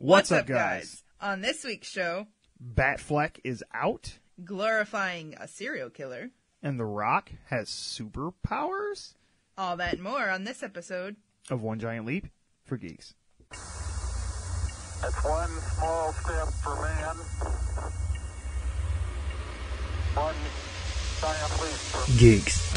What's up, guys? On this week's show, Batfleck is out, glorifying a serial killer, and The Rock has superpowers. All that and more on this episode of One Giant Leap for Geeks. That's one small step for man, one giant leap for Geeks.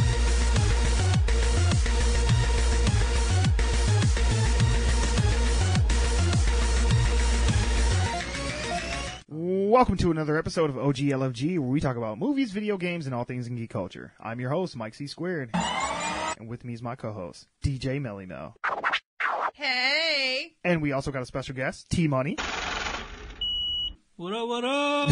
Welcome to another episode of OGLFG, where we talk about movies, video games, and all things in geek culture. I'm your host, Mike C. Squared, and with me is my co-host, DJ Melly Mel. Hey! And we also got a special guest, T-Money. What up, what up?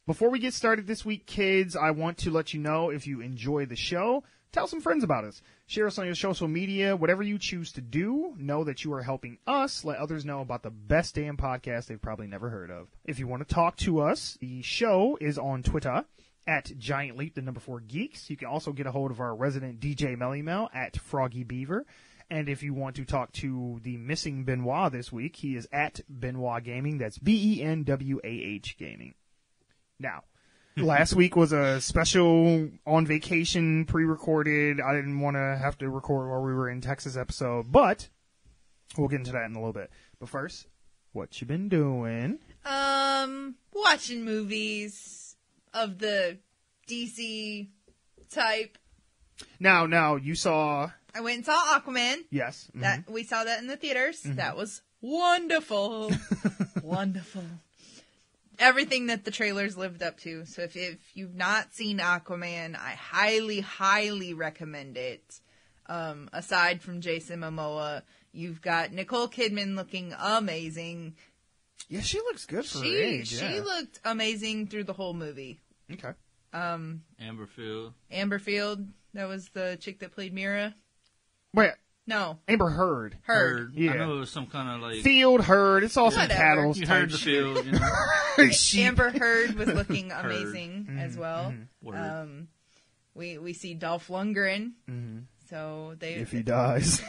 Before we get started this week, kids, I want to let you know, if you enjoy the show, tell some friends about us. Share us on your social media, whatever you choose to do. Know that you are helping us let others know about the best damn podcast they've probably never heard of. If you want to talk to us, the show is on Twitter at Giant Leap, the number 4 Geeks. You can also get a hold of our resident DJ Melly Mel at Froggy Beaver. And if you want to talk to the missing Benoit this week, he is at Benoit Gaming. That's BENWAH Gaming. Now, last week was a special on vacation, pre-recorded. I didn't want to have to record while we were in Texas episode, but we'll get into that in a little bit. But first, what you been doing? Watching movies of the DC type. Now, you saw... I went and saw Aquaman. Yes. Mm-hmm. That we saw that in the theaters. Mm-hmm. That was wonderful. Wonderful. Everything that the trailers lived up to. So if you've not seen Aquaman, I highly, highly recommend it. Aside from Jason Momoa, you've got Nicole Kidman looking amazing. Yeah, she looks good for her age. She looked amazing through the whole movie. Okay. Amber Field. That was the chick that played Mira. Wait. No. Amber Heard. Yeah. I know it was some kind of like... Field, Heard. It's all some Whatever. paddles. You heard the field, you know. Amber Heard was looking amazing as well. Word. We see Dolph Lundgren. Mm-hmm. So if he dies.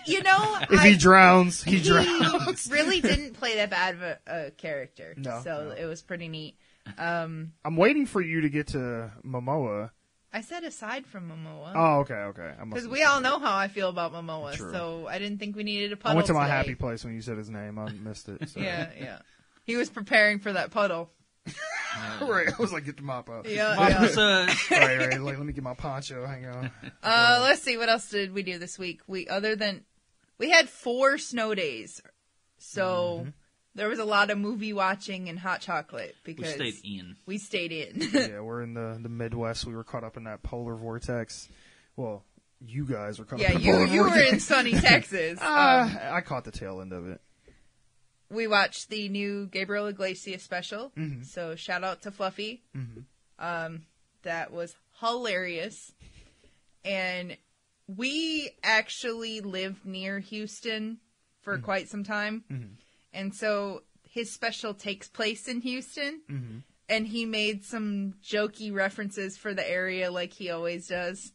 You know, if he drowns, he drowns. He really didn't play that bad of a character. No. So it was pretty neat. I'm waiting for you to get to Momoa. I said aside from Momoa. Oh, okay. Because we all know how I feel about Momoa, True. So I didn't think we needed a puddle. I went to my today. happy place when you said his name. I missed it. So. Yeah. He was preparing for that puddle. Right, I was like, get the mop out. Yeah. Right. Like, let me get my poncho. Hang on. Let's see. What else did we do this week? We had 4 snow days, so there was a lot of movie watching and hot chocolate because we stayed in. Yeah, we're in the Midwest. We were caught up in that polar vortex. Well, you guys were caught up in the polar vortex. You were in sunny Texas. I caught the tail end of it. We watched the new Gabriel Iglesias special, so shout out to Fluffy. That was hilarious. And we actually lived near Houston for quite some time. And so his special takes place in Houston. And he made some jokey references for the area like he always does.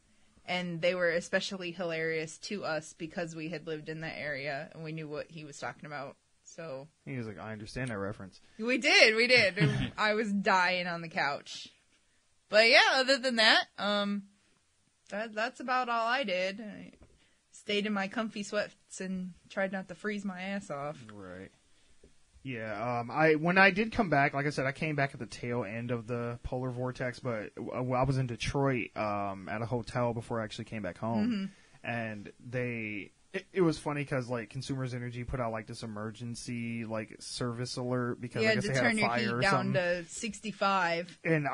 And they were especially hilarious to us because we had lived in that area and we knew what he was talking about. So he was like, I understand that reference. We did. I was dying on the couch. But yeah, other than that, that's about all I did. I stayed in my comfy sweats and tried not to freeze my ass off. Right. Yeah, when I did come back, like I said, I came back at the tail end of the polar vortex, but I was in Detroit at a hotel before I actually came back home. And it was funny because like Consumers Energy put out like this emergency like service alert because I guess they had a fire or something. Down to 65. And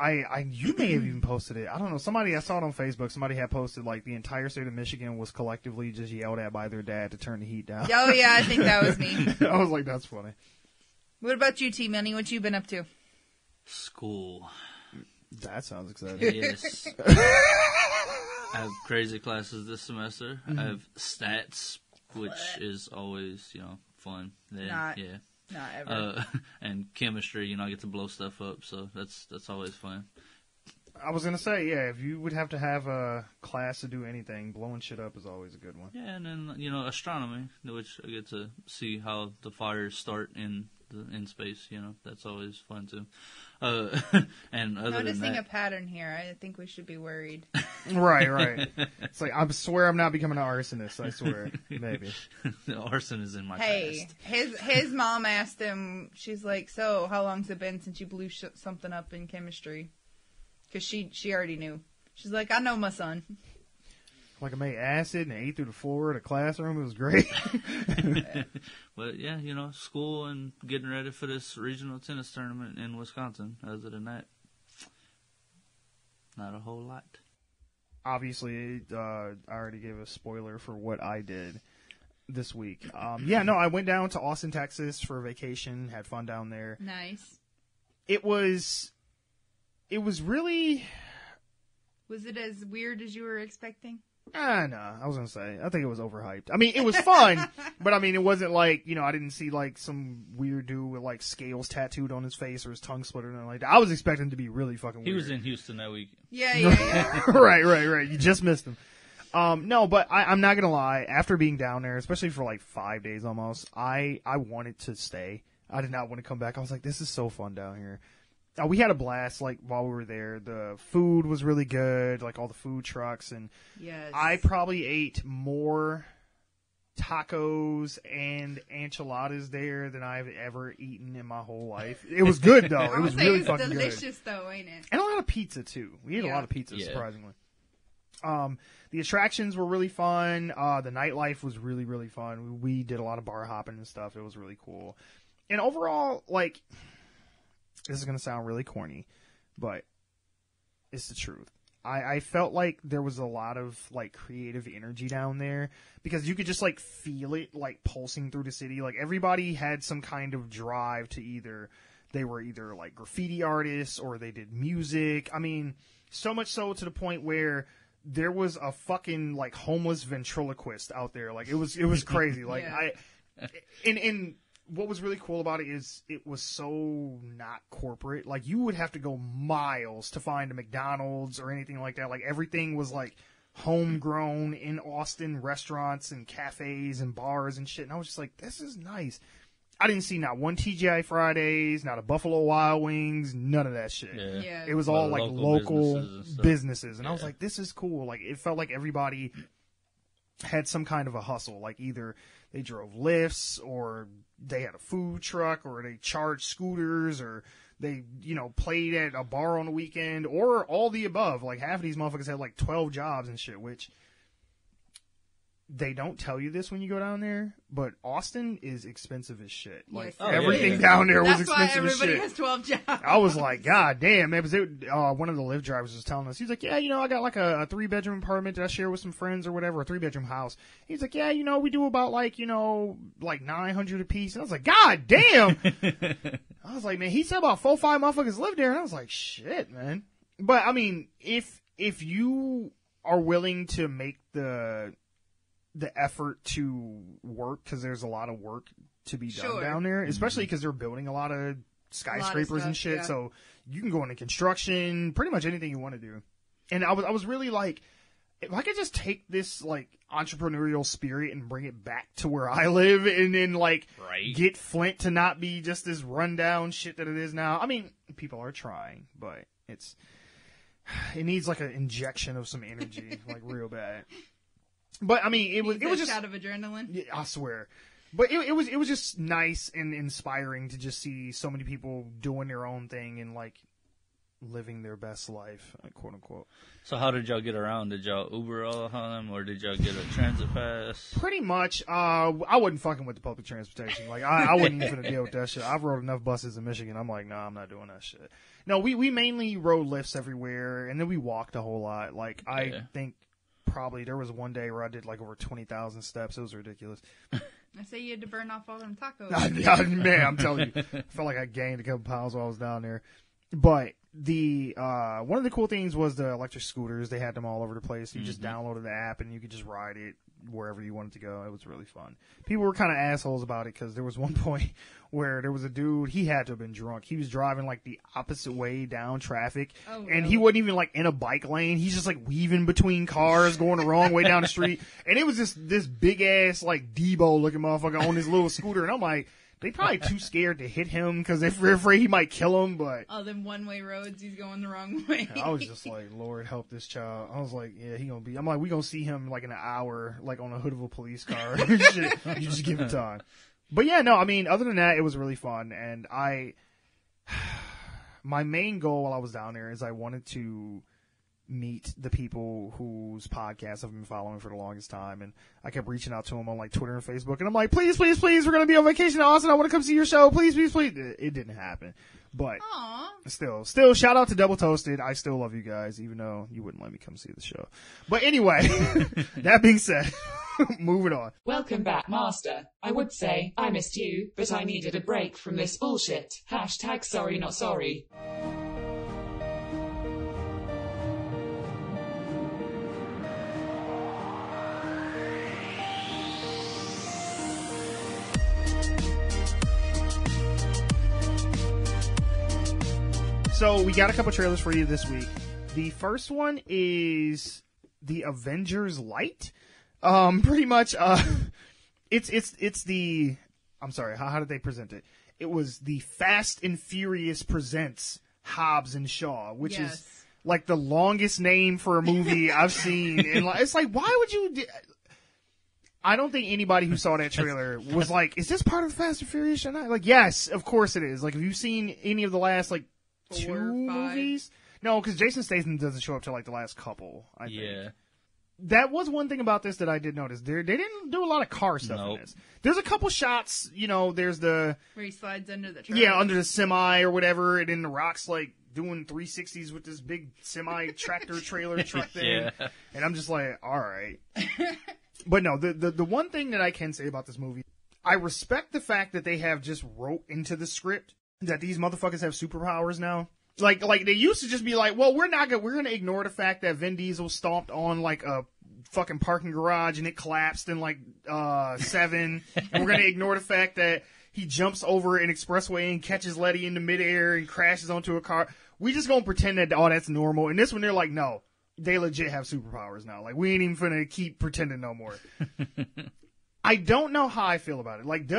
you may have even posted it. I don't know. I saw it on Facebook. Somebody had posted like the entire state of Michigan was collectively just yelled at by their dad to turn the heat down. Oh yeah, I think that was me. I was like, that's funny. What about you, T-Money? What you been up to? School. That sounds exciting. Yes. I have crazy classes this semester. I have stats, which is always, fun. Then, Not ever. And chemistry, I get to blow stuff up, so that's always fun. I was gonna say, yeah, if you would have to have a class to do anything, blowing shit up is always a good one. Yeah, and then astronomy, which I get to see how the fires start in space. That's always fun too. And other Noticing than that, a pattern here, I think we should be worried. Right. It's like I swear I'm not becoming an arsonist. I swear, maybe. The arson is in my Hey, past. his mom asked him. She's like, "So, how long's it been since you blew something up in chemistry?" Because she already knew. She's like, "I know my son." Like I made acid and ate through the floor of the classroom. It was great. But yeah, school and getting ready for this regional tennis tournament in Wisconsin. Other than that, not a whole lot. Obviously, I already gave a spoiler for what I did this week. I went down to Austin, Texas for a vacation. Had fun down there. Nice. It was really... Was it as weird as you were expecting? No. I was going to say, I think it was overhyped. I mean, it was fun, but I mean, it wasn't like, I didn't see like some weird dude with like scales tattooed on his face or his tongue split or anything like that. I was expecting it to be really fucking weird. He was in Houston that week. Yeah. Right. You just missed him. No, but I'm not going to lie. After being down there, especially for like 5 days almost, I wanted to stay. I did not want to come back. I was like, this is so fun down here. We had a blast, like, while we were there. The food was really good, like, all the food trucks, and Yes. I probably ate more tacos and enchiladas there than I've ever eaten in my whole life. It was good, though. It was really fucking good. Delicious, though, ain't it? And a lot of pizza, too. We ate a lot of pizza, surprisingly. The attractions were really fun. The nightlife was really, really fun. We did a lot of bar hopping and stuff. It was really cool. And overall, like... This is going to sound really corny, but it's the truth. I felt like there was a lot of, like, creative energy down there because you could just, like, feel it, like, pulsing through the city. Like, everybody had some kind of drive to they were either, like, graffiti artists or they did music. I mean, so much so to the point where there was a fucking, like, homeless ventriloquist out there. Like, it was crazy. Like, and what was really cool about it is it was so not corporate. Like, you would have to go miles to find a McDonald's or anything like that. Like, everything was, like, homegrown in Austin restaurants and cafes and bars and shit. And I was just like, this is nice. I didn't see not one TGI Fridays, not a Buffalo Wild Wings, none of that shit. Yeah. It was all, like, local businesses. And I was Yeah. like, this is cool. Like, it felt like everybody had some kind of a hustle. Like, either they drove lifts or they had a food truck or they charged scooters or they, played at a bar on the weekend or all the above. Like, half of these motherfuckers had like 12 jobs and shit, which they don't tell you this when you go down there, but Austin is expensive as shit. Like, Yes. everything down there was expensive as shit. That's why everybody has 12 jobs. I was like, God damn, man. One of the Lyft drivers was telling us, he's like, yeah, I got like a 3-bedroom apartment that I share with some friends or whatever, a 3-bedroom house. He's like, yeah, we do about like 900 a piece. And I was like, God damn. I was like, man, he said about 4 or 5 motherfuckers live there. And I was like, shit, man. But I mean, if you are willing to make the effort to work, because there's a lot of work to be done down there, especially because they're building a lot of skyscrapers and shit. Yeah. So you can go into construction, pretty much anything you want to do. And I was really like, if I could just take this like entrepreneurial spirit and bring it back to where I live, and then like get Flint to not be just this rundown shit that it is now. I mean, people are trying, but it needs like an injection of some energy, like real bad. But I mean, it was just shot of adrenaline. Yeah, I swear. But it was just nice and inspiring to just see so many people doing their own thing and like living their best life, like, quote unquote. So how did y'all get around? Did y'all Uber all the time, or did y'all get a transit pass? Pretty much. I wasn't fucking with the public transportation. Like I wasn't even gonna deal with that shit. I've rode enough buses in Michigan. I'm like, nah, I'm not doing that shit. No, we mainly rode lifts everywhere, and then we walked a whole lot. Like I think. Probably there was one day where I did like over 20,000 steps. It was ridiculous. I say you had to burn off all them tacos. Man, I'm telling you, I felt like I gained a couple pounds while I was down there. But the one of the cool things was the electric scooters. They had them all over the place. You just downloaded the app and you could just ride it wherever you wanted to go. It was really fun. People were kind of assholes about it because there was one point where there was a dude, he had to have been drunk. He was driving like the opposite way down traffic, and he wasn't even like in a bike lane. He's just like weaving between cars, going the wrong way down the street. And it was just this big ass like Debo looking motherfucker on his little scooter, and I'm like, they probably too scared to hit him because they're afraid he might kill him. But all them one-way roads, he's going the wrong way. I was just like, Lord help this child. I was like, yeah, he gonna be. I'm like, we gonna see him like in an hour, like on the hood of a police car. Shit, you just give him time. But yeah, no, I mean, other than that, it was really fun. And my main goal while I was down there is I wanted to meet the people whose podcasts I've been following for the longest time, and I kept reaching out to them on like Twitter and Facebook, and I'm like, please, we're gonna be on vacation in Austin, I want to come see your show, please. It didn't happen, but still shout out to Double Toasted. I still love you guys, even though you wouldn't let me come see the show. But anyway, that being said, moving on. Welcome back, Master. I would say I missed you, but I needed a break from this bullshit. # sorry not sorry. So we got a couple trailers for you this week. The first one is the Avengers Light. Pretty much, it's the, I'm sorry, how did they present it? It was the Fast and Furious presents Hobbs and Shaw, which is like the longest name for a movie I've seen. And it's like, why would you I don't think anybody who saw that trailer was like, is this part of Fast and Furious or not? Like, yes, of course it is. Like, have you seen any of the last, like, 2 movies? No, because Jason Statham doesn't show up till like the last couple, I think. That was one thing about this that I did notice. They didn't do a lot of car stuff in this. There's a couple shots, there's the... where he slides under the truck. Yeah, under the semi or whatever, and then The Rock's like doing 360s with this big semi-tractor trailer truck thing. Yeah. And I'm just like, alright. But no, the one thing that I can say about this movie, I respect the fact that they have just wrote into the script that these motherfuckers have superpowers now. Like they used to just be like, well, we're gonna ignore the fact that Vin Diesel stomped on like a fucking parking garage and it collapsed in like 7, and we're gonna ignore the fact that he jumps over an expressway and catches Letty in the midair and crashes onto a car. We just gonna pretend that that's normal. And this one, they're like, no, they legit have superpowers now. Like, we ain't even finna keep pretending no more. I don't know how I feel about it. Like,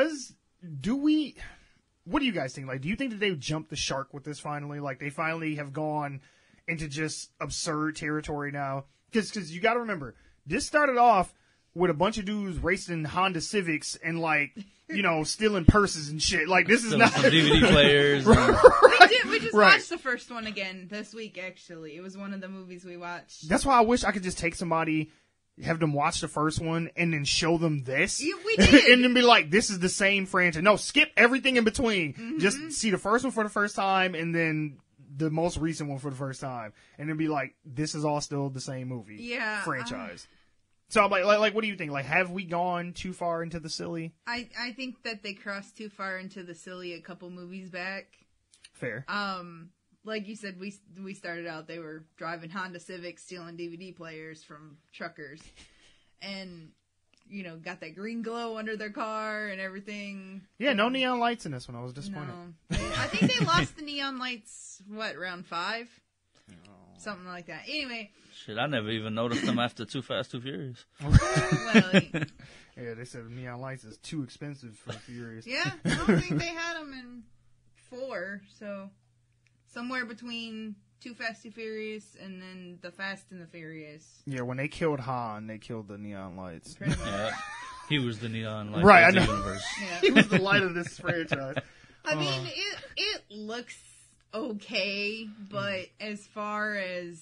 what do you guys think? Like, do you think that they've jumped the shark with this finally? Like, they finally have gone into just absurd territory now? Because you got to remember, this started off with a bunch of dudes racing Honda Civics and, like, stealing purses and shit. Like, this is not... DVD players. We just watched the first one again this week, actually. It was one of the movies we watched. That's why I wish I could just take somebody... have them watch the first one and then show them this. We did. And then be like, this is the same franchise. No, skip everything in between. Mm-hmm. Just see the first one for the first time and then the most recent one for the first time. And then be like, this is all still the same movie franchise. So I'm like, what do you think? Like, have we gone too far into the silly? I think that they crossed too far into the silly a couple movies back. Fair. Like you said, we started out, they were driving Honda Civics, stealing DVD players from truckers. And, got that green glow under their car and everything. Yeah, no neon lights in this one. I was disappointed. No. I think they lost the neon lights, round 5? Oh. Something like that. Anyway. Shit, I never even noticed them after Too Fast, Too Furious. Yeah, they said neon lights is too expensive for Furious. Yeah, I don't think they had them in 4, so... somewhere between Too Fast, Too Furious and then The Fast and the Furious. Yeah, when they killed Han, they killed the neon lights. Yeah, he was the neon light right, of the I know. Universe. Yeah. He was the light of this franchise. I mean, it looks okay, but as far as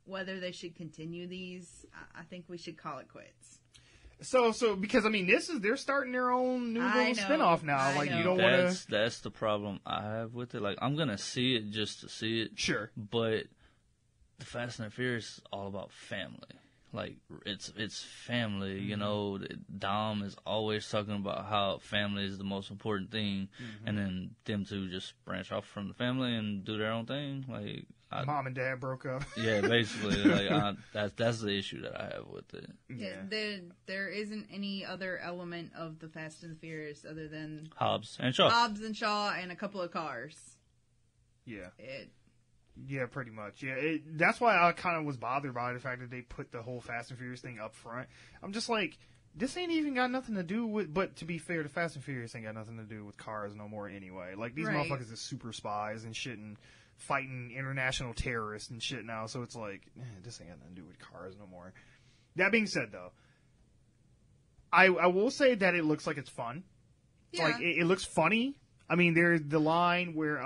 whether they should continue these, I think we should call it quits. So because I mean, they're starting their own new little spinoff now. Like, you don't want to. That's the problem I have with it. Like, I'm gonna see it just to see it. Sure. But the Fast and the Furious is all about family. Like, it's family. Mm-hmm. Dom is always talking about how family is the most important thing, and then them two just branch off from the family and do their own thing. Like, Mom and dad broke up. Yeah, basically, like that's the issue that I have with it. Yeah, there isn't any other element of the Fast and the Furious other than Hobbs and Shaw, and a couple of cars. Yeah. It Yeah, pretty much. Yeah, that's why I kind of was bothered by the fact that they put the whole Fast and Furious thing up front. I'm just like, this ain't even got nothing to do with. But to be fair, the Fast and Furious ain't got nothing to do with cars no more anyway. Like these Right. motherfuckers are super spies and shit and fighting international terrorists and shit now. So it's like, this ain't got nothing to do with cars no more. That being said, though, I will say that it looks like it's fun. Yeah. Like it looks funny. I mean, there's the line where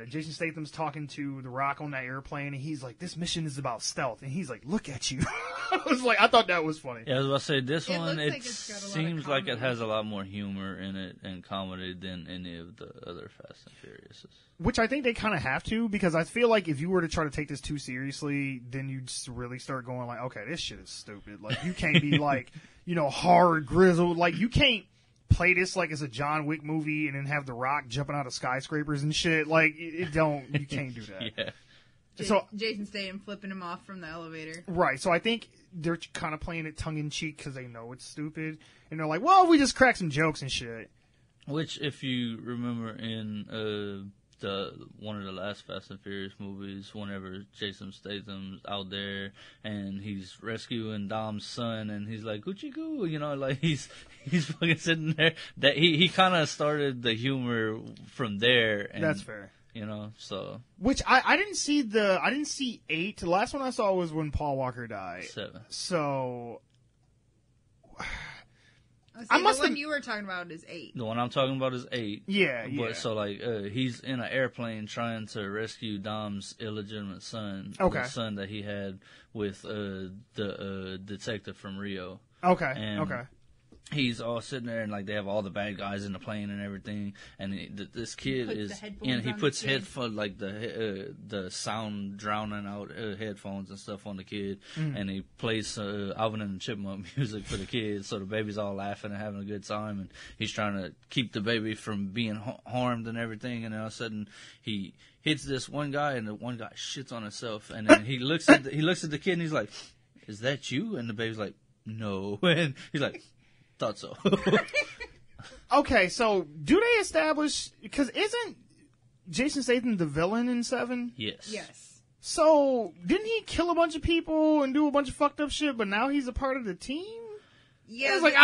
Jason Statham's talking to The Rock on that airplane, and he's like, "This mission is about stealth," and he's like, "Look at you." I thought that was funny. Yeah, I was about to say this It one. looks It like it's got a lot of seems like it comedy. has a lot more humor in it and comedy than any of the other Fast and Furiouses. Which I think they kind of have to, because I feel like if you were to try to take this too seriously, then you'd just really start going like, okay, this shit is stupid. Like, you can't be like, hard, grizzled. Like, you can't play this like it's a John Wick movie and then have The Rock jumping out of skyscrapers and shit. Like, you can't do that. Yeah. So Jason Statham flipping him off from the elevator. Right, so I think they're kind of playing it tongue-in-cheek because they know it's stupid. And they're like, well, we just crack some jokes and shit. Which, if you remember in one of the last Fast and Furious movies, whenever Jason Statham's out there and he's rescuing Dom's son, and he's like, Gucci goo, like he's fucking sitting there. That he kind of started the humor from there. And, That's fair. So. Which I didn't see 8. The last one I saw was when Paul Walker died. 7. So The one you were talking about is 8. The one I'm talking about is 8. Yeah. But so he's in an airplane trying to rescue Dom's illegitimate son. Okay. The son that he had with the detective from Rio. Okay. And okay. He's all sitting there, and like they have all the bad guys in the plane and everything. And this kid puts is, the headphones he on puts the kid. headphones like the sound drowning out headphones and stuff on the kid, and he plays Alvin and the Chipmunk music for the kid. So the baby's all laughing and having a good time, and he's trying to keep the baby from being harmed and everything. And all of a sudden he hits this one guy, and the one guy shits on himself. And then he looks at the kid, and he's like, "Is that you?" And the baby's like, "No." And he's like, "Thought so." Okay, so do they establish, because isn't Jason Statham the villain in 7? Yes. Yes. So didn't he kill a bunch of people and do a bunch of fucked up shit, but now he's a part of the team? Yeah. It's like,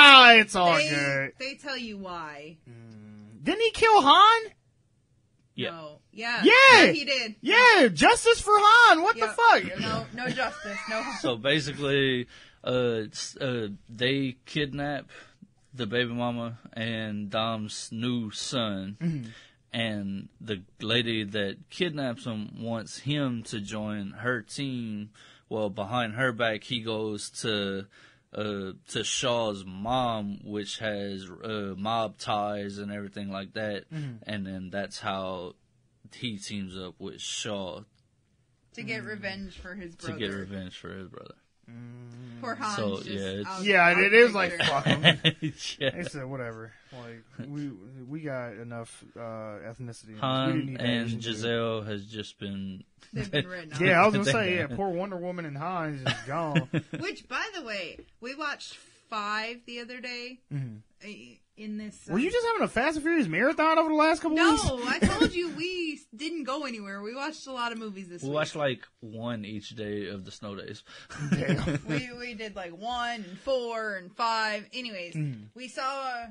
it's all good. They tell you why. Didn't he kill Han? Yeah. No. Yeah. Yeah. He did. Yeah, justice for Han. What the Yeah. fuck? No justice. No. So basically, they kidnap the baby mama and Dom's new son, and the lady that kidnaps him wants him to join her team. Well, behind her back, he goes to Shaw's mom, which has mob ties and everything like that, and then that's how he teams up with Shaw To get revenge for his brother. Poor Hans. So, just yeah, out- Yeah, out it the is like, picture. fuck him. Yeah. They said, whatever. Like, we got enough ethnicity. Han we didn't need and Asian shit. Giselle has just been. They've been written off. Yeah, I was gonna say, poor Wonder Woman and Han is just gone. Which, by the way, we watched 5 the other day. In this. Were you just having a Fast and Furious marathon over the last couple weeks? No, I told you we didn't go anywhere. We watched a lot of movies this We week. watched like one each day of the snow days. Damn. We did like 1 and 4 and 5. Anyways, we saw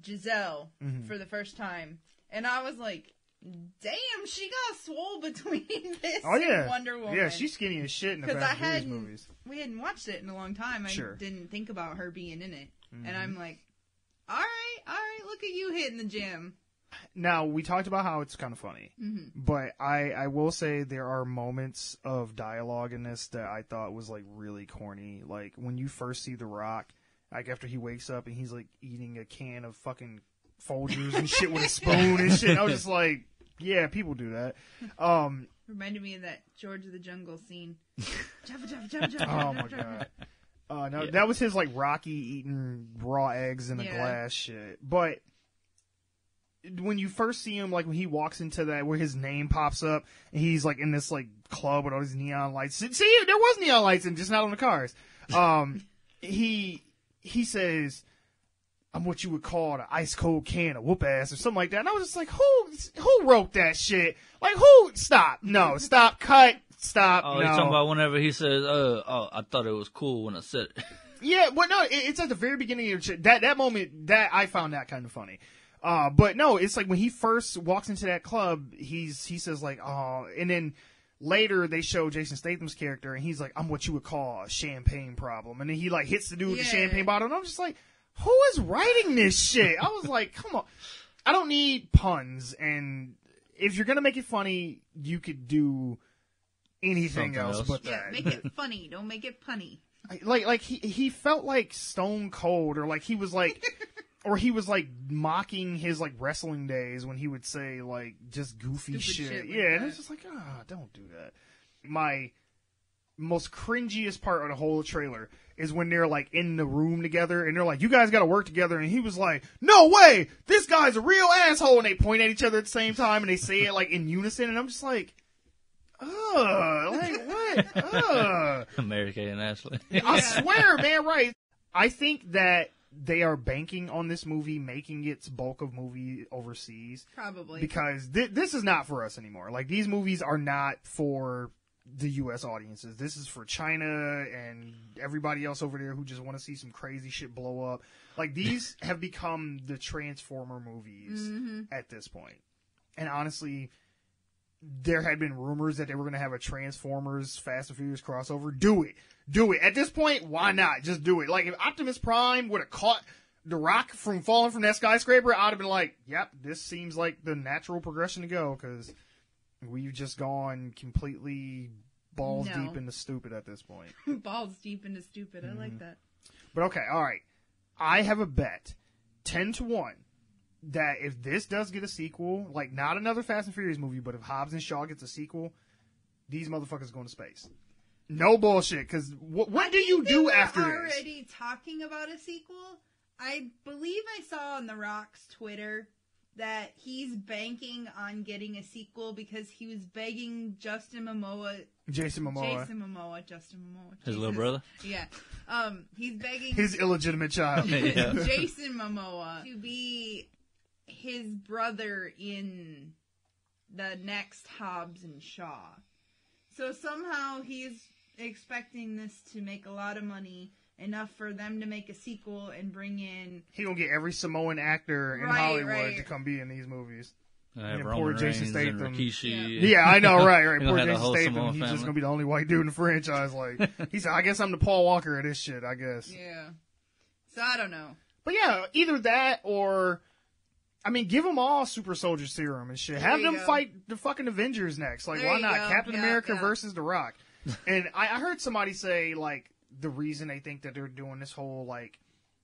Giselle for the first time, and I was like, "Damn, she got swole between this and Wonder Woman." Yeah, she's skinny as shit in the Fast and Furious movies. We hadn't watched it in a long time. I didn't think about her being in it, and I'm like, all right, look at you hitting the gym. Now, we talked about how it's kind of funny, but I will say there are moments of dialogue in this that I thought was like really corny. Like when you first see The Rock, like after he wakes up and he's like eating a can of fucking Folgers and shit with a spoon and shit. I was just like, yeah, people do that. Reminded me of that George of the Jungle scene. Jump, jump, jump, jump. Oh my god. No, that was his like Rocky eating raw eggs in a glass shit. But when you first see him, like when he walks into that where his name pops up and he's like in this like club with all these neon lights. See, there was neon lights and just not on the cars. He says, "I'm what you would call an ice cold can of whoop ass," or something like that. And I was just like, who wrote that shit? Like who? Stop. No, stop. Cut. Stop. Oh, no. you're talking about whenever he says, I thought it was cool when I said it. Yeah, but no, it's at the very beginning of that moment that I found that kind of funny. But no, it's like when he first walks into that club, he says like, "Oh," and then later they show Jason Statham's character, and he's like, "I'm what you would call a champagne problem," and then he like hits the dude with the champagne bottle, and I'm just like, who is writing this shit? I was like, come on, I don't need puns, and if you're gonna make it funny, you could do anything else but that. Make it funny, don't make it punny. Like he felt like Stone Cold, or like he was like, or he was like mocking his like wrestling days when he would say like just goofy shit. Yeah, and it's just like, don't do that. My most cringiest part of the whole trailer is when they're like in the room together and they're like, "You guys got to work together," and he was like, "No way, this guy's a real asshole," and they point at each other at the same time and they say it like in unison, and I'm just like, like what? Mary Kay and Ashley. I swear, man, right. I think that they are banking on this movie making its bulk of movie overseas. Probably. Because this is not for us anymore. Like, these movies are not for the U.S. audiences. This is for China and everybody else over there who just want to see some crazy shit blow up. Like, these have become the Transformer movies at this point. And honestly, there had been rumors that they were going to have a Transformers Fast and Furious crossover. Do it. Do it. At this point, why not? Just do it. Like, if Optimus Prime would have caught The Rock from falling from that skyscraper, I'd have been like, yep, this seems like the natural progression to go, because we've just gone completely balls deep into stupid at this point. Balls deep into stupid. I like that. But okay, all right. I have a bet, 10-1, that if this does get a sequel, like not another Fast and Furious movie, but if Hobbs and Shaw gets a sequel, these motherfuckers going to space. No bullshit, because what do you do after this? Already talking about a sequel. I believe I saw on The Rock's Twitter that he's banking on getting a sequel because he was begging Jason Momoa. His little brother? Yeah. He's begging his illegitimate child. Jason Momoa to be his brother in the next Hobbs and Shaw. So somehow he's expecting this to make a lot of money, enough for them to make a sequel and bring in... He gonna get every Samoan actor in Hollywood to come be in these movies. Poor Jason Statham. And Rikishi. Yeah, I know, right. Poor Jason Statham. He's just gonna be the only white dude in the franchise. Like, he said, I guess I'm the Paul Walker of this shit, I guess. Yeah. So I don't know. But yeah, either that or... I mean, give them all super soldier serum and shit. Have them fight the fucking Avengers next. Like, why not? Captain America versus The Rock. And I heard somebody say, like, the reason they think that they're doing this whole, like,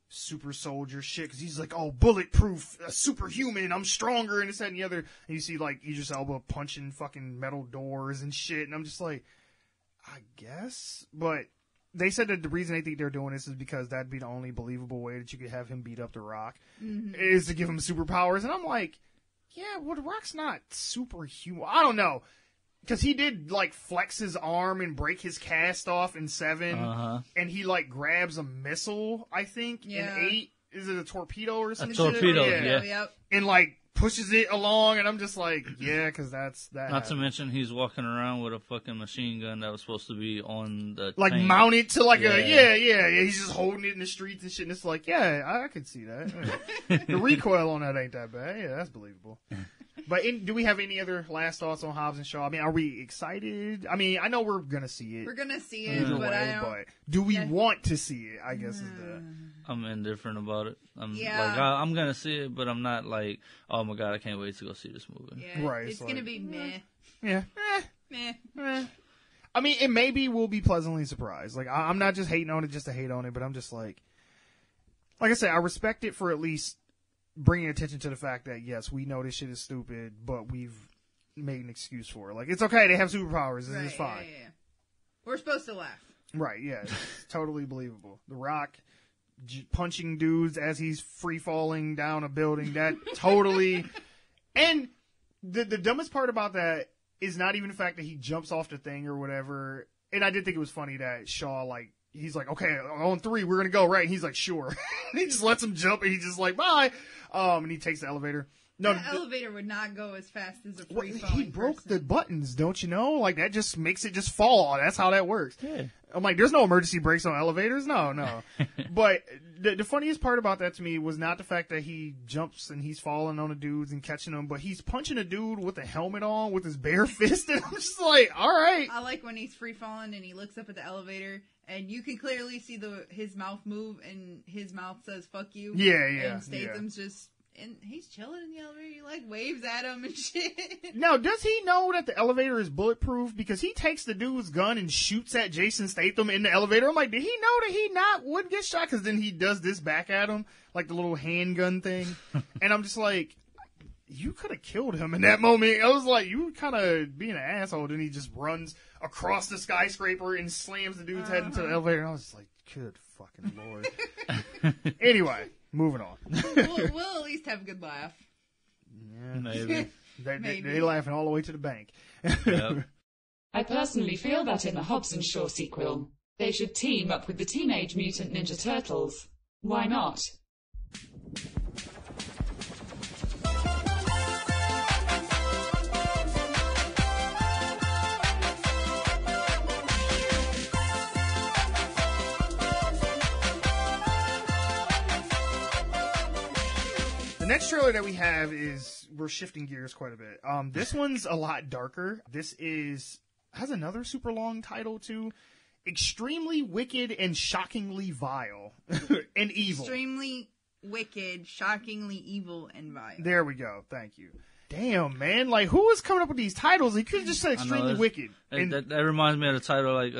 super soldier shit, because he's like, oh, bulletproof, superhuman, I'm stronger, and this, that, and the other. And you see, like, Idris Elba punching fucking metal doors and shit. And I'm just like, I guess? But they said that the reason they think they're doing this is because that'd be the only believable way that you could have him beat up The Rock, is to give him superpowers. And I'm like, yeah, well, The Rock's not superhuman. I don't know. Because he did, like, flex his arm and break his cast off in 7. And he, like, grabs a missile, I think, in 8. Is it a torpedo or something? A torpedo, yeah. And, like, pushes it along, and I'm just like, yeah, because that's that. Not to mention, he's walking around with a fucking machine gun that was supposed to be on the like tank. Mounted to like he's just holding it in the streets and shit, and it's like, yeah, I could see that. The recoil on that ain't that bad. Yeah, that's believable. But do we have any other last thoughts on Hobbs and Shaw? I mean, are we excited? I mean, I know we're gonna see it. We're gonna see it, but do we want to see it? I guess is the... I'm indifferent about it. I'm gonna see it, but I'm not like, oh my god, I can't wait to go see this movie. Yeah, right, it's gonna be meh. Yeah, meh. I mean, it maybe we'll be pleasantly surprised. Like, I'm not just hating on it just to hate on it, but I'm just like I said, I respect it for at least bringing attention to the fact that yes, we know this shit is stupid, but we've made an excuse for it. Like, it's okay, they have superpowers. This is fine. Yeah. We're supposed to laugh. Right? Yeah, it's totally believable. The Rock. punching dudes as he's free falling down a building. That totally. And the dumbest part about that is not even the fact that he jumps off the thing or whatever. And I did think it was funny that Shaw, like, he's like, okay, on 3, we're going to go, right? And he's like, sure. And he just lets him jump, and he's just like, bye. And he takes the elevator. No, the elevator would not go as fast as a free falling He broke person. the buttons, don't you know? Like, that just makes it just fall. That's how that works. Yeah. I'm like, there's no emergency brakes on elevators. No. But the funniest part about that to me was not the fact that he jumps and he's falling on the dudes and catching them, but he's punching a dude with a helmet on with his bare fist, and I'm just like, all right. I like when he's free falling and he looks up at the elevator and you can clearly see his mouth move and his mouth says "fuck you." Yeah. And Statham's just. And he's chilling in the elevator. He, like, waves at him and shit. Now, does he know that the elevator is bulletproof? Because he takes the dude's gun and shoots at Jason Statham in the elevator. I'm like, did he know that he wouldn't get shot? Because then he does this back at him, like the little handgun thing. And I'm just like, you could have killed him in that moment. I was like, you kind of being an asshole. Then he just runs across the skyscraper and slams the dude's head into the elevator. And I was just like, good fucking Lord. Anyway. Moving on. we'll at least have a good laugh. Yeah, maybe. They laughing all the way to the bank. Yep. I personally feel that in the Hobbs and Shaw sequel, they should team up with the Teenage Mutant Ninja Turtles. Why not? The next trailer that we have we're shifting gears quite a bit. This one's a lot darker. This has another super long title too. Extremely wicked and shockingly vile and evil. Extremely wicked, shockingly evil, and vile. There we go. Thank you. Damn, man. Like, who is coming up with these titles? He could have just said extremely wicked. That reminds me of the title, like,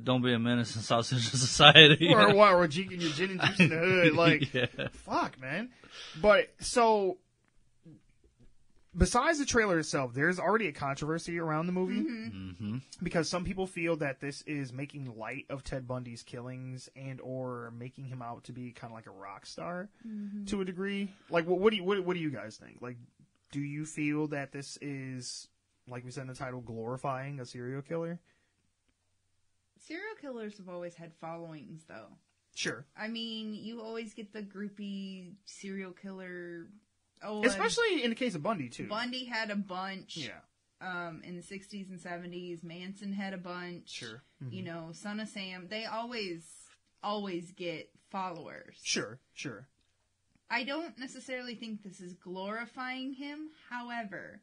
Don't Be a Menace in South Central Society. Or Geek and your gin and juice in the hood. Like, yeah. Fuck, man. But, so, besides the trailer itself, there's already a controversy around the movie. Mm-hmm. Because some people feel that this is making light of Ted Bundy's killings and or making him out to be kind of like a rock star to a degree. Like, what do you guys think? Like, do you feel that this is, like we said in the title, glorifying a serial killer? Serial killers have always had followings, though. Sure. I mean, you always get the groupie serial killer. Especially in the case of Bundy, too. Bundy had a bunch. Yeah. In the 60s and 70s. Manson had a bunch. Sure. Mm-hmm. You know, Son of Sam. They always get followers. Sure. I don't necessarily think this is glorifying him. However,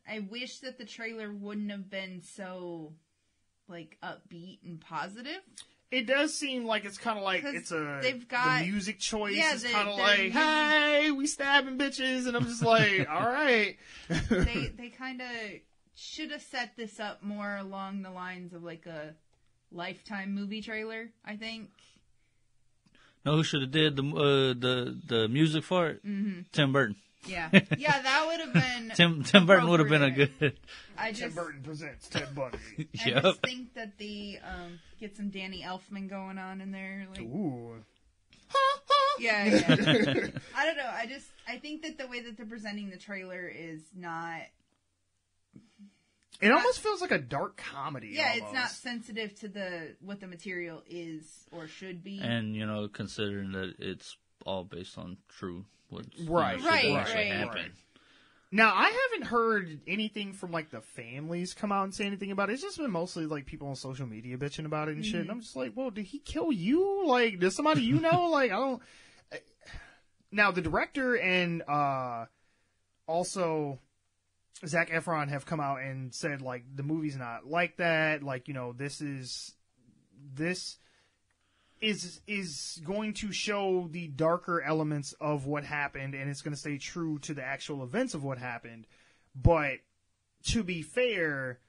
I wish that the trailer wouldn't have been so, like, upbeat and positive. It does seem like it's kind of like the music choice is kind of like, hey, we stabbing bitches, and I'm just like, all right. They kind of should have set this up more along the lines of like a Lifetime movie trailer, I think. Know who should have did the music for it? Mm-hmm. Tim Burton. Yeah, that would have been Tim Burton would have been a good. Tim Burton presents Ted Bundy. I just think that the get some Danny Elfman going on in there. Like, ooh. Yeah. I don't know. I think that the way that they're presenting the trailer is not. It almost feels like a dark comedy. Yeah, almost. It's not sensitive to what the material is or should be. And, considering that it's all based on true. Right. Happen. Now, I haven't heard anything from, like, the families come out and say anything about it. It's just been mostly, like, people on social media bitching about it and shit. And I'm just like, well, did he kill you? Like, does somebody you know? Like, I don't... Now, the director and also Zac Efron have come out and said, like, the movie's not like that. Like, this is going to show the darker elements of what happened, and it's going to stay true to the actual events of what happened. But to be fair,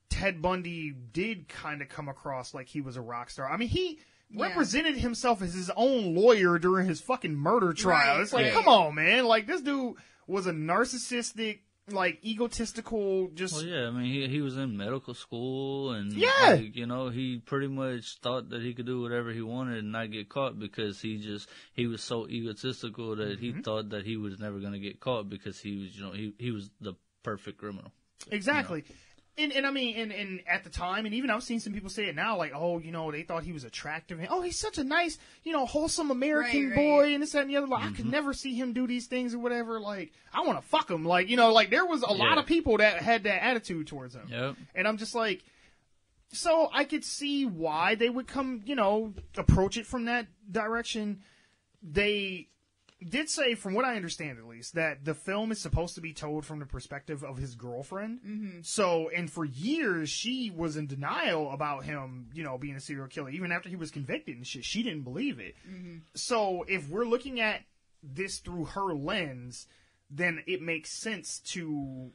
Ted Bundy did kind of come across like he was a rock star. I mean, he represented himself as his own lawyer during his fucking murder trial. It's like, come on, man. Like, this dude was a narcissistic, like egotistical. Just Well, yeah, I mean, he was in medical school, and Yeah. like, you know, he pretty much thought that he could do whatever he wanted and not get caught because he was so egotistical that he thought that he was never going to get caught because he was, you know, he was the perfect criminal. exactly. And I mean, and at the time, and even I've seen some people say it now, like, oh, you know, they thought he was attractive. And, oh, he's such a nice, you know, wholesome American Right. boy, and this, that, and the other. Like, I could never see him do these things or whatever. Like, I want to fuck him. Like, you know, like, there was a lot Yeah. of people that had that attitude towards him. Yep. And I'm just like, so I could see why they would come, you know, approach it from that direction. They did say, from what I understand at least, that the film is supposed to be told from the perspective of his girlfriend. Mm-hmm. So, and for years, she was in denial about him, you know, being a serial killer. Even after he was convicted and shit, she didn't believe it. Mm-hmm. So, if we're looking at this through her lens, then it makes sense to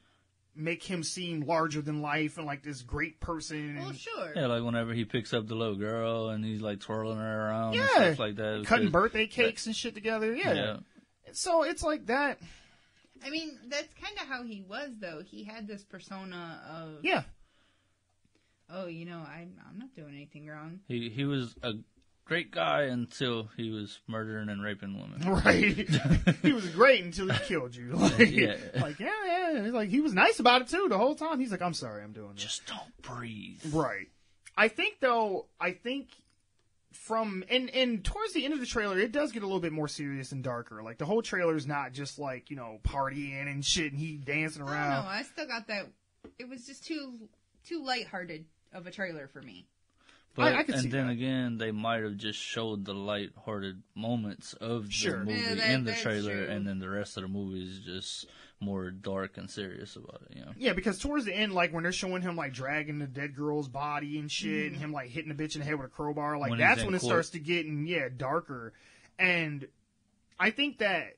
make him seem larger than life and like this great person. Well, And, sure. Yeah, like whenever he picks up the little girl and he's like twirling her around and yeah, stuff like that. cutting Because- birthday cakes and shit together. Yeah. Yeah. So it's like that. I mean, that's kind of how he was, though. He had this persona of, Yeah. oh, you know, I'm not doing anything wrong. He was a great guy until he was murdering and raping women. Right. He was great until he killed you. Like, Yeah. like yeah. It's like, he was nice about it too the whole time. He's like, I'm sorry, I'm doing this. Just don't breathe. Right. I think from and towards the end of the trailer, it does get a little bit more serious and darker. Like, the whole trailer is not just like, you know, partying and shit and he dancing I don't around. know. I still got that. It was just too lighthearted of a trailer for me. But I could see and then that. again, they might have just showed the light-hearted moments of Sure. the movie Yeah, in the that's trailer, true. and then the rest of the movie is just more dark and serious about it. You know. Yeah, because towards the end, like, when they're showing him, like, dragging the dead girl's body and shit, and him, like, hitting the bitch in the head with a crowbar, like, When he's that's in when it court. starts to get, darker. And I think that,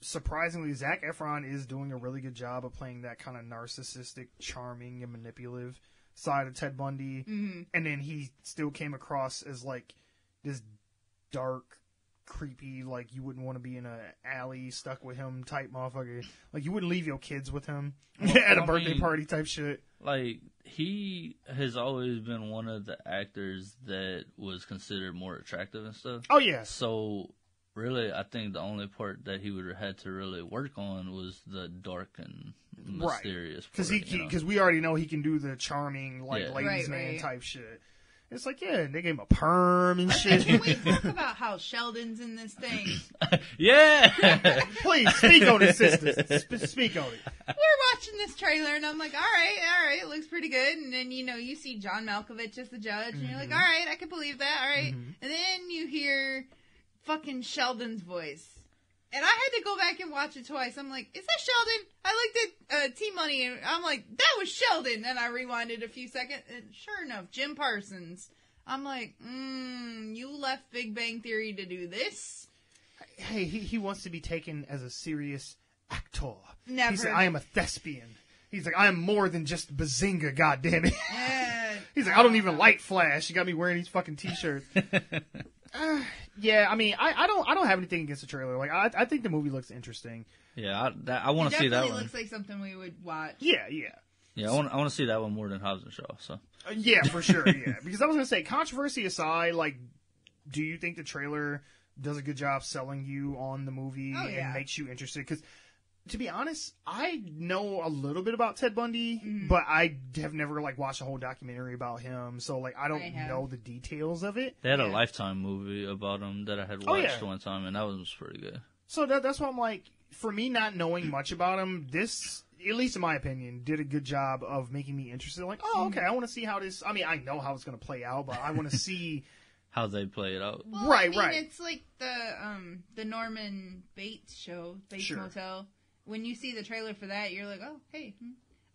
surprisingly, Zac Efron is doing a really good job of playing that kind of narcissistic, charming, and manipulative side of Ted Bundy. Mm-hmm. And then he still came across as, like, this dark, creepy, like, you wouldn't want to be in an alley stuck with him type motherfucker. Like, you wouldn't leave your kids with him at a I birthday mean, party type shit. Like, he has always been one of the actors that was considered more attractive and stuff. Oh, yes. So, really, I think the only part that he would have had to really work on was the dark and mysterious part. Because we already know he can do the charming, like, Yeah. ladies' Right, man right. type shit. It's like, yeah, they gave him a perm and shit. Can we talk about how Sheldon's in this thing? Yeah! Please, speak on it, sisters. Speak on it. We're watching this trailer, and I'm like, all right, it looks pretty good. And then, you know, you see John Malkovich as the judge, and you're like, all right, I can believe that, all right. And then you hear fucking Sheldon's voice. And I had to go back and watch it twice. I'm like, is that Sheldon? I looked at T-Money, and I'm like, that was Sheldon. And I rewinded a few seconds, and sure enough, Jim Parsons. I'm like, you left Big Bang Theory to do this? Hey, he wants to be taken as a serious actor. Never. He said, I am a thespian. He's like, I am more than just Bazinga, goddammit. He's like, I don't even like Flash. You got me wearing these fucking t-shirts. Yeah, I mean, I don't have anything against the trailer. Like, I think the movie looks interesting. Yeah, I want to see that Definitely one. looks like something we would watch. Yeah. Yeah, I want to see that one more than Hobbs and Shaw. So Yeah, for sure, yeah. Because I was going to say, controversy aside, like, do you think the trailer does a good job selling you on the movie and makes you interested? Because, to be honest, I know a little bit about Ted Bundy, but I have never, like, watched a whole documentary about him, so, like, I don't know the details of it. they had a Lifetime movie about him that I had watched one time, and that one was pretty good. So that's why I'm like, for me not knowing much about him, this, at least in my opinion, did a good job of making me interested. Like, oh, okay, I want to see how this, I mean, I know how it's going to play out, but I want to see how they play it out. Well, Right. It's like the Norman Bates show, Bates Motel. When you see the trailer for that, you're like, oh, hey,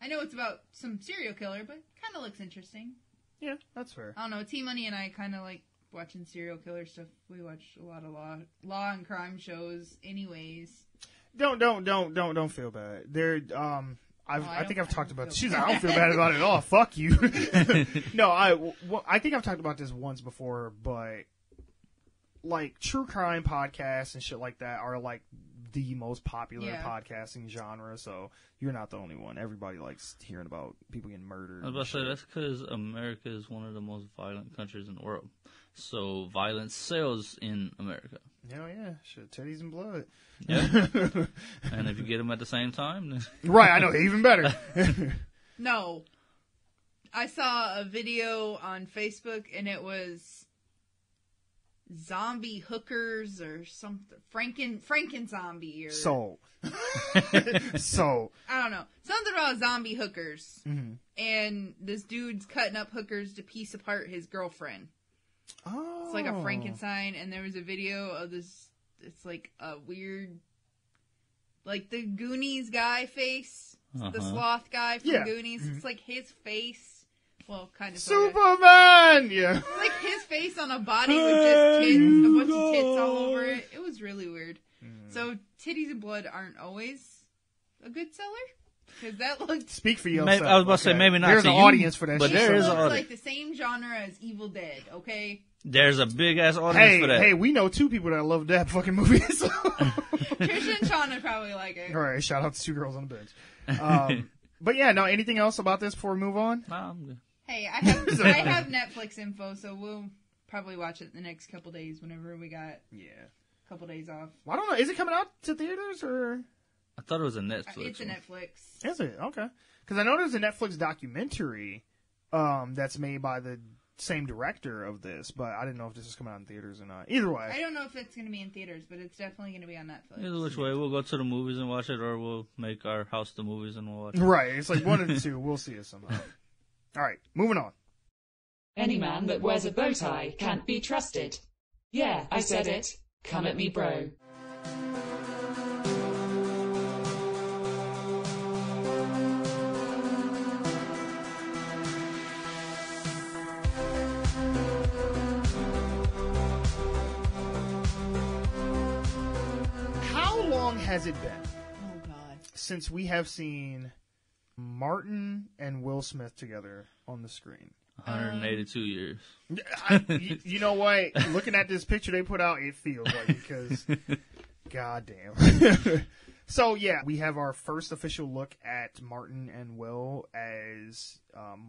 I know it's about some serial killer, but kind of looks interesting. Yeah, that's fair. I don't know. T-Money and I kind of like watching serial killer stuff. We watch a lot of law and crime shows, anyways. Don't feel bad. I think I've talked about this. She's like, I don't feel bad about it at all. Fuck you. No, I think I've talked about this once before, but like true crime podcasts and shit like that are like the most popular Yeah. podcasting genre, so you're not the only one. Everybody likes hearing about people getting murdered. I was about to say, that's because America is one of the most violent countries in the world. So violence sells in America. Hell yeah. Shit, titties and blood. Yeah. And if you get them at the same time, then Right, I know, even better. No. I saw a video on Facebook, and it was zombie hookers or something. Franken zombie or... So. I don't know. Something about zombie hookers. Mm-hmm. And this dude's cutting up hookers to piece apart his girlfriend. Oh. It's like a Frankenstein, and there was a video of this. It's like a weird, like the Goonies guy face, the sloth guy from Goonies. Mm-hmm. It's like his face. Well, kind of. Superman! Yeah. It's like his face on a body with just tits, a bunch of tits all over it. It was really weird. So titties and blood aren't always a good seller. Because that looked... Speak for yourself. I was about to say, maybe not There's to an you, audience for that but shit. there is It an looks audience. like the same genre as Evil Dead, okay? There's a big-ass audience for that. Hey, we know two people that love that fucking movie. So. Trisha and Sean would probably like it. All right, shout out to Two Girls on the Bench. But yeah, no, anything else about this before we move on? Nah, I'm good. Hey, I have Netflix info, so we'll probably watch it the next couple days whenever we got a couple days off. Well, I don't know. Is it coming out to theaters or? I thought it was a Netflix. It's a one. Netflix. Is it? Okay. Because I know there's a Netflix documentary that's made by the same director of this, but I didn't know if this is coming out in theaters or not. Either way. I don't know if it's going to be in theaters, but it's definitely going to be on Netflix. Either which way, we'll go to the movies and watch it, or we'll make our house the movies and we'll watch it. Right. It's like one of the two. We'll see it somehow. All right. Moving on. Any man that wears a bow tie can't be trusted. Yeah, I said it. Come at me, bro. How long has it been Oh, God. since we have seen Martin and Will Smith together on the screen? 182 years. You know what? Looking at this picture they put out, it feels like it because, goddamn. So yeah, we have our first official look at Martin and Will as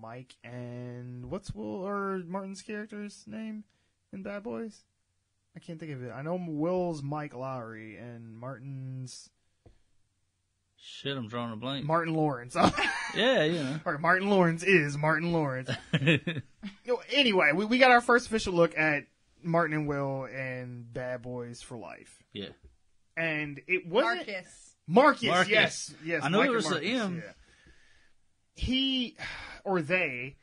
Mike and what's Will or Martin's character's name in Bad Boys? I can't think of it. I know Will's Mike Lowry and Martin's Shit, I'm drawing a blank. Martin Lawrence. Yeah, you know. All right, Martin Lawrence is Martin Lawrence. Anyway, we got our first official look at Martin and Will and Bad Boys for Life. Yeah. And it wasn't... Marcus. Marcus. Yes. I know Mike it was and an M. Yeah. He, or they...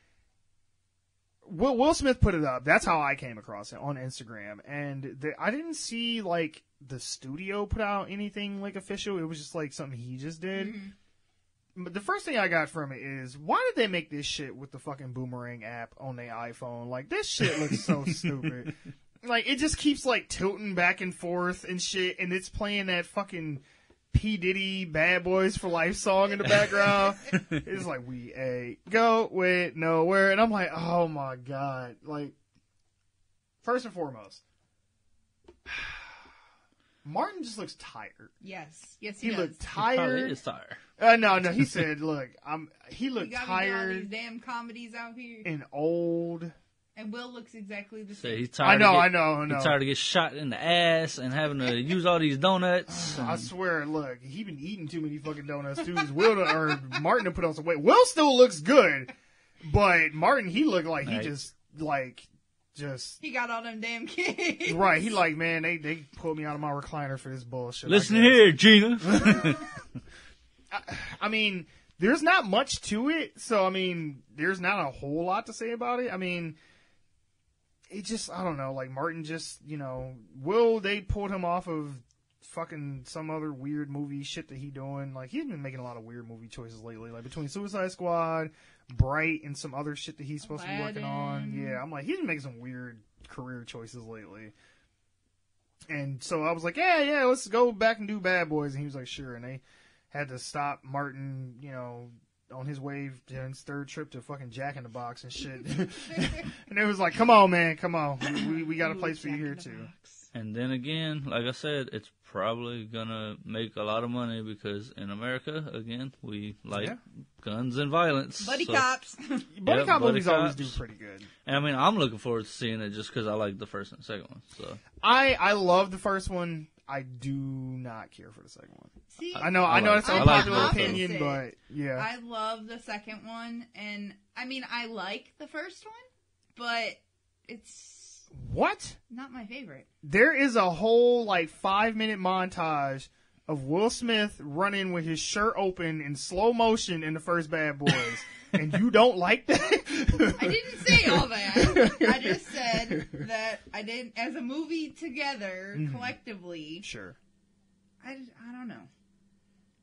Will Smith put it up. That's how I came across it on Instagram. And I didn't see, like, the studio put out anything, like, official. It was just, like, something he just did. Mm-hmm. But the first thing I got from it is, why did they make this shit with the fucking Boomerang app on their iPhone? Like, this shit looks so stupid. Like, it just keeps, like, tilting back and forth and shit. And it's playing that fucking P. Diddy Bad Boys for Life song in the background. It's like, we ain't go with nowhere. And I'm like, oh my God. Like, first and foremost, Martin just looks tired. Yes, he He does. looked He probably tired. is tired. No, he said, look, he You looked got me doing all these tired damn comedies out here. and old. And Will looks exactly the So same. he's tired. I know. He's tired to get shot in the ass and having to use all these donuts. I swear, look, he been eating too many fucking donuts too. Martin to put on some weight. Will still looks good, but Martin, he looked like he just He got all them damn kids. right. He like, man, they pulled me out of my recliner for this bullshit. Listen here, Gina. I mean, there's not much to it, so I mean, there's not a whole lot to say about it. I mean, it just, I don't know, like Martin just, Will, they pulled him off of fucking some other weird movie shit that he doing. Like, he's been making a lot of weird movie choices lately, like between Suicide Squad, Bright, and some other shit that he's supposed to be working on. Yeah, I'm like, he's been making some weird career choices lately. And so I was like, yeah, let's go back and do Bad Boys. And he was like, sure. And they had to stop Martin, on his way to his third trip to fucking Jack in the Box and shit. And it was like, come on, man, come on. We got a place for you here, too. And then again, like I said, it's probably gonna make a lot of money because in America, again, we like guns and violence. Buddy cops. Buddy cop buddy movies always do cops. pretty good. And I mean, I'm looking forward to seeing it just because I like the first and second one. So I love the first one. I do not care for the second one. See, I know that's I an like unpopular both of them. opinion, but yeah. I love the second one, and I mean, I like the first one, but it's What? not my favorite. There is a whole 5-minute montage of Will Smith running with his shirt open in slow motion in the first Bad Boys, and you don't like that? I didn't say all that. I just said that I didn't, as a movie together, collectively. Sure. I don't know.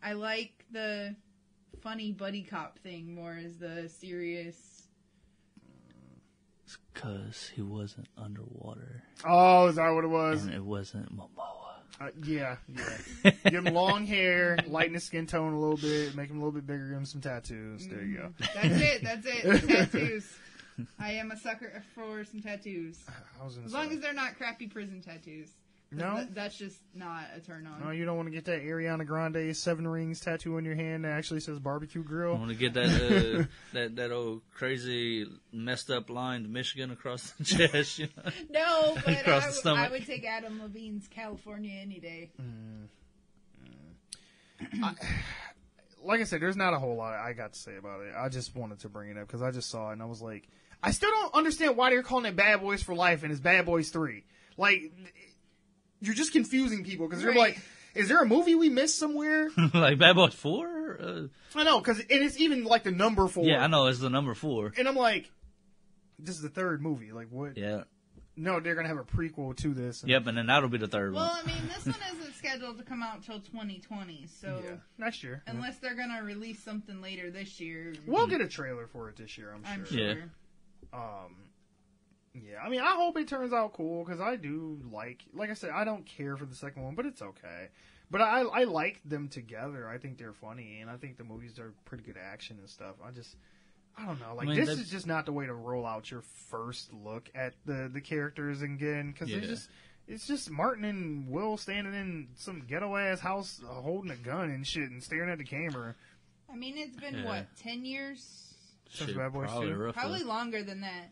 I like the funny buddy cop thing more as the serious. it's because he wasn't underwater Oh, is that what it was? and it wasn't Momoa. Yeah. Give him long hair, lighten his skin tone a little bit, make him a little bit bigger, give him some tattoos. There you go. That's it. Tattoos. I am a sucker for some tattoos. As long as they're not crappy prison tattoos. No? That's just not a turn on. No, you don't want to get that Ariana Grande 7 rings tattoo on your hand that actually says barbecue I grill. want to get that that old crazy messed up line to Michigan across the chest. You know? No, but Across the I stomach. would take Adam Levine's California any day. Like I said, there's not a whole lot I got to say about it. I just wanted to bring it up because I just saw it and I was like, I still don't understand why they're calling it Bad Boys for Life and it's Bad Boys 3. You're just confusing people because you're Right. like, is there a movie we missed somewhere? Like Bad Boys 4? I know, because it's even the number 4. Yeah, I know, it's the number 4. And I'm like, this is the third movie. What? Yeah. No, they're going to have a prequel to this. And Yep, and then that'll be the third Well, one. I mean, this one isn't scheduled to come out till 2020, so Yeah, next year. unless they're gonna release something later this year, We'll get a trailer for it this year, I'm sure. I'm sure. Yeah. Yeah, I mean, I hope it turns out cool because I do like I said, I don't care for the second one, but it's okay. But I like them together. I think they're funny, and I think the movies are pretty good action and stuff. I don't know. This is just not the way to roll out your first look at the characters again because it's just Martin and Will standing in some ghetto ass house holding a gun and shit and staring at the camera. I mean, it's been what, 10 years? Since Bad Boys probably 2? roughly. Probably longer than that.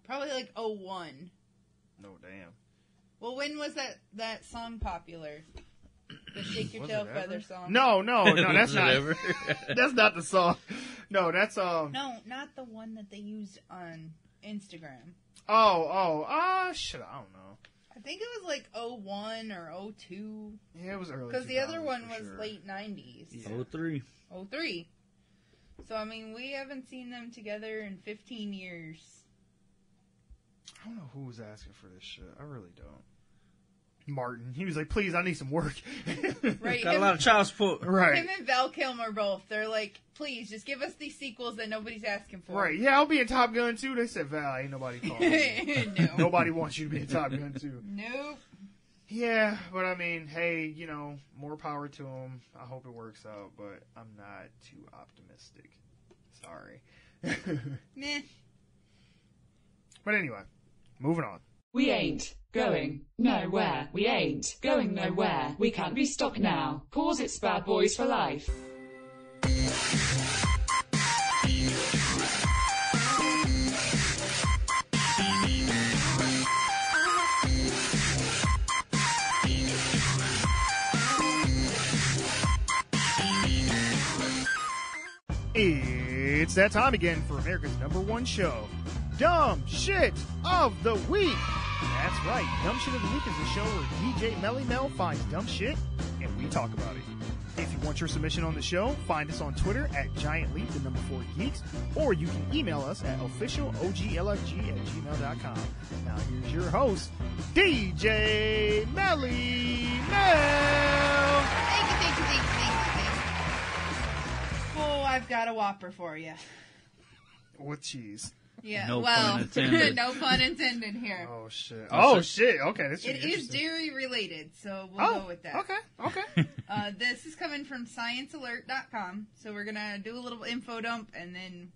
Probably like 01. No, damn. Well, when was that song popular? The Shake Your Was Tail it ever? Feather song. No, that's not. Whatever. That's not the song. No, that's No, not the one that they used on Instagram. Shit, I don't know. I think it was like 01 or 02. Yeah, it was early. Because the other 2000s one for was sure. late 90s. Yeah. 03. 03. So, I mean, we haven't seen them together in 15 years. I don't know who was asking for this shit. I really don't. Martin. He was like, please, I need some work. Right? Got a lot of child support. Right. Him and Val Kilmer both. They're like, please, just give us these sequels that nobody's asking for. Right. Yeah, I'll be in Top Gun 2. They said, Val, ain't nobody calling you. No. Nobody wants you to be in Top Gun 2. Nope. Yeah, but I mean, hey, more power to him. I hope it works out, but I'm not too optimistic. Sorry. Meh. But anyway, moving on. We ain't going nowhere. We ain't going nowhere. We can't be stopped now. Cause it's Bad Boys for Life. It's that time again for America's #1 show, Dumb Shit of the Week. That's right, Dumb Shit of the Week is the show where DJ Melly Mel finds dumb shit and we talk about it. If you want your submission on the show, find us on Twitter at GiantLeap4Geeks, or you can email us at officialoglfg@gmail.com. Now here's your host, DJ Melly Mel. Thank you. Oh, I've got a Whopper for you. With cheese. Yeah, No well, pun intended. no pun intended here. Oh shit. Oh, Oh shit. Okay, this It is interesting. dairy related, so we'll go with that. Okay. This is coming from sciencealert.com, so we're going to do a little info dump, and then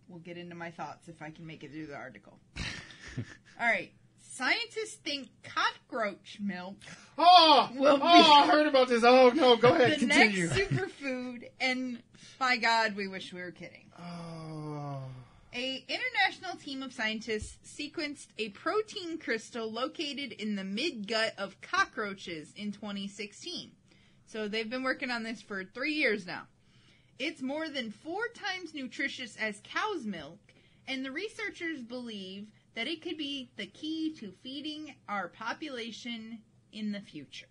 we'll get into my thoughts if I can make it through the article. All right, Scientists think cockroach milk I heard about this. Oh, no, go ahead, the continue. next superfood, and by God, we wish we were kidding. A international team of scientists sequenced a protein crystal located in the mid-gut of cockroaches in 2016. So they've been working on this for 3 years now. It's more than 4 times nutritious as cow's milk, and the researchers believe that it could be the key to feeding our population in the future.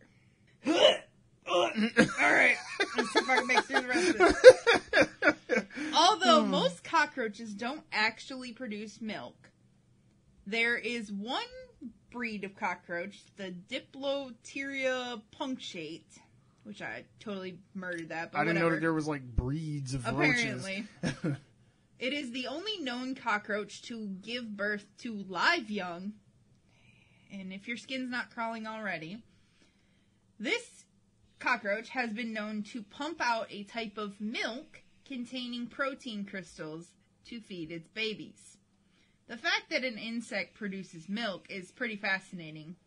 Alright, let's see if I can make through the rest of this. Although most cockroaches don't actually produce milk, there is one breed of cockroach, the Diploteria punctate, which I totally murdered that, but I didn't know whatever. that there was, like, breeds of Apparently. roaches. It is the only known cockroach to give birth to live young. And if your skin's not crawling already, this cockroach has been known to pump out a type of milk containing protein crystals to feed its babies. The fact that an insect produces milk is pretty fascinating.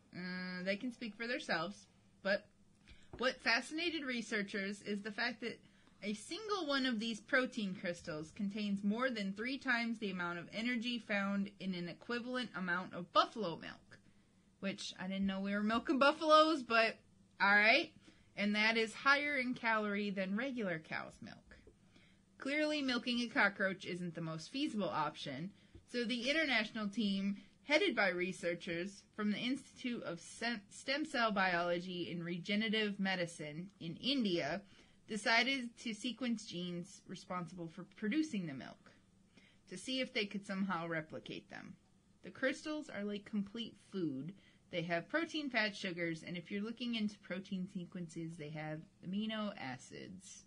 They can speak for themselves, but what fascinated researchers is the fact that a single one of these protein crystals contains more than 3 times the amount of energy found in an equivalent amount of buffalo milk. Which, I didn't know we were milking buffaloes, but alright. And that is higher in calorie than regular cow's milk. Clearly, milking a cockroach isn't the most feasible option, so the international team, headed by researchers from the Institute of Stem Cell Biology and Regenerative Medicine in India, decided to sequence genes responsible for producing the milk, to see if they could somehow replicate them. The crystals are like complete food. They have protein, fat, sugars, and if you're looking into protein sequences, they have amino acids.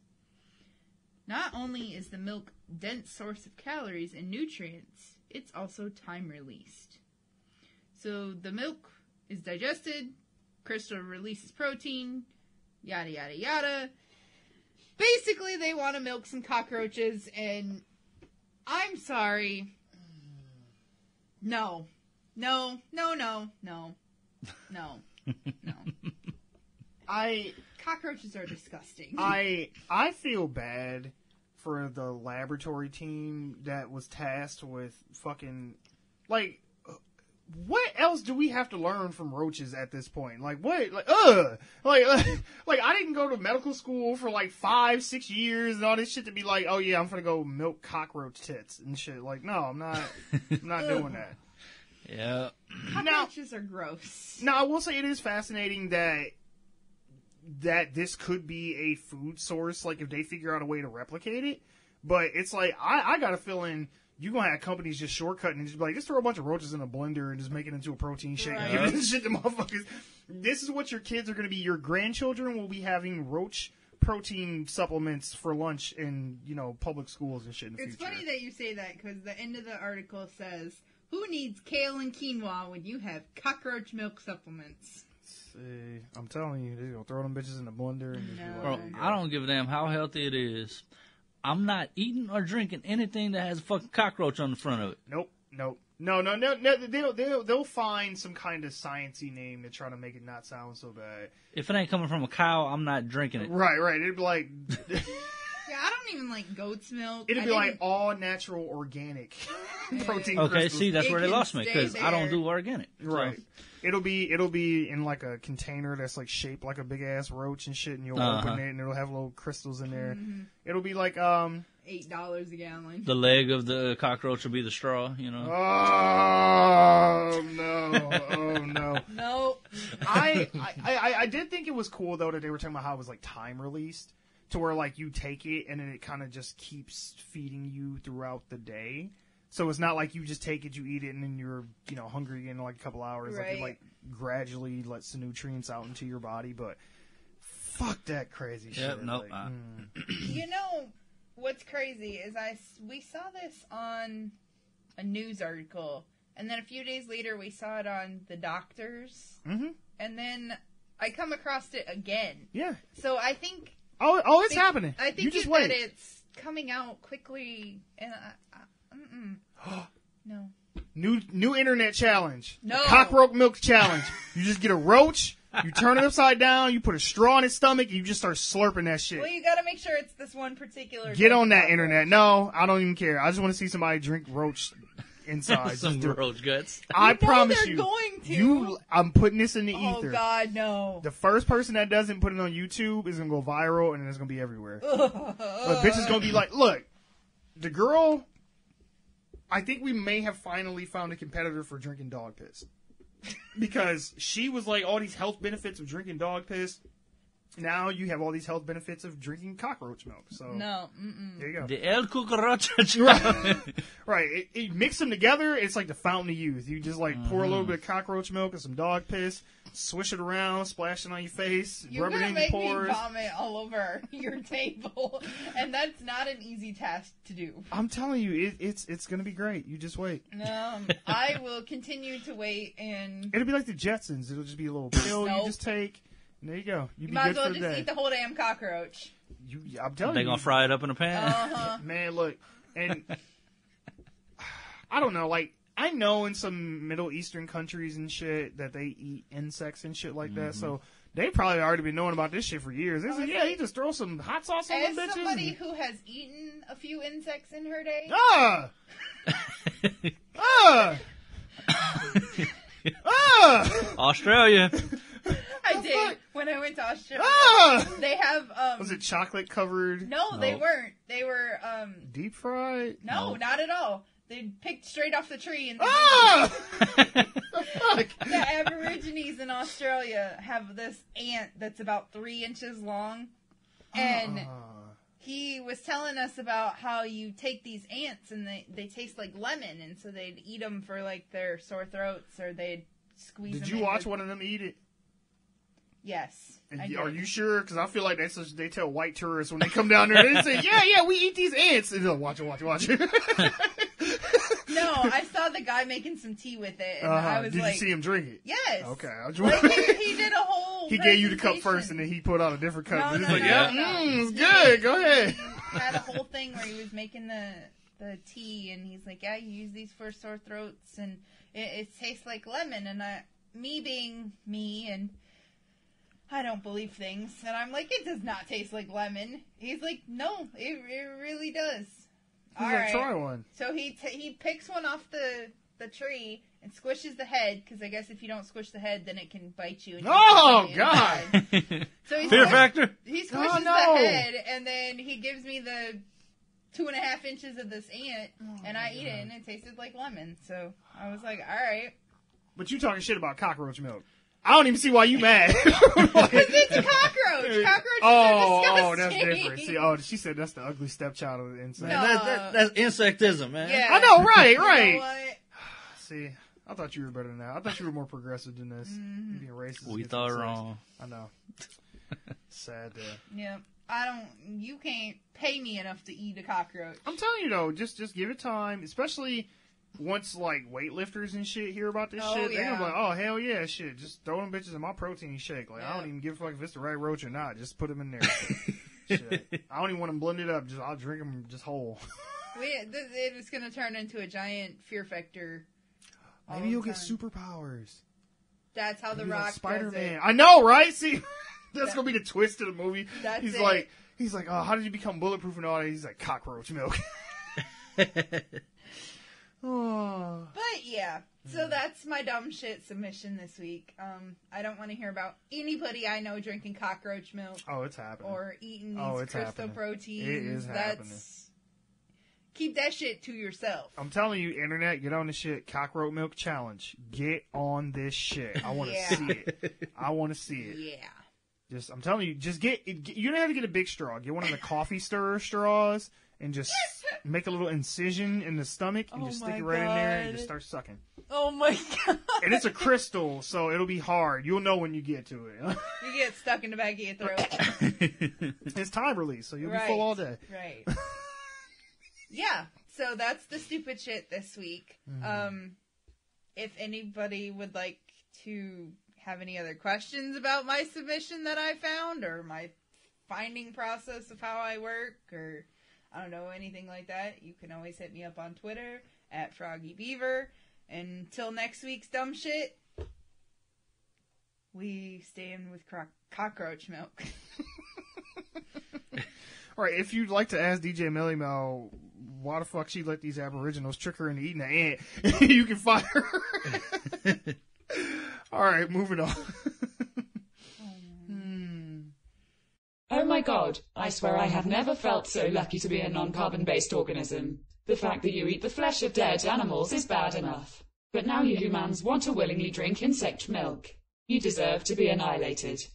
Not only is the milk a dense source of calories and nutrients, it's also time-released. So the milk is digested, crystal releases protein, yada, yada, yada. Basically, they want to milk some cockroaches, and I'm sorry. No. Cockroaches are disgusting. I feel bad for the laboratory team that was tasked with fucking, like, what else do we have to learn from roaches at this point? Like, what? Like, like I didn't go to medical school for like 5-6 years and all this shit to be like, oh yeah, I'm gonna go milk cockroach tits and shit. Like, no, I'm not doing that. Yeah. Cockroaches are gross. Now, I will say it is fascinating that this could be a food source, like if they figure out a way to replicate it. But it's like, I got a feeling you're going to have companies just shortcutting and just be like, just throw a bunch of roaches in a blender and just make it into a protein shake and give this shit to motherfuckers. This is what your kids are going to be. Your grandchildren will be having roach protein supplements for lunch in, public schools and shit in the future. It's funny that you say that because the end of the article says, who needs kale and quinoa when you have cockroach milk supplements? See, I'm telling you, they're going to throw them bitches in the blender and just be like, Bro, I don't give a damn how healthy it is. I'm not eating or drinking anything that has a fucking cockroach on the front of it. Nope. No. They'll find some kind of sciencey name to try to make it not sound so bad. If it ain't coming from a cow, I'm not drinking it. Right. It'd be like... Yeah, I don't even like goat's milk. It'd be like all natural organic protein Okay, crystals. see, that's where they can lost me, because stay I don't there. do organic. Right. So, It'll be in like a container that's like shaped like a big ass roach and shit, and you'll open it and it'll have little crystals in there. Mm-hmm. It'll be like $8 a gallon. the leg of the cockroach will be the straw, Oh no. Nope. I did think it was cool though that they were talking about how it was like time released, to where like you take it and then it kind of just keeps feeding you throughout the day. So it's not like you just take it, you eat it, and then you're hungry in like a couple hours. Right. Like it gradually lets the nutrients out into your body. But fuck that crazy shit. Nope. Like, What's crazy is we saw this on a news article, and then a few days later we saw it on The Doctors, and then I come across it again. Yeah. So I think... Oh, it's happening. I think you just that wait. it's coming out quickly, and no. New internet challenge. No. Cockroach milk challenge. You just get a roach, you turn it upside down, you put a straw in its stomach, and you just start slurping that shit. Well, you gotta make sure it's this one particular. Get on that cockroach. internet. No, I don't even care. I just want to see somebody drink roach inside. Some roach guts. I You know promise they're you. going to. I'm putting this in the Oh ether. God, no. The first person that doesn't put it on YouTube is gonna go viral, and then it's gonna be everywhere. Look, bitch is gonna be like, look, the girl. I think we may have finally found a competitor for drinking dog piss, because she was like all these health benefits of drinking dog piss. Now you have all these health benefits of drinking cockroach milk. So No. there you go. The El Cucaracha. Right. It mix them together. It's like the fountain of youth. You just like pour a little bit of cockroach milk and some dog piss, swish it around, splash it on your face, You're rub it gonna in your make me pores. vomit all over your table, and that's not an easy task to do. I'm telling you, it's gonna be great. You just wait. I will continue to wait, and It'll be like the Jetsons. It'll just be a little pill Nope. you just take. And there you go. You'll you be might good as well for the just day. eat the whole damn cockroach. I'm telling They you. gonna fry it up in a pan. Man, look, and I don't know, like, I know in some Middle Eastern countries and shit that they eat insects and shit like that, so they probably already been knowing about this shit for years. They said, yeah, you just throw some hot sauce on As them bitches. somebody who has eaten a few insects in her day, Ah! Ah! Ah! Australia. I did when I went to Australia. Ah! They have Was it chocolate covered? no, they No. weren't. They were Deep fried? no, not at all. They picked straight off the tree, and Ah! Fuck. the Aborigines in Australia have this ant that's about 3 inches long, and he was telling us about how you take these ants and they taste like lemon, and so they'd eat them for like their sore throats, or they'd squeeze them. Did you watch one of them eat it? Yes. I Are did. you sure? Because I feel like that's what they tell white tourists when they come down there. They say, yeah, we eat these ants. And they're like, watch it. No, I saw the guy making some tea with it, and I was Did like, you see him drink it? yes. Okay. I was Like, he did a whole. He gave you the cup presentation. first, and then he put out a different cup. No, and no, he's like, no, yeah, no. it's good. Go ahead. He had a whole thing where he was making the tea, and he's like, yeah, you use these for sore throats, and it tastes like lemon. And me being me, and I don't believe things, and I'm like, it does not taste like lemon. He's like, no, it really does. He's like, try one. So he picks one off the tree and squishes the head, because I guess if you don't squish the head, then it can bite you. And Oh, you can God. die. So he Fear squish- factor. He squishes no. the head, and then he gives me the 2.5 inches of this ant, and I eat it, and it tasted like lemon. So I was like, all right. But you talking shit about cockroach milk. I don't even see why you mad. Because it's a cockroach. Cockroaches are Oh, that's disgusting. different. See, she said that's the ugly stepchild of the insect. No. That's insectism, man. Yeah. I know, right, You know right. what? See, I thought you were better than that. I thought you were more progressive than this. You being racist. We against thought insects. wrong. I know. Sad. Yeah. You can't pay me enough to eat a cockroach. I'm telling you though, just give it time, especially once like weightlifters and shit hear about this Oh, shit. They're yeah. gonna be like, oh hell yeah, shit, just throw them bitches in my protein shake. Like I Yeah. don't even give a fuck if it's the right roach or not. Just put them in there. Shit. I don't even want them blended up. I'll drink them just whole. It was going to turn into a giant fear factor. all Maybe you'll the get time. superpowers. That's how The Maybe like Rock Spider-Man. does it. I know, right? See, that's gonna be the twist of the movie. That's he's it. like, oh, how did you become bulletproof and all that? He's like, cockroach milk. Oh. But yeah, so that's my dumb shit submission this week. I don't want to hear about anybody I know drinking cockroach milk Oh, it's happening. or eating these Oh, it's crystal happening. proteins. It is happening. Keep that shit to yourself. I'm telling you, internet, get on the shit. Cockroach milk challenge. Get on this shit. I want to Yeah. see it. I want to see it. Yeah. I'm telling you, just you don't have to get a big straw. Get one of the coffee stirrer straws and just make a little incision in the stomach and Oh just stick my it right in there and God. just start sucking. Oh my god. And it's a crystal, so it'll be hard. You'll know when you get to it. You get stuck in the back of your throat. It's time release, so you'll be Right. full all day. Right. Yeah. So that's the stupid shit this week. If anybody would like to have any other questions about my submission that I found, or my finding process of how I work, or I don't know, anything like that, you can always hit me up on Twitter at Froggy Beaver. Until next week's dumb shit, we stand with cockroach milk. All right, if you'd like to ask DJ Melly Mel why the fuck she let these aboriginals trick her into eating an ant, you can fire her. All right, moving on. Oh my god, I swear I have never felt so lucky to be a non-carbon-based organism. The fact that you eat the flesh of dead animals is bad enough. But now you humans want to willingly drink insect milk. You deserve to be annihilated.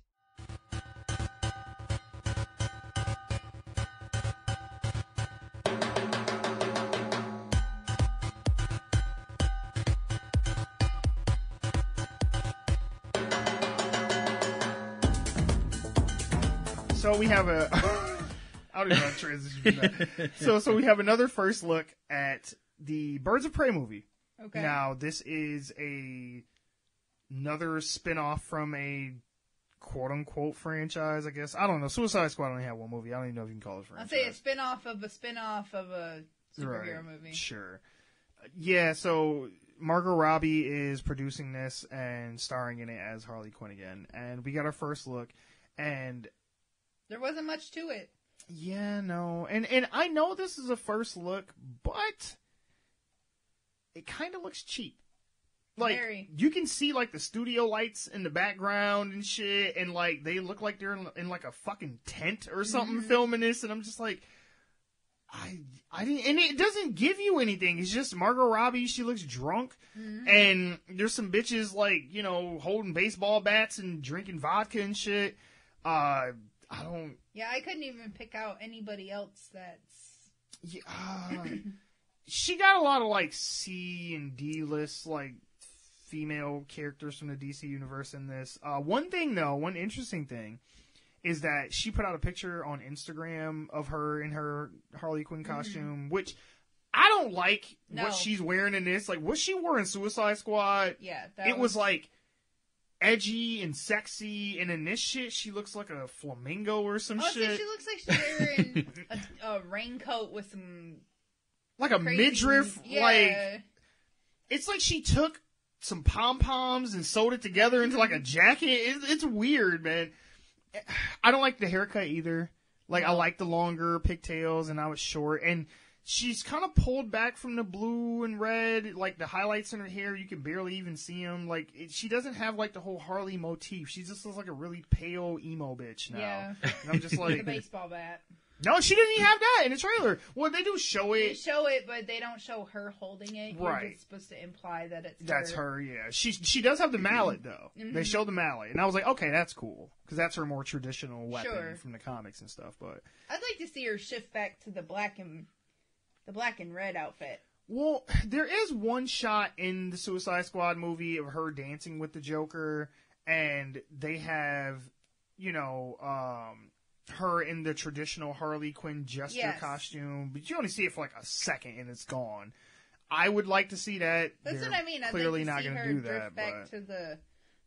So we have a... I don't even know how to transition from that. So we have another first look at the Birds of Prey movie. Okay. Now, this is another spin-off from a quote-unquote franchise, I guess. I don't know. Suicide Squad only had one movie. I don't even know if you can call it a franchise. I'll say a spin-off of a superhero movie. Sure. Yeah, so Margot Robbie is producing this and starring in it as Harley Quinn again. And we got our first look, and... there wasn't much to it. Yeah, no. And I know this is a first look, but it kind of looks cheap. Like, Very. you can see, like, the studio lights in the background and shit, and, like, they look like they're in like, a fucking tent or something filming this, and I'm just like, I didn't, and it doesn't give you anything. It's just Margot Robbie, she looks drunk, and there's some bitches, like, you know, holding baseball bats and drinking vodka and shit. I don't... Yeah, I couldn't even pick out anybody else that's... Yeah, she got a lot of, like, C and D list, like, female characters from the DC universe in this. One thing, though, one interesting thing, is that she put out a picture on Instagram of her in her Harley Quinn costume, which I don't like what she's wearing in this. Like, what she wore in Suicide Squad, yeah, it was, like, edgy and sexy, and in this shit, she looks like a flamingo or some shit. So she looks like she's wearing a raincoat with some... like a crazy, midriff, yeah. like... It's like she took some pom-poms and sewed it together into, like, a jacket. It's weird, man. I don't like the haircut either. Like, I like the longer pigtails, and now it's short, and... she's kind of pulled back from the blue and red, like the highlights in her hair, you can barely even see them. Like, she doesn't have like the whole Harley motif. She just looks like a really pale emo bitch now. Yeah. And I'm just like... the baseball bat. No, she didn't even have that in the trailer. Well, they do show it. They show it, but they don't show her holding it. Right. You're just supposed to imply that it's That's her, yeah. She does have the mallet, though. They show the mallet. And I was like, okay, that's cool. Because that's her more traditional weapon from the comics and stuff. But I'd like to see her shift back to the black and red outfit. Well, there is one shot in the Suicide Squad movie of her dancing with the Joker, and they have, you know, her in the traditional Harley Quinn jester costume, but you only see it for like a second and it's gone. I would like to see that. That's what I mean. I'd clearly like to not see going her to do drift that. back to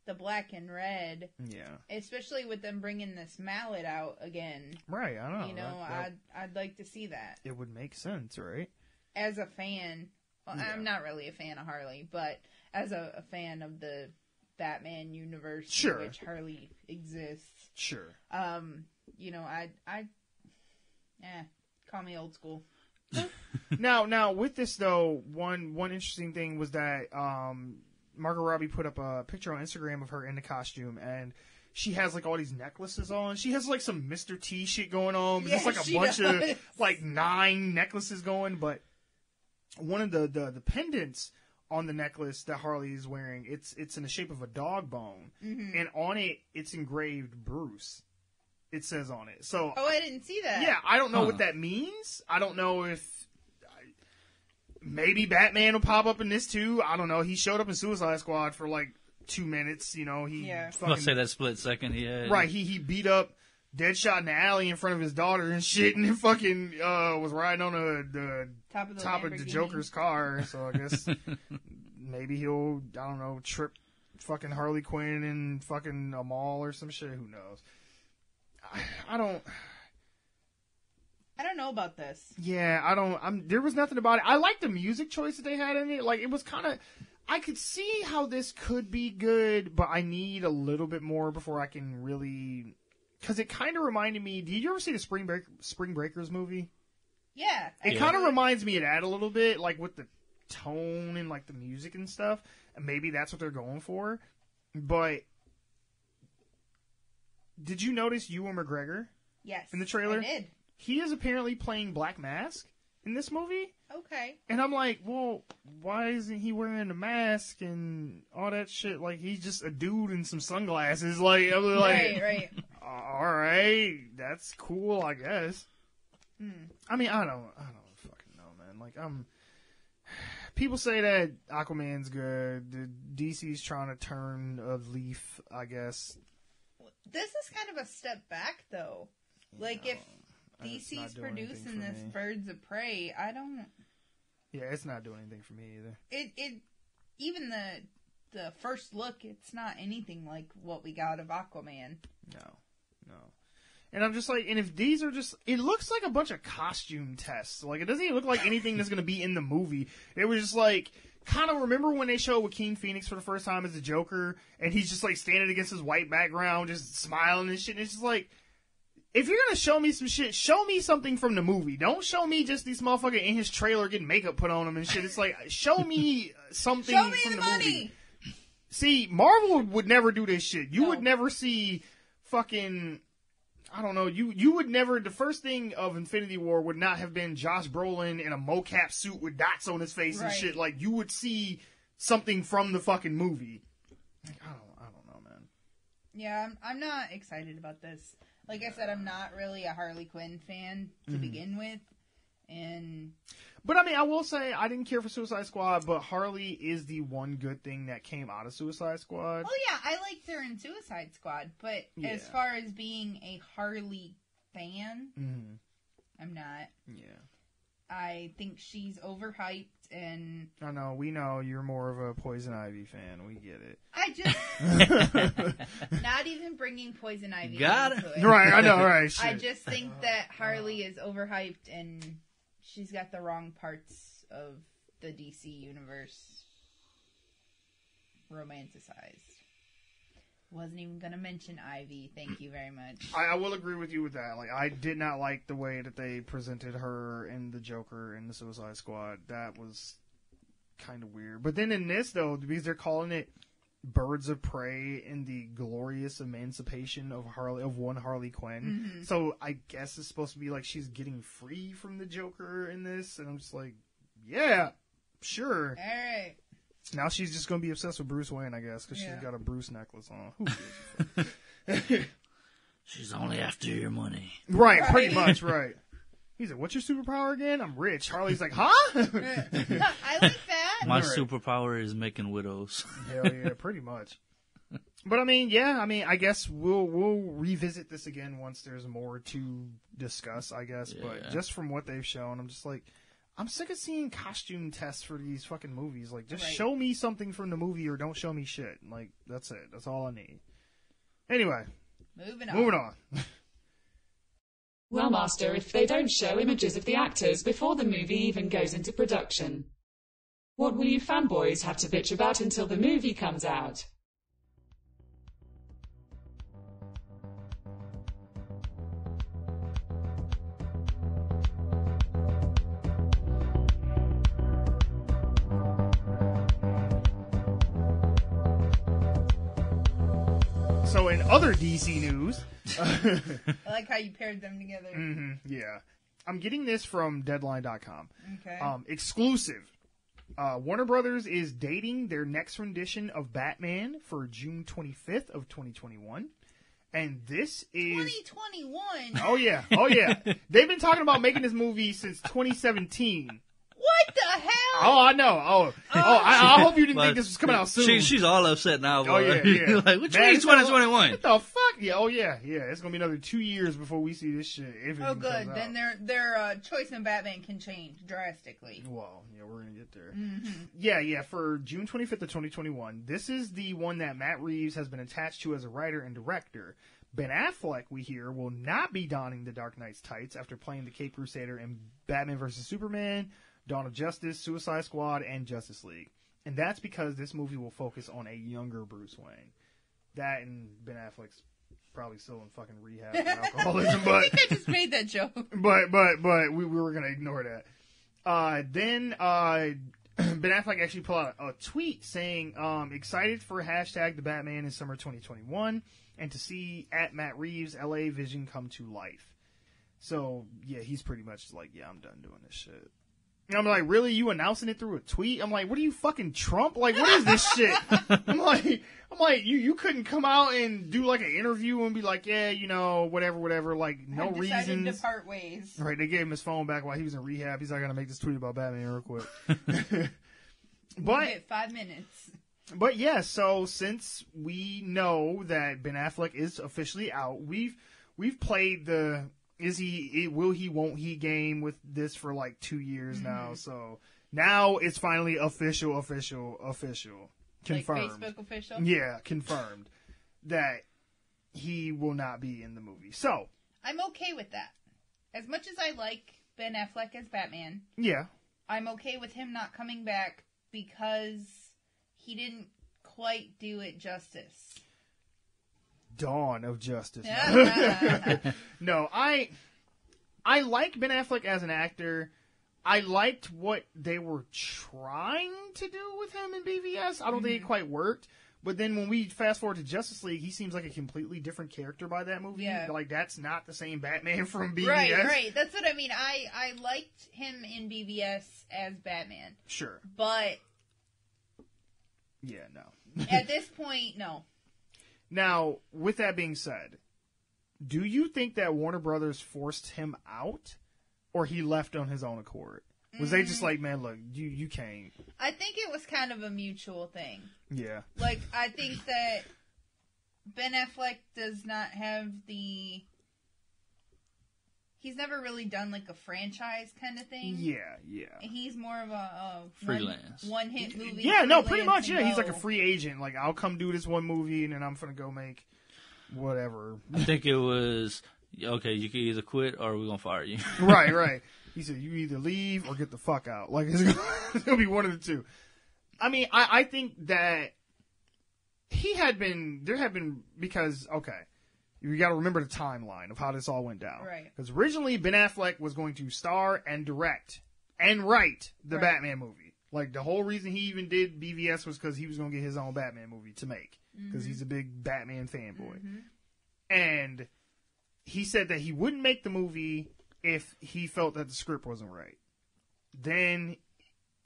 the black and red. Yeah. Especially with them bringing this mallet out again. Right, I know. You know, I'd like to see that. It would make sense, right? As a fan, well, I'm not really a fan of Harley, but as a fan of the Batman universe in which Harley exists. Sure. You know, call me old school. Now, with this though, one interesting thing was that Margot Robbie put up a picture on Instagram of her in the costume, and she has like all these necklaces on. She has like some Mr. T shit going on. There's like a bunch of like 9 necklaces going, but one of the pendants on the necklace that Harley is wearing, it's in the shape of a dog bone, and on it it's engraved Bruce. It says on it. So I didn't see that. Yeah, I don't know what that means. I don't know if maybe Batman will pop up in this too. I don't know. He showed up in Suicide Squad for like 2 minutes. You know, I'll say that split second. Yeah, right. He beat up Deadshot in the alley in front of his daughter and shit, and then fucking was riding on the top of the Joker's car. So I guess maybe he'll, I don't know, trip fucking Harley Quinn in fucking a mall or some shit. Who knows? I don't know about this. Yeah, there was nothing about it. I like the music choice that they had in it. Like, it was kind of, I could see how this could be good, but I need a little bit more before I can really... Because it kind of reminded me... Did you ever see the Spring Breakers movie? Yeah. It kind of reminds me of that a little bit, like with the tone and like the music and stuff. And maybe that's what they're going for. But did you notice Ewan McGregor? Yes. In the trailer? I did. He is apparently playing Black Mask in this movie. Okay. And I'm like, well, why isn't he wearing a mask and all that shit? Like, he's just a dude in some sunglasses. Like, I'm like, right. All right, that's cool, I guess. I mean, I don't fucking know, man. Like, people say that Aquaman's good. The DC's trying to turn a leaf, I guess. This is kind of a step back, though. Like, if DC's producing this Birds of Prey, I don't... Yeah, it's not doing anything for me either. It even the first look, it's not anything like what we got of Aquaman. No. And I'm just like, and if these are just, it looks like a bunch of costume tests. Like, it doesn't even look like anything that's going to be in the movie. It was just like, kind of remember when they showed Joaquin Phoenix for the first time as the Joker, and he's just like standing against his white background, just smiling and shit. And it's just like, if you're going to show me some shit, show me something from the movie. Don't show me just these motherfucker in his trailer getting makeup put on him and shit. It's like, show me something Show me from the the money. movie. See, Marvel would never do this shit. You would never see fucking... I don't know, you would never, the first thing of Infinity War would not have been Josh Brolin in a mocap suit with dots on his face and shit. Like, you would see something from the fucking movie. Like, I don't know, man. Yeah, I'm not excited about this. Like I said, I'm not really a Harley Quinn fan to begin with. But I mean, I will say, I didn't care for Suicide Squad, but Harley is the one good thing that came out of Suicide Squad. Oh yeah, I liked her in Suicide Squad, but as far as being a Harley fan, I'm not. Yeah. I think she's overhyped, and... I know, we know you're more of a Poison Ivy fan, we get it. I just... not even bringing Poison Ivy into it. Right, I know, right. Shit. I just think that Harley is overhyped, and she's got the wrong parts of the DC universe romanticized. Wasn't even going to mention Ivy. Thank you very much. I will agree with you with that. Like, I did not like the way that they presented her and the Joker in the Suicide Squad. That was kind of weird. But then in this, though, because they're calling it Birds of Prey and the glorious emancipation of one Harley Quinn. So I guess it's supposed to be like she's getting free from the Joker in this. And I'm just like, yeah, sure. All right. Now she's just going to be obsessed with Bruce Wayne, I guess, because she's got a Bruce necklace on. Who gives a fuck? She's only after your money. Right, pretty much, right. He's like, what's your superpower again? I'm rich. Harley's like, huh? I like that. My superpower is making widows. Hell yeah, pretty much. But I mean, I guess we'll revisit this again once there's more to discuss, I guess. Yeah. But just from what they've shown, I'm just like, I'm sick of seeing costume tests for these fucking movies. Like, just show me something from the movie or don't show me shit. Like, that's it. That's all I need. Anyway. Moving on. Well, Master, if they don't show images of the actors before the movie even goes into production, what will you fanboys have to bitch about until the movie comes out? So in other DC news... I like how you paired them together. Yeah. I'm getting this from Deadline.com. Okay. Exclusive. Warner Brothers is dating their next rendition of Batman for June 25th of 2021. And this is... 2021? Oh, yeah. They've been talking about making this movie since 2017. What the hell? Oh, I know. I hope you didn't think this was coming out soon. She's all upset now. Oh, yeah. Like, what you mean 2021? What the fuck? Yeah, yeah. It's going to be another 2 years before we see this shit. If it good. Then their choice in Batman can change drastically. Well, yeah, we're going to get there. Yeah, for June 25th of 2021. This is the one that Matt Reeves has been attached to as a writer and director. Ben Affleck, we hear, will not be donning the Dark Knight's tights after playing the Cape Crusader in Batman vs. Superman, Dawn of Justice, Suicide Squad, and Justice League. And that's because this movie will focus on a younger Bruce Wayne. That and Ben Affleck's probably still in fucking rehab for alcoholism, I but think I just made that joke. but we were gonna ignore that. Then Ben Affleck actually put out a tweet saying, excited for hashtag the Batman in summer 2021 and to see at Matt Reeves' LA vision come to life. So yeah, he's pretty much like, yeah, I'm done doing this shit. And I'm like, really? You announcing it through a tweet? I'm like, what are you, fucking Trump? Like, what is this shit? I'm like, you couldn't come out and do like an interview and be like, yeah, you know, whatever. Like, no I've decided reasons. to part ways. Right? They gave him his phone back while he was in rehab. He's like, I gotta make this tweet about Batman real quick. But 5 minutes. But yeah, so since we know that Ben Affleck is officially out, we've played the will he, won't he game with this for like 2 years now. So now it's finally official. Confirmed. Like Facebook official? Yeah, confirmed that he will not be in the movie. So I'm okay with that. As much as I like Ben Affleck as Batman, yeah, I'm okay with him not coming back because he didn't quite do it justice. Dawn of Justice. No, I like Ben Affleck as an actor. I liked what they were trying to do with him in BVS. I don't think it quite worked. But then when we fast forward to Justice League, he seems like a completely different character by that movie. Yeah. Like, that's not the same Batman from BVS. Right. That's what I mean. I liked him in BVS as Batman. Sure. But yeah, no. at this point, no. Now, with that being said, do you think that Warner Brothers forced him out, or he left on his own accord? Was they just like, man, look, you can't? I think it was kind of a mutual thing. Yeah. Like, I think that Ben Affleck does not have the... He's never really done, like, a franchise kind of thing. Yeah. He's more of a freelance. One-hit movie. Yeah, no, pretty much, freelance yeah. He's like a go. free agent. Like, I'll come do this one movie, and then I'm going to go make whatever. I think it was, okay, you can either quit or we're going to fire you. Right. He said, you either leave or get the fuck out. Like, it's going to be one of the two. I mean, I think that there had been, because, okay, you got to remember the timeline of how this all went down. Right. Because originally, Ben Affleck was going to star and direct and write the Batman movie. Like, the whole reason he even did BVS was because he was going to get his own Batman movie to make. Because he's a big Batman fanboy. And he said that he wouldn't make the movie if he felt that the script wasn't right. Then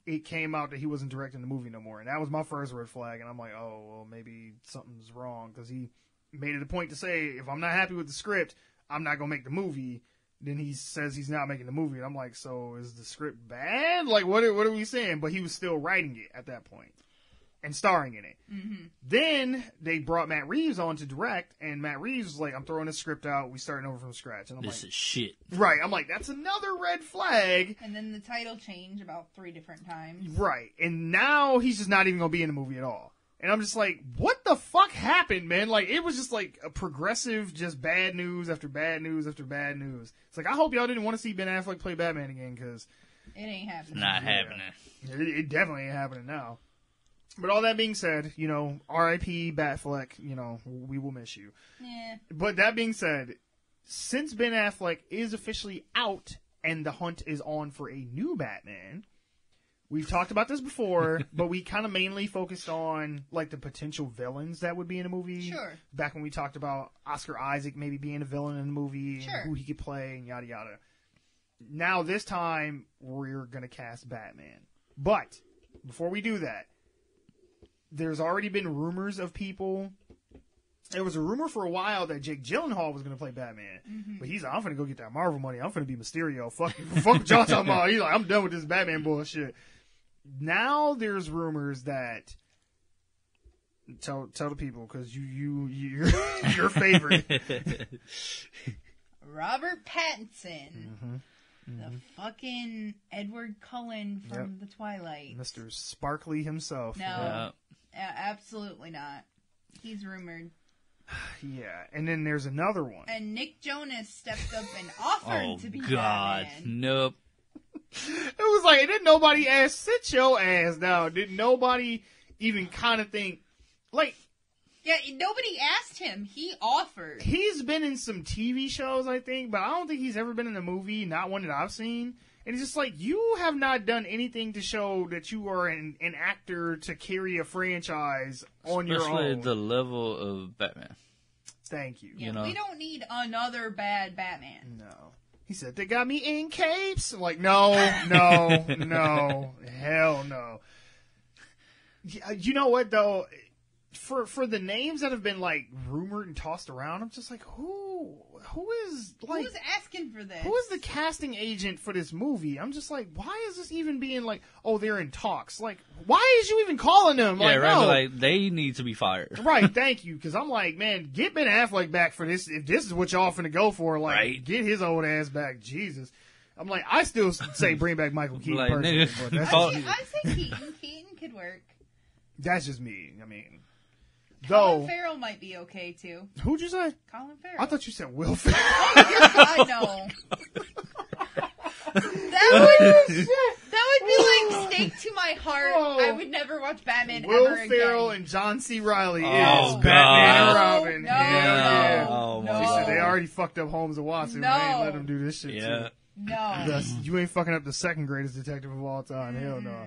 it came out that he wasn't directing the movie no more. And that was my first red flag. And I'm like, oh, well, maybe something's wrong. Because he made it a point to say, if I'm not happy with the script, I'm not going to make the movie. Then he says he's not making the movie. And I'm like, so is the script bad? Like, what are we saying? But he was still writing it at that point and starring in it. Then they brought Matt Reeves on to direct, and Matt Reeves was like, I'm throwing this script out. We starting over from scratch. And I'm This like, is shit. right. I'm like, that's another red flag. And then the title changed about 3 different times. Right. And now he's just not even going to be in the movie at all. And I'm just like, what the fuck happened, man? Like, it was just like a progressive, just bad news after bad news after bad news. It's like, I hope y'all didn't want to see Ben Affleck play Batman again, because It ain't happening. Not happening. it definitely ain't happening now. But all that being said, you know, R.I.P. Batfleck, you know, we will miss you. Yeah. But that being said, since Ben Affleck is officially out and the hunt is on for a new Batman, we've talked about this before, but we kind of mainly focused on, like, the potential villains that would be in a movie. Sure. Back when we talked about Oscar Isaac maybe being a villain in the movie, Sure. and who he could play, and yada yada. Now, this time, we're going to cast Batman. But, before we do that, there's already been rumors of people. There was a rumor for a while that Jake Gyllenhaal was going to play Batman. But he's like, I'm going to go get that Marvel money. I'm going to be Mysterio. Fuck what y'all talking about. He's like, I'm done with this Batman bullshit. Now there's rumors that... Tell the people, because you're your favorite. Robert Pattinson. The fucking Edward Cullen from The Twilight. Mr. Sparkly himself. No, absolutely not. He's rumored. Yeah, and then there's another one. And Nick Jonas stepped up and offered Oh, to be God. Batman. Nope. It was like, didn't nobody ask, sit your ass down. Didn't nobody even kind of think, like... Yeah, nobody asked him. He offered. He's been in some TV shows, I think, but I don't think he's ever been in a movie, not one that I've seen. And it's just like, you have not done anything to show that you are an actor to carry a franchise on your own. Especially the level of Batman. Thank you. Yeah, we don't need another bad Batman. No. He said, they got me in capes. I'm like, no, hell no. You know what, though? For the names that have been, like, rumored and tossed around, I'm just like, who is, like... Who's asking for this? Who is the casting agent for this movie? I'm just like, why is this even being like, oh, they're in talks? Like, why is you even calling them? Like, yeah, right, no. like, they need to be fired. Right, thank you, because I'm like, man, get Ben Affleck back for this. If this is what y'all finna go for, like, right. Get his old ass back. Jesus. I'm like, I still say bring back Michael Keaton like, personally, nigga, but that's I say Keaton. Keaton could work. That's just me. I mean... Colin Farrell might be okay, too. Who'd you say? Colin Farrell. I thought you said Will Ferrell. I know. That would be like stake to my heart. Oh. I would never watch Batman Will ever Ferrell again. and John C. Reilly Oh, is Batman and God. Robin. No, Hell yeah. Oh, no. my He said they God. already fucked up Holmes and Watson. No. They ain't let them do this shit Yeah. too. No. You ain't fucking up the second greatest detective of all time. Hell no. No,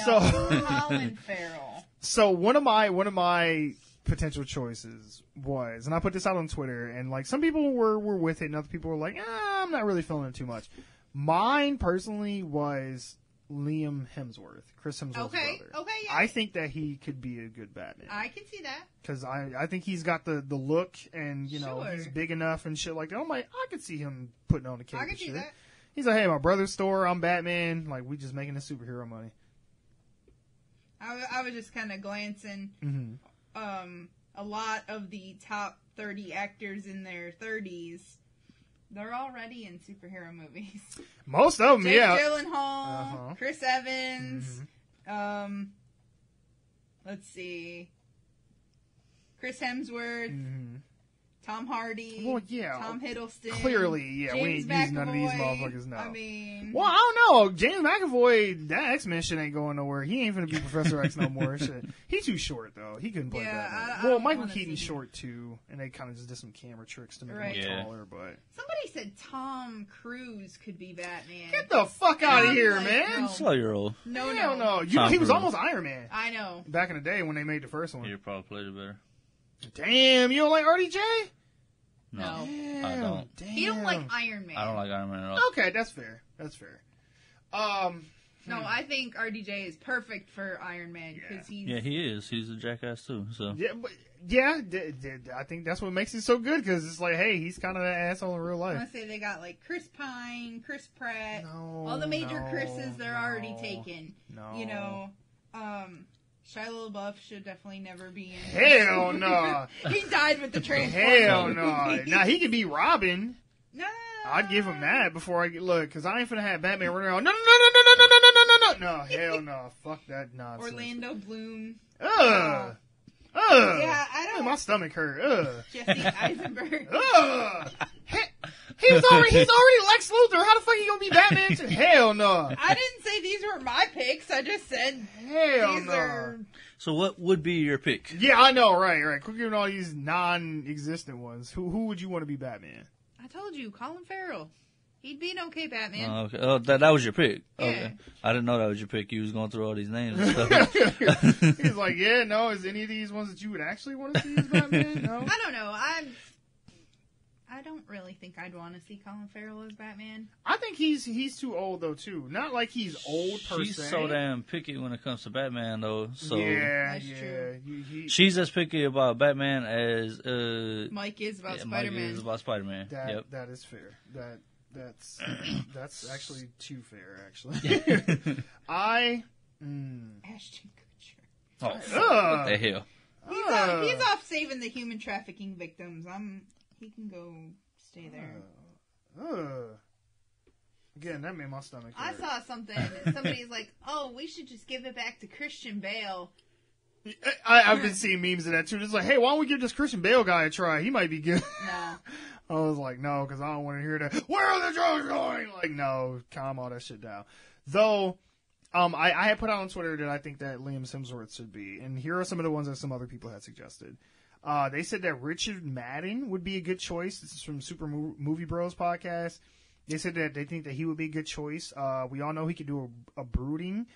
So, Colin Farrell. so one of my potential choices was, and I put this out on Twitter, and like some people were with it, and other people were like, I'm not really feeling it too much. Mine personally was Liam Hemsworth, Chris Hemsworth's brother. Okay, yeah. I think that he could be a good Batman. I can see that. Because I think he's got the look, and you know Sure. he's big enough and shit like that. I'm like, I could see him putting on the cape. I can and see shit. that. He's like, hey, my brother's store, I'm Batman. Like, we just making the superhero money. I was just kind of glancing. Mm-hmm. A lot of the top 30 actors in their 30s, they're already in superhero movies. Most of them, Jake yeah. Gyllenhaal, Chris Evans, let's see, Chris Hemsworth, Tom Hardy, Well, yeah. Tom Hiddleston. Clearly, yeah, we James ain't using none of these McAvoy. motherfuckers now. I mean, Well, I don't know. James McAvoy, that X-Men shit ain't going nowhere. He ain't finna be Professor X no more. Shit. He's too short, though. He couldn't play Yeah, Batman. I Well, don't Michael wanna Keaton's see him. short, too, and they kind of just did some camera tricks to make Right. him Yeah. look taller, but... somebody said Tom Cruise could be Batman. Get the fuck out of I'm here, like, man! no. Slow your roll. No, Hell no. no. You know, Tom he was Cruise. almost Iron Man I know. back in the day when they made the first one. You probably played it better. Damn, you don't like RDJ? No, Damn, I don't. Damn. He don't like Iron Man. I don't like Iron Man at all. Okay, that's fair. That's fair. No, I think RDJ is perfect for Iron Man because he's. Yeah, he is. He's a jackass too. So Yeah, but yeah, I think that's what makes it so good because it's like, hey, he's kind of an asshole in real I life. want to say they got like Chris Pine, Chris Pratt, No, all the major no, Chris's they're no, already taken. no. You know, Shia LaBeouf should definitely never be in. Hell no. He died with the Transformers. Hell no. Now he could be Robin. No. I'd give him that before I get look because I ain't finna have Batman running around. No, hell no. Fuck that nonsense. Orlando Bloom. Ugh. Yeah, I don't. My stomach hurt. Ugh. Jesse Eisenberg. Ugh. He's already Lex Luthor. How the fuck he gonna be Batman? Hell no. I didn't say these were my picks. I just said Hell these no. are. So what would be your pick? Yeah, I know, right. Quit giving all these non-existent ones. Who would you want to be Batman? I told you, Colin Farrell. He'd be an okay Batman. Oh, okay. Oh, that was your pick. Yeah. Okay. I didn't know that was your pick. You was going through all these names and stuff. He's like, yeah, no. Is any of these ones that you would actually want to see as Batman? No. I don't know. I don't really think I'd want to see Colin Farrell as Batman. I think he's too old though too. Not like he's old per She's se. so damn picky when it comes to Batman, though. So yeah, That's true. she's as picky about Batman as Mike is about Mike Spider-Man. is about Spider-Man. Yep. That is fair. That's actually too fair. Actually, Ashton Kutcher. Oh, what the hell? He's off saving the human trafficking victims. He can go stay there. Again, that made my stomach hurt. I saw something. Somebody's like, "Oh, we should just give it back to Christian Bale." I've been seeing memes of that too. It's like, hey, why don't we give this Christian Bale guy a try? He might be good. No. I was like, no, because I don't want to hear that. Where are the drugs going? Like, no, calm all that shit down. Though, I had put out on Twitter that I think that Liam Hemsworth should be, and here are some of the ones that some other people had suggested. They said that Richard Madden would be a good choice. This is from Super Movie Bros podcast. They said that they think that he would be a good choice. We all know he can do a brooding.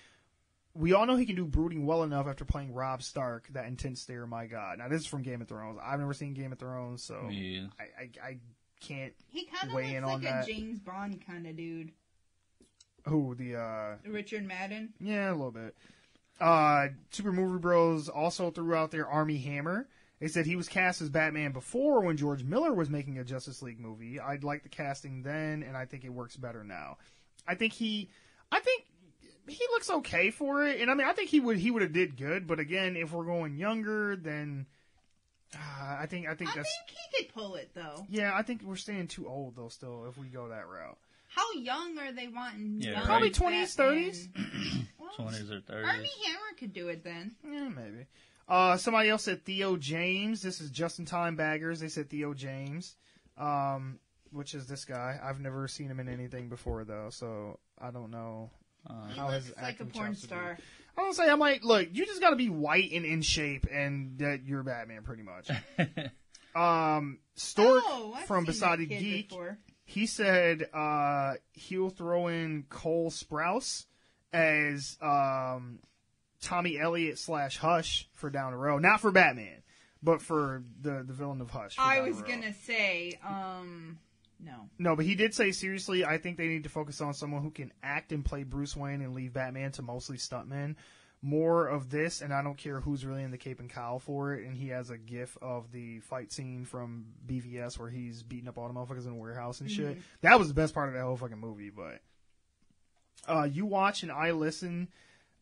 We all know he can do brooding well enough after playing Robb Stark, that intense stare. My God! Now this is from Game of Thrones. I've never seen Game of Thrones, so Yeah. I can't. He kind of weigh in looks on like a that. James Bond kind of dude. Who the Richard Madden. Yeah, a little bit. Super Movie Bros also threw out their Army Hammer. They said he was cast as Batman before when George Miller was making a Justice League movie. I'd like the casting then, and I think it works better now. I think he looks okay for it, and I mean, I think he would have did good. But again, if we're going younger, then I think I that's think he could pull it though. yeah. I think we're staying too old though. Still, if we go that route, How young are they wanting? Yeah, young right. probably 20s, Batman? 30s. Well, 20s or 30s. Army Hammer could do it then. Yeah, maybe. Somebody else said Theo James. This is Just in Time Baggers. They said Theo James, which is this guy. I've never seen him in anything before though, so I don't know. He How looks his like a acting porn chops would be. star. I don't say I'm like, look, you just got to be white and in shape, and that you're Batman, pretty much. Stork I've from seen that Besotted kid Geek, before. he said he'll throw in Cole Sprouse as Tommy Elliott / Hush for down the road, not for Batman, but for the villain of Hush. For I down the was road. gonna say, no. No, but he did say, seriously, I think they need to focus on someone who can act and play Bruce Wayne and leave Batman to mostly stuntmen. More of this, and I don't care who's really in the cape and cowl for it, and he has a gif of the fight scene from BVS where he's beating up all the motherfuckers in the warehouse and shit. That was the best part of that whole fucking movie, but You Watch and I Listen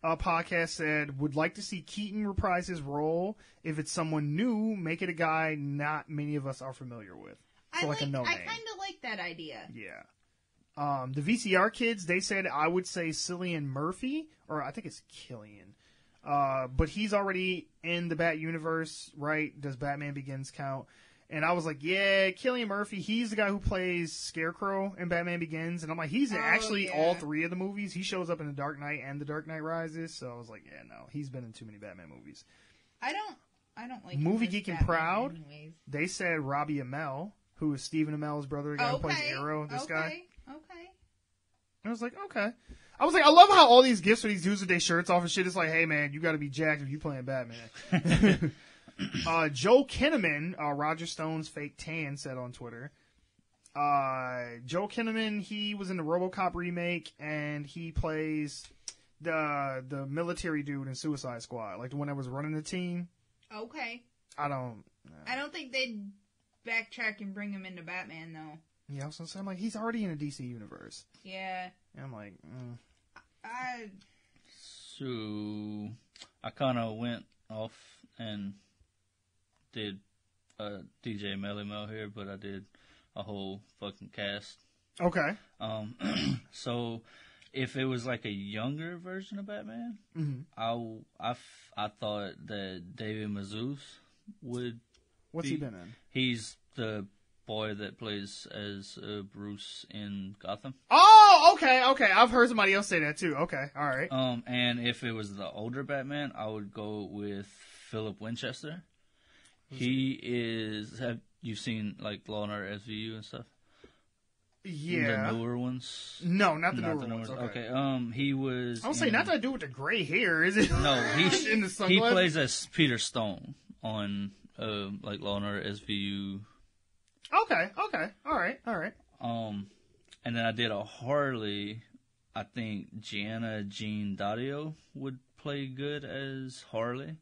podcast said, would like to see Keaton reprise his role. If it's someone new, make it a guy not many of us are familiar with. So I a no kind name. of like that idea. Yeah. The VCR kids, they said I would say Cillian Murphy, or I think it's Killian. But he's already in the Bat universe, right? Does Batman Begins count? And I was like, yeah, Cillian Murphy, he's the guy who plays Scarecrow in Batman Begins. And I'm like, he's in actually all three of the movies. He shows up in The Dark Knight and The Dark Knight Rises. So I was like, yeah, no, he's been in too many Batman movies. I don't like Movie him as Geek and Batman Proud, anyways. they said Robbie Amell, who is Stephen Amell's brother, the guy who plays Arrow, this guy. Okay. I was like, okay. I was like, I love how all these gifts for these dudes with their shirts off and shit. It's like, hey man, you got to be jacked if you playing Batman. Joe Kinnaman, Roger Stone's fake tan, said on Twitter. Joe Kinnaman, he was in the RoboCop remake, and he plays the military dude in Suicide Squad, like the one that was running the team. Okay. I don't think they'd backtrack and bring him into Batman though. Yeah, I was gonna say, I'm like, he's already in a DC universe. Yeah. And I'm like, So I kind of went off and did DJ Melly Mel here, but I did a whole fucking cast. Okay. So if it was like a younger version of Batman, I thought that David Mazouz would. What's he been in? He's the boy that plays as Bruce in Gotham. Oh, okay. I've heard somebody else say that too. Okay, all right. And if it was the older Batman, I would go with Philip Winchester. He is. Have you seen like Law and Order SVU and stuff? Yeah. The newer ones. No, not the newer ones. Okay. He was. I was saying not that dude with the gray hair, is it? No, in the sunglasses? he plays as Peter Stone on like Law and Order SVU. Okay. All right. And then I did a Harley. I think Gianna Jean Daddio would play good as Harley,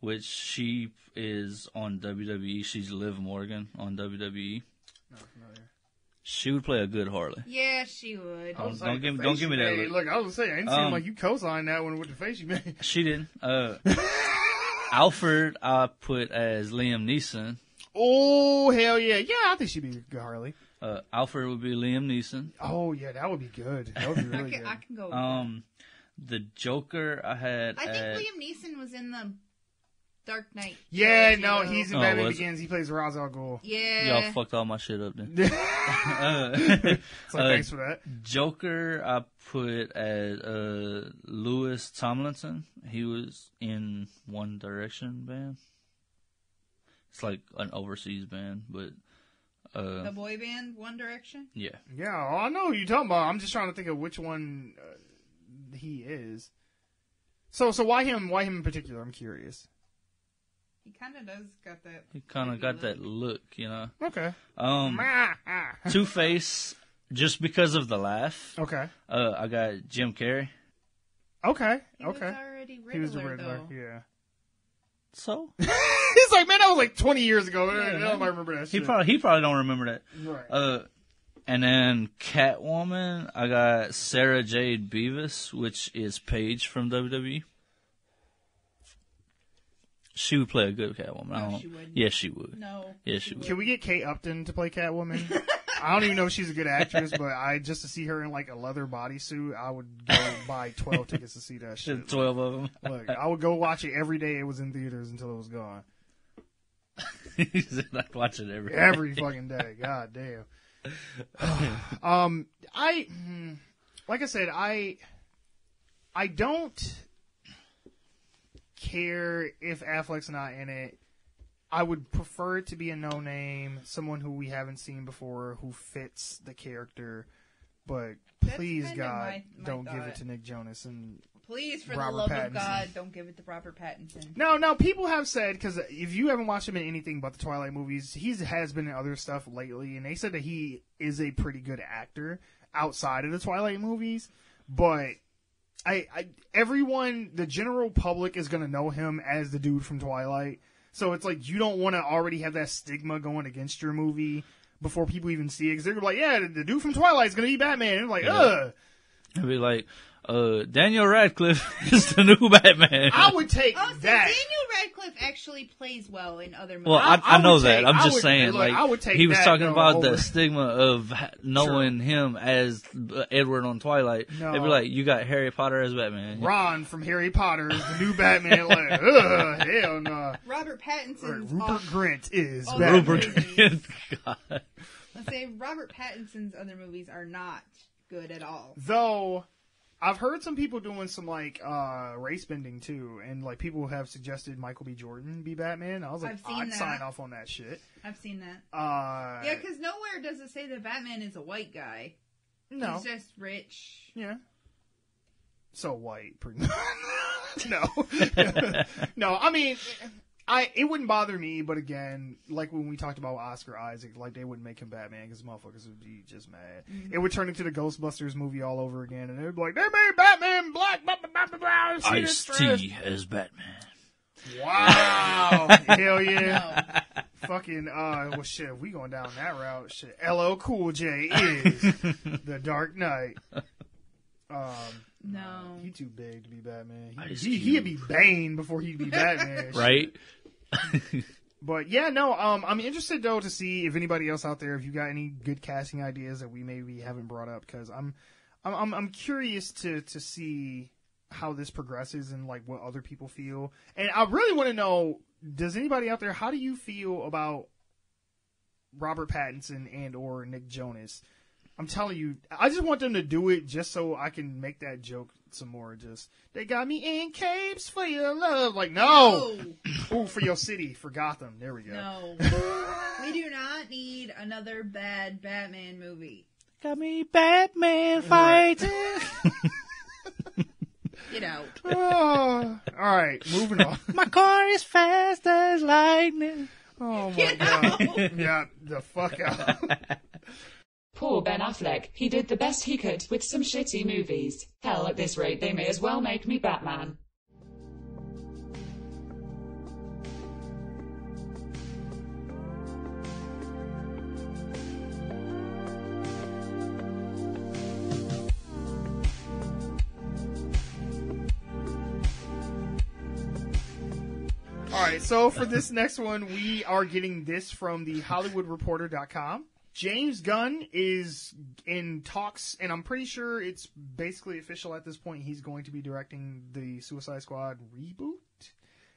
which she is on WWE. She's Liv Morgan on WWE. Not familiar. She would play a good Harley. Yeah, she would. Don't give me that look. Look, I was gonna say, I didn't seem like you co-signed that one with the face you made. She didn't. Alfred, I put as Liam Neeson. Oh, hell yeah. Yeah, I think she'd be a good Harley. Alfred would be Liam Neeson. Oh, yeah, that would be good. That would be really good. I can go with that. The Joker, I had. I think Liam Neeson was in the Dark Knight. Yeah, trilogy, no, though. he's in Oh, Batman was it? Begins. He plays Ra's al Ghul. Yeah. Y'all fucked all my shit up then. So thanks for that. Joker, I put at Louis Tomlinson. He was in One Direction band. It's like an overseas band, but The boy band, One Direction? yeah. Yeah, I know who you're talking about. I'm just trying to think of which one he is. So why him? Why him in particular? I'm curious. He kind of does got that. He kind of got that look, you know. Okay. Two-Face, just because of the laugh. Okay. I got Jim Carrey. Okay. He was Okay. already Riddler, He was the Riddler. though. Yeah. So He's like, man, that was like 20 years ago. I don't remember that he shit. probably don't remember that. Right. And then Catwoman, I got Sarah Jade Beavis, which is Paige from WWE. She would play a good Catwoman. No, she wouldn't. Yes, she would. No. Yes, she would. Can we get Kate Upton to play Catwoman? I don't even know if she's a good actress, but just to see her in like a leather bodysuit, I would go buy 12 tickets to see that shit. 12 of them. Look, I would go watch it every day it was in theaters until it was gone. He's like watching Every fucking day. God damn. Like I said, I don't care if Affleck's not in it. I would prefer it to be a no-name, someone who we haven't seen before, who fits the character. But That's please, kinda God, my don't give it thought. to Nick Jonas and Please, for Robert the love Pattinson. of God, don't give it to Robert Pattinson. No, people have said, because if you haven't watched him in anything but the Twilight movies, he has been in other stuff lately, and they said that he is a pretty good actor outside of the Twilight movies, but everyone, the general public is going to know him as the dude from Twilight, so it's like you don't want to already have that stigma going against your movie before people even see it, because they're like, yeah, the dude from Twilight is going to be Batman, and like, ugh. It'd be like, Daniel Radcliffe is the new Batman. I would take Oh, so that. Daniel Radcliffe actually plays well in other movies. Well, I know would that. take- I'm I just would- saying, look, like, I would take he was that, talking though, about over- the stigma of knowing him as Edward on Twilight. No. They'd be like, you got Harry Potter as Batman. Ron from Harry Potter is the new Batman. Like, ugh, hell no. Robert Pattinson's Rupert off- Grint is Oh, Batman. Rupert. God. Let's say Robert Pattinson's other movies are not good at all. Though, I've heard some people doing some, like, race bending, too. And, like, people have suggested Michael B. Jordan be Batman. I was like, I've seen I'd that. sign off on that shit. I've seen that. Yeah, because nowhere does it say that Batman is a white guy. No. He's just rich. Yeah. So white, pretty much. No. No, I mean, it wouldn't bother me, but again, like when we talked about Oscar Isaac, like they wouldn't make him Batman because motherfuckers would be just mad. Mm-hmm. It would turn into the Ghostbusters movie all over again, and they'd be like, they made Batman black, blah, blah, blah, blah, blah, shit is trash. Ice-T as Batman. Wow. Hell yeah. Fucking, well shit, we going down that route. Shit, LL Cool J is the Dark Knight. No. He too big to be Batman. Ice He'd be Cube. Bane before he'd be Batman. Right? But yeah, no, I'm interested though to see if anybody else out there, if you got any good casting ideas that we maybe haven't brought up, because I'm curious to see how this progresses and like what other people feel. And I really want to know, does anybody out there, how do you feel about Robert Pattinson and or Nick Jonas? I'm telling you, I just want them to do it just so I can make that joke some more. Just, they got me in capes for your love. Like, no. Ooh, for your city, for Gotham. There we go. No. We do not need another bad Batman movie. Got me Batman fighting. Get out. Oh, all right, moving on. My car is fast as lightning. Oh my Get god. out. Yeah, the fuck out. Poor Ben Affleck, he did the best he could with some shitty movies. Hell, at this rate they may as well make me Batman. Alright, so for this next one, we are getting this from the HollywoodReporter.com. James Gunn is in talks, and I'm pretty sure it's basically official at this point. He's going to be directing the Suicide Squad reboot.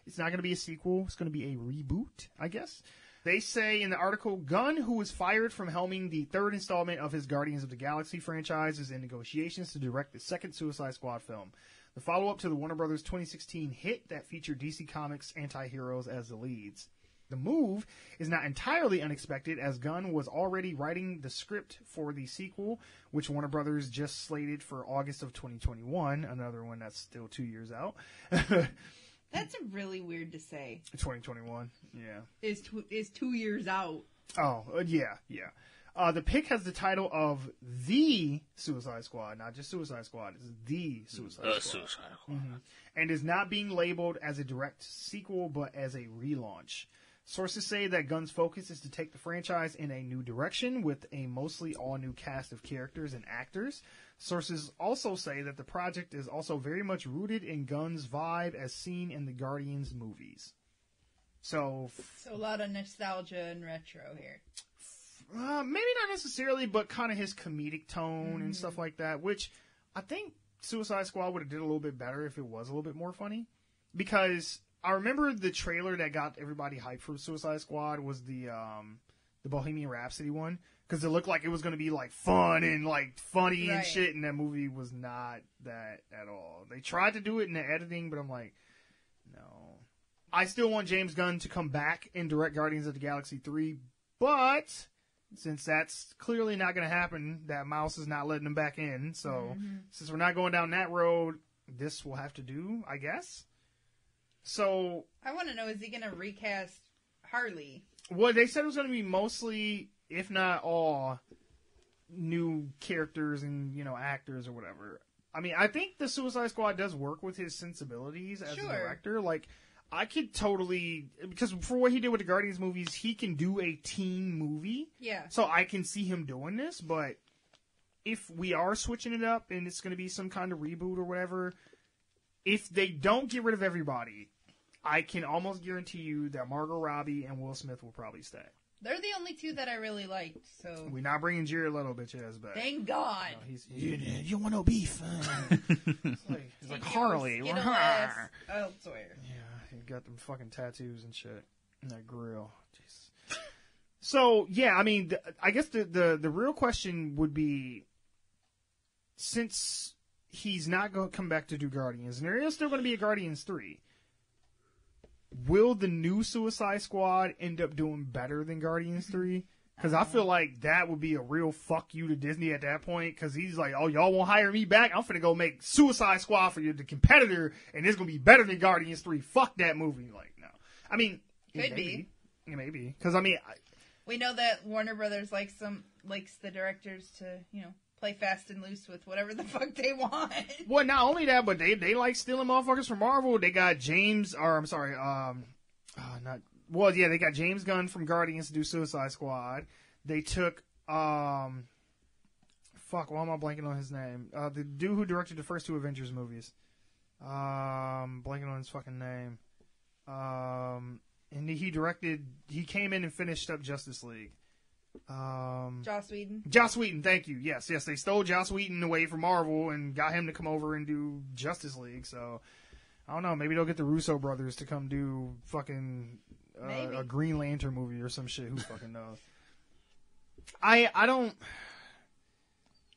It's not going to be a sequel. It's going to be a reboot, I guess. They say in the article, Gunn, who was fired from helming the third installment of his Guardians of the Galaxy franchise, is in negotiations to direct the second Suicide Squad film, the follow-up to the Warner Brothers 2016 hit that featured DC Comics anti-heroes as the leads. The move is not entirely unexpected, as Gunn was already writing the script for the sequel, which Warner Brothers just slated for August of 2021, another one that's still 2 years out. That's really weird to say. 2021, yeah. Is 2 years out. Oh, yeah. The pick has the title of The Suicide Squad, not just Suicide Squad. It's The Suicide Squad. Suicide Squad. Mm-hmm. And is not being labeled as a direct sequel, but as a relaunch. Sources say that Gunn's focus is to take the franchise in a new direction with a mostly all-new cast of characters and actors. Sources also say that the project is also very much rooted in Gunn's vibe as seen in the Guardians movies. So a lot of nostalgia and retro here. Maybe not necessarily, but kind of his comedic tone and stuff like that, which I think Suicide Squad would have did a little bit better if it was a little bit more funny. Because I remember the trailer that got everybody hyped for Suicide Squad was the Bohemian Rhapsody one, because it looked like it was going to be like fun and like funny and shit, and that movie was not that at all. They tried to do it in the editing, but I'm like, no. I still want James Gunn to come back and direct Guardians of the Galaxy 3, but since that's clearly not going to happen, that mouse is not letting him back in, so since we're not going down that road, this will have to do, I guess. So I want to know, is he going to recast Harley? Well, they said it was going to be mostly, if not all, new characters and, actors or whatever. I mean, I think the Suicide Squad does work with his sensibilities as a director. Like, I could totally, because for what he did with the Guardians movies, he can do a teen movie. Yeah. So I can see him doing this, but if we are switching it up and it's going to be some kind of reboot or whatever, if they don't get rid of everybody, I can almost guarantee you that Margot Robbie and Will Smith will probably stay. They're the only two that I really liked, so... We're not bringing Jared Leto bitch ass back. Thank God! No, you want no beef? He's like Harley. Elsewhere. Yeah, he got them fucking tattoos and shit. And that grill. Jeez. So, yeah, I mean, I guess the real question would be, since he's not going to come back to do Guardians, and there is still going to be a Guardians 3, will the new Suicide Squad end up doing better than Guardians 3? Because I feel like that would be a real fuck you to Disney at that point, because he's like, oh, y'all won't hire me back? I'm finna go make Suicide Squad for you, the competitor, and it's going to be better than Guardians 3. Fuck that movie. Like, no. I mean, Could be. Maybe. Because, I mean... we know that Warner Brothers likes the directors to, play fast and loose with whatever the fuck they want. Well, not only that, but they like stealing motherfuckers from Marvel. They got they got James Gunn from Guardians to do Suicide Squad. They took, why am I blanking on his name? The dude who directed the first two Avengers movies. Blanking on his fucking name. And he came in and finished up Justice League. Joss Whedon. Joss Whedon, thank you. Yes, they stole Joss Whedon away from Marvel and got him to come over and do Justice League. So I don't know. Maybe they'll get the Russo brothers to come do fucking a Green Lantern movie or some shit. Who fucking knows? I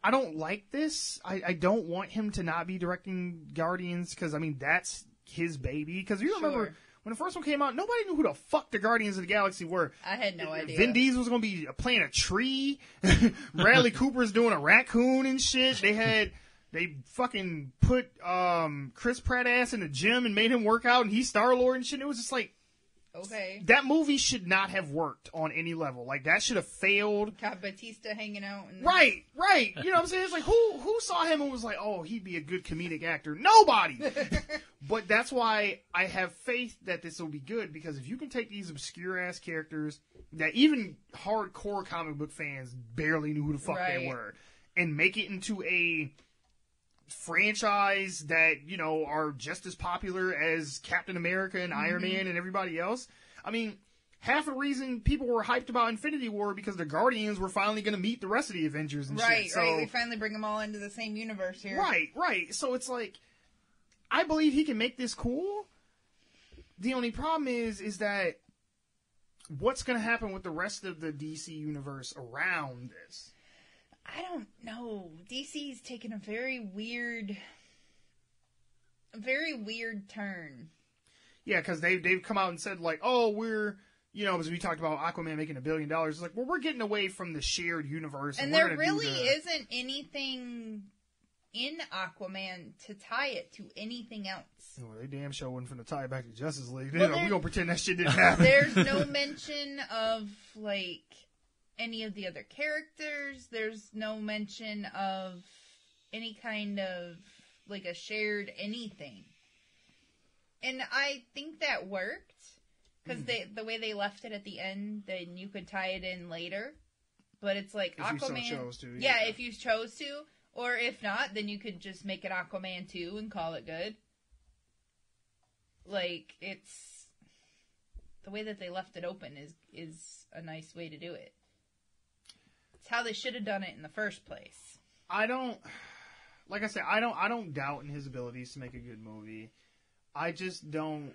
don't like this. I don't want him to not be directing Guardians, because I mean that's his baby. Because you remember. When the first one came out, nobody knew who the fuck the Guardians of the Galaxy were. I had no idea. Vin Diesel was going to be playing a tree. Bradley Cooper's doing a raccoon and shit. They fucking put Chris Pratt ass in the gym and made him work out, and he's Star-Lord and shit. It was just like, okay. That movie should not have worked on any level. Like, that should have failed. Got Batista hanging out. Right. You know what I'm saying? It's like, who saw him and was like, oh, he'd be a good comedic actor? Nobody! But that's why I have faith that this will be good, because if you can take these obscure-ass characters that even hardcore comic book fans barely knew who the fuck they were, and make it into a franchise that, are just as popular as Captain America and Iron Man and everybody else. I mean, half the reason people were hyped about Infinity War because the Guardians were finally going to meet the rest of the Avengers and shit. Right. We finally bring them all into the same universe here. Right. So it's like, I believe he can make this cool, The only problem is that what's going to happen with the rest of the DC universe around this? I don't know. DC's taken a very weird turn. Yeah, because they've come out and said, like, oh, we're, as we talked about Aquaman making $1 billion, it's like, well, we're getting away from the shared universe. And there really isn't anything in Aquaman to tie it to anything else. Well, they damn sure wasn't finna tie it back to Justice League. Well, We're gonna pretend that shit didn't happen. There's no mention of, like, any of the other characters. There's no mention of any kind of, like, a shared anything. And I think that worked. Because the way they left it at the end, then you could tie it in later. But it's like if Aquaman. you so chose to. Yeah, if you chose to. Or if not, then you could just make it Aquaman 2 and call it good. Like, it's... The way that they left it open is a nice way to do it. It's how they should have done it in the first place. Like I said, I don't doubt in his abilities to make a good movie. I just don't...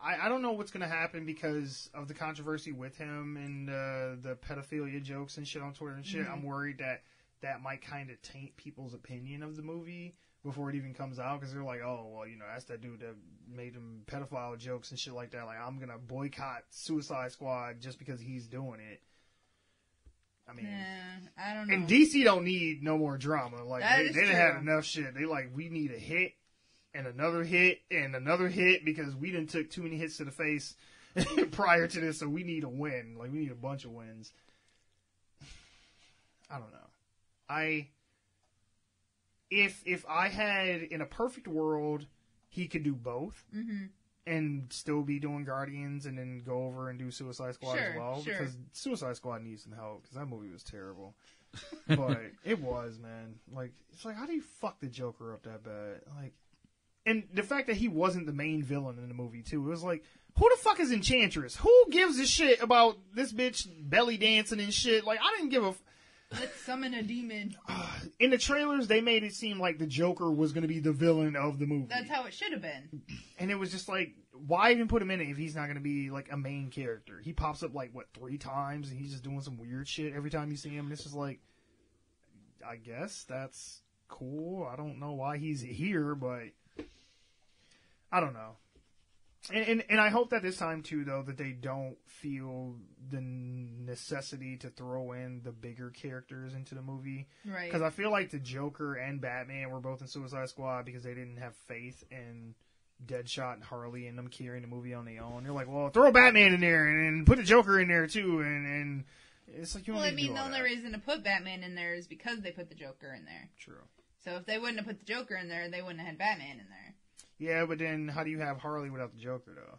I don't know what's going to happen because of the controversy with him and the pedophilia jokes and shit on Twitter and shit. Mm-hmm. I'm worried that might kind of taint people's opinion of the movie before it even comes out, because they're like, oh, well, that's that dude that made him pedophile jokes and shit like that. Like, I'm going to boycott Suicide Squad just because he's doing it. I mean, I don't know. And DC don't need no more drama. Like, they didn't have enough shit. They like, we need a hit and another hit and another hit because we done took too many hits to the face prior to this, so we need a win. Like, we need a bunch of wins. I don't know. If I had, in a perfect world, he could do both and still be doing Guardians and then go over and do Suicide Squad as well. Sure. Because Suicide Squad needs some help, because that movie was terrible. But it was, man. Like, it's like, how do you fuck the Joker up that bad? Like, and the fact that he wasn't the main villain in the movie, too. It was like, who the fuck is Enchantress? Who gives a shit about this bitch belly dancing and shit? Like, I didn't give a... Let's summon a demon. In the trailers, they made it seem like the Joker was going to be the villain of the movie. That's how it should have been. And it was just like, why even put him in it if he's not going to be, like, a main character? He pops up, like, 3 times, and he's just doing some weird shit every time you see him. And it's just like, I guess that's cool. I don't know why he's here, but I don't know. And I hope that this time, too, though, that they don't feel the necessity to throw in the bigger characters into the movie. Right. Because I feel like the Joker and Batman were both in Suicide Squad because they didn't have faith in Deadshot and Harley and them carrying the movie on their own. They're like, well, throw Batman in there and put the Joker in there, too. And it's like, you don't need to do all the only that. reason to put Batman in there is because they put the Joker in there. True. So if they wouldn't have put the Joker in there, they wouldn't have had Batman in there. Yeah, but then how do you have Harley without the Joker, though?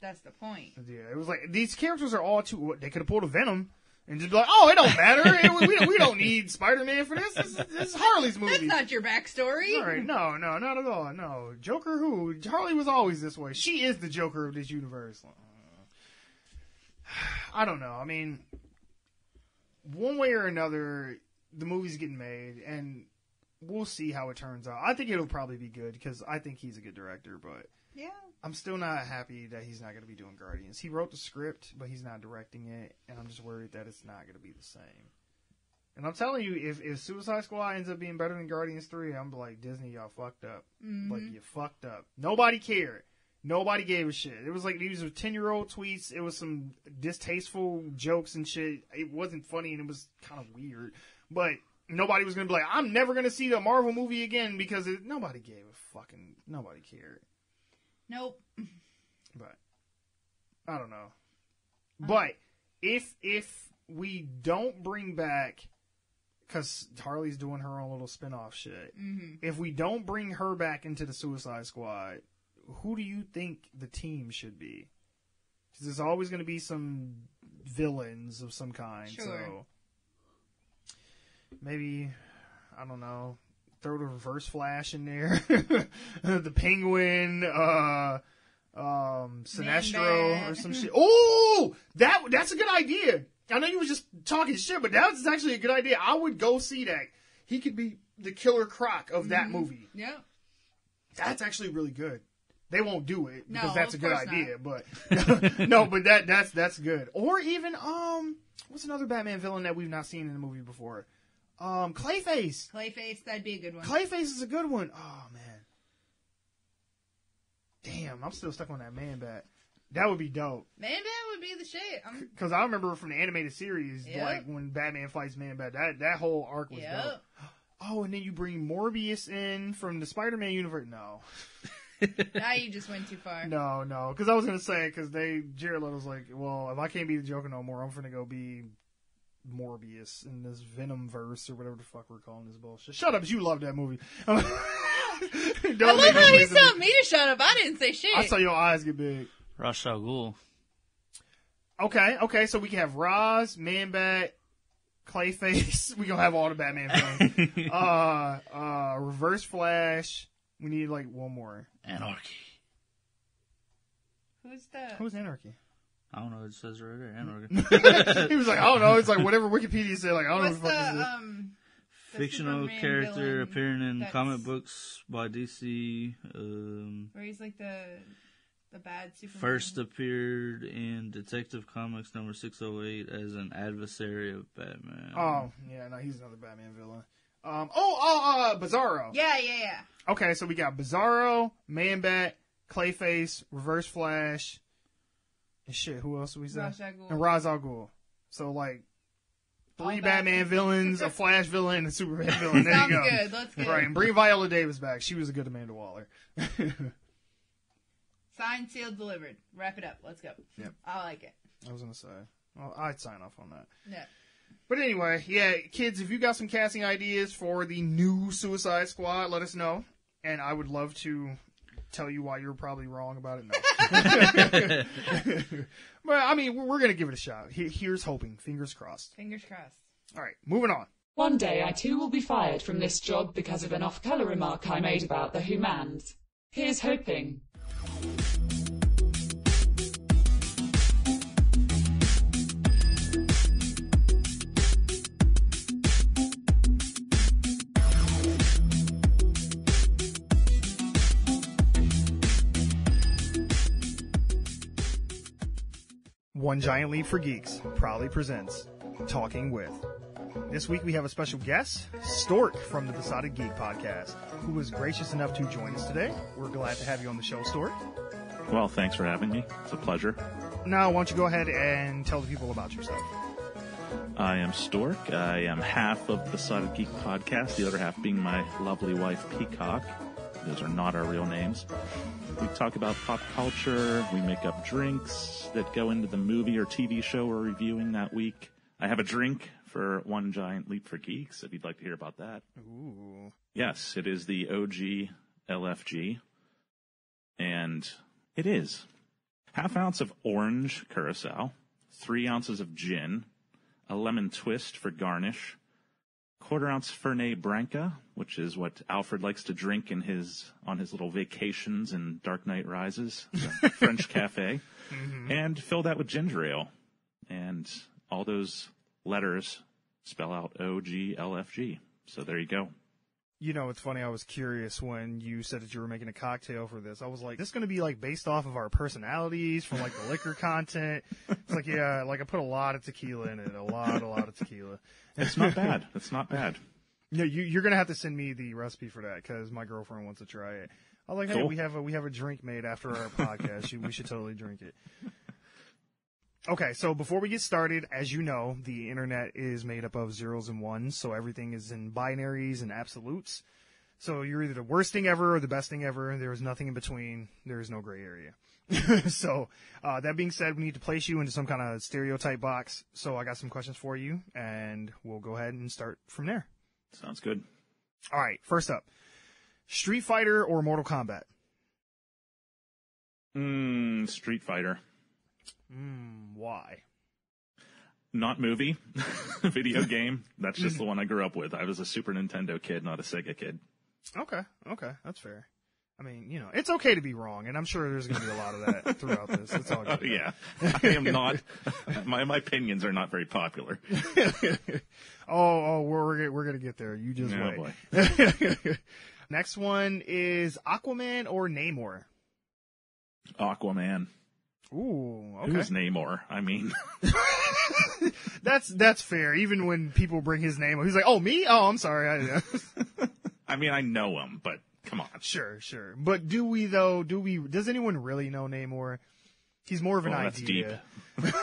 That's the point. Yeah, it was like, these characters are all too... They could have pulled a Venom and just be like, oh, it don't matter. we don't need Spider-Man for this. This is Harley's movie. That's not your backstory. All right, no, not at all. No. Joker who? Harley was always this way. She is the Joker of this universe. I don't know. I mean, one way or another, the movie's getting made, and... We'll see how it turns out. I think it'll probably be good because I think he's a good director, but yeah, I'm still not happy that he's not going to be doing Guardians. He wrote the script, but he's not directing it, and I'm just worried that it's not going to be the same. And I'm telling you, if Suicide Squad ends up being better than Guardians 3, I'm like, Disney, y'all fucked up. Mm-hmm. Like, you fucked up. Nobody cared. Nobody gave a shit. It was like these were 10-year-old tweets. It was some distasteful jokes and shit. It wasn't funny, and it was kind of weird. But... Nobody was going to be like, I'm never going to see the Marvel movie again because nobody gave a fucking... Nobody cared. Nope. But, I don't know. But, if we don't bring back... Because Harley's doing her own little spin-off shit. Mm-hmm. If we don't bring her back into the Suicide Squad, who do you think the team should be? Because there's always going to be some villains of some kind. Sure. So... Maybe, I don't know, throw the Reverse Flash in there. The Penguin, Sinestro or some shit. Oh! That's a good idea. I know you were just talking shit, but that's actually a good idea. I would go see that. He could be the Killer Croc of that movie. Yeah. That's actually really good. They won't do it because No, that's a of good course idea, but no, but that's good. Or even what's another Batman villain that we've not seen in the movie before? Clayface. Clayface, that'd be a good one. Clayface is a good one. Oh man. Damn, I'm still stuck on that Man Bat. That would be dope. Man Bat would be the shit. Because I remember from the animated series, Yep. like when Batman fights Man Bat, that whole arc was Yep. dope. Oh, and then you bring Morbius in from the Spider-Man universe. No. Now you just went too far. No. Because I was going to say, because Jared Leto's like, well, if I can't be the Joker no more, I'm going to go be Morbius in this Venom verse or whatever the fuck we're calling this bullshit. Shut up, you love that movie. I love how he saw me to shut up. I didn't say shit. I saw your eyes get big. Ra's al Ghul. Okay, so we can have Roz, Man-Bat, Clayface. We gonna have all the Batman villains. Reverse Flash. We need like one more. Anarchy. Who's Anarchy? I don't know. It says right there. Anarchy. He was like, I don't know. It's like whatever Wikipedia said. Like I don't know What's what the fuck is it. Fictional Superman character villain appearing in that's- comic books by DC. Where he's like the bad Superman. First appeared in Detective Comics number 608 as an adversary of Batman. Oh yeah, no, he's another Batman villain. Bizarro. Yeah. Okay, so we got Bizarro, Man-Bat, Clayface, Reverse Flash, and shit. Who else do we say? Ra's al Ghul. And Ra's al Ghul. So like three All Batman Batman. villains, a Flash villain, and a Superman villain. There Sounds you go. good. Let's go. Right, and bring Viola Davis back. She was a good Amanda Waller. Signed, sealed, delivered. Wrap it up. Let's go. Yep. I like it. I was gonna say, well, I'd sign off on that. Yeah. But anyway, yeah, kids, if you got some casting ideas for the new Suicide Squad, let us know. And I would love to tell you why you're probably wrong about it. No. But, I mean, we're going to give it a shot. Here's hoping. Fingers crossed. Fingers crossed. All right, moving on. One day I too will be fired from this job because of an off-color remark I made about the humans. Here's hoping. One Giant Leap for Geeks proudly presents Talking With. This week we have a special guest, Stork from the Besotted Geek podcast, who was gracious enough to join us today. We're glad to have you on the show, Stork. Well, thanks for having me. It's a pleasure. Now, why don't you go ahead and tell the people about yourself? I am Stork. I am half of the Besotted Geek podcast, the other half being my lovely wife, Peacock. Those are not our real names. We talk about pop culture. We make up drinks that go into the movie or TV show we're reviewing that week. I have a drink for One Giant Leap for Geeks, if you'd like to hear about that. Ooh. Yes, it is the OG LFG. And it is half ounce of orange curacao, 3 ounces of gin, a lemon twist for garnish, 1/4 ounce Fernet Branca, which is what Alfred likes to drink on his little vacations in Dark Knight Rises, the French cafe, and fill that with ginger ale. And all those letters spell out OGLFG. So there you go. You know, it's funny, I was curious when you said that you were making a cocktail for this. I was like, this is going to be like based off of our personalities from like the liquor content. It's like, yeah, like I put a lot of tequila in it, a lot of tequila. It's not bad. It's not bad. Yeah, you're going to have to send me the recipe for that because my girlfriend wants to try it. I'm like, hey, Cool. we have a drink made after our podcast. We should totally drink it. Okay, so before we get started, as you know, the internet is made up of zeros and ones, so everything is in binaries and absolutes. So you're either the worst thing ever or the best thing ever. There is nothing in between. There is no gray area. So that being said, we need to place you into some kind of stereotype box. So I got some questions for you, and we'll go ahead and start from there. Sounds good. All right, first up, Street Fighter or Mortal Kombat? Street Fighter. Why? Not movie. Video game. That's just the one I grew up with. I was a Super Nintendo kid, not a Sega kid. Okay, that's fair. I mean, you know, it's okay to be wrong, and I'm sure there's going to be a lot of that throughout this. It's all good. Yeah. I am not, my opinions are not very popular. We're going to get there. You just Oh, wait. boy. Next one is Aquaman or Namor? Aquaman. Ooh, okay. Who's Namor? I mean, That's fair. Even when people bring his name up, he's like, "Oh, me? Oh, I'm sorry." I mean, I know him, but come on. Sure. But do we though? Does anyone really know Namor? He's more of an idea. That's deep.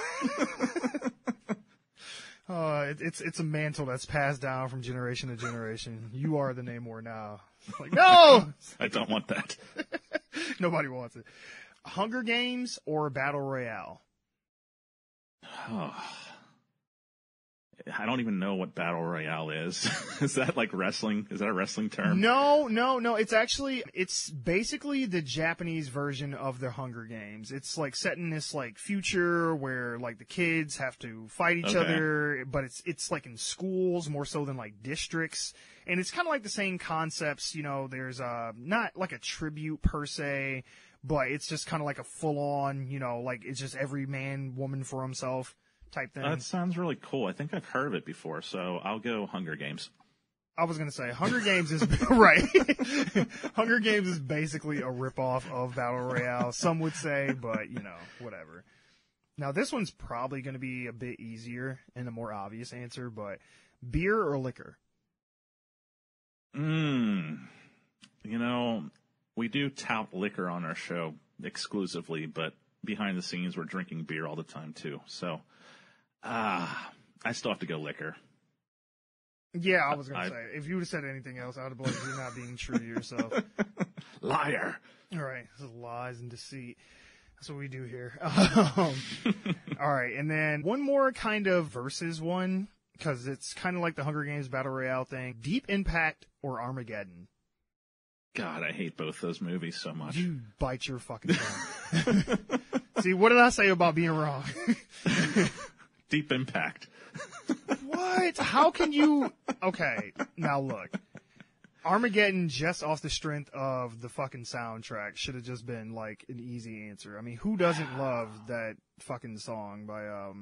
It's a mantle that's passed down from generation to generation. You are the Namor now. Like, no! I don't want that. Nobody wants it. Hunger Games or Battle Royale? Oh. I don't even know what Battle Royale is. Is that like wrestling? Is that a wrestling term? No. It's basically the Japanese version of the Hunger Games. It's like set in this like future where like the kids have to fight each other, but it's like in schools more so than like districts. And it's kind of like the same concepts, you know, there's not like a tribute per se, but it's just kind of like a full on, you know, like it's just every man, woman for himself type thing. That sounds really cool. I think I've heard of it before, so I'll go Hunger Games. I was going to say, Hunger Games is, right. Hunger Games is basically a ripoff of Battle Royale, some would say, but, you know, whatever. Now, this one's probably going to be a bit easier and a more obvious answer, but beer or liquor? You know, we do tout liquor on our show exclusively, but behind the scenes, we're drinking beer all the time, too. So, I still have to go liquor. Yeah, I was going to say, if you would have said anything else, I would have believed you're not being true to yourself. Liar. All right, this is lies and deceit. That's what we do here. All right, and then one more kind of versus one, because it's kind of like the Hunger Games Battle Royale thing. Deep Impact or Armageddon? God, I hate both those movies so much. You bite your fucking tongue. See, what did I say about being wrong? Deep Impact. What? How can you... Okay, now look. Armageddon, just off the strength of the fucking soundtrack, should have just been, like, an easy answer. I mean, who doesn't love that fucking song by, oh,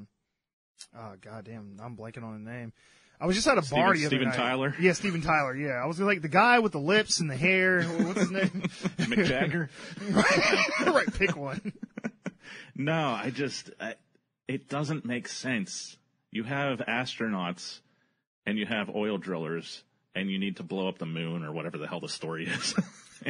goddamn, I'm blanking on the name. I was just at a bar the other Steven night. Tyler? Yeah, Steven Tyler, yeah. I was like, the guy with the lips and the hair. What's his name? Mick Jagger? Right, pick one. No, it doesn't make sense. You have astronauts and you have oil drillers and you need to blow up the moon or whatever the hell the story is.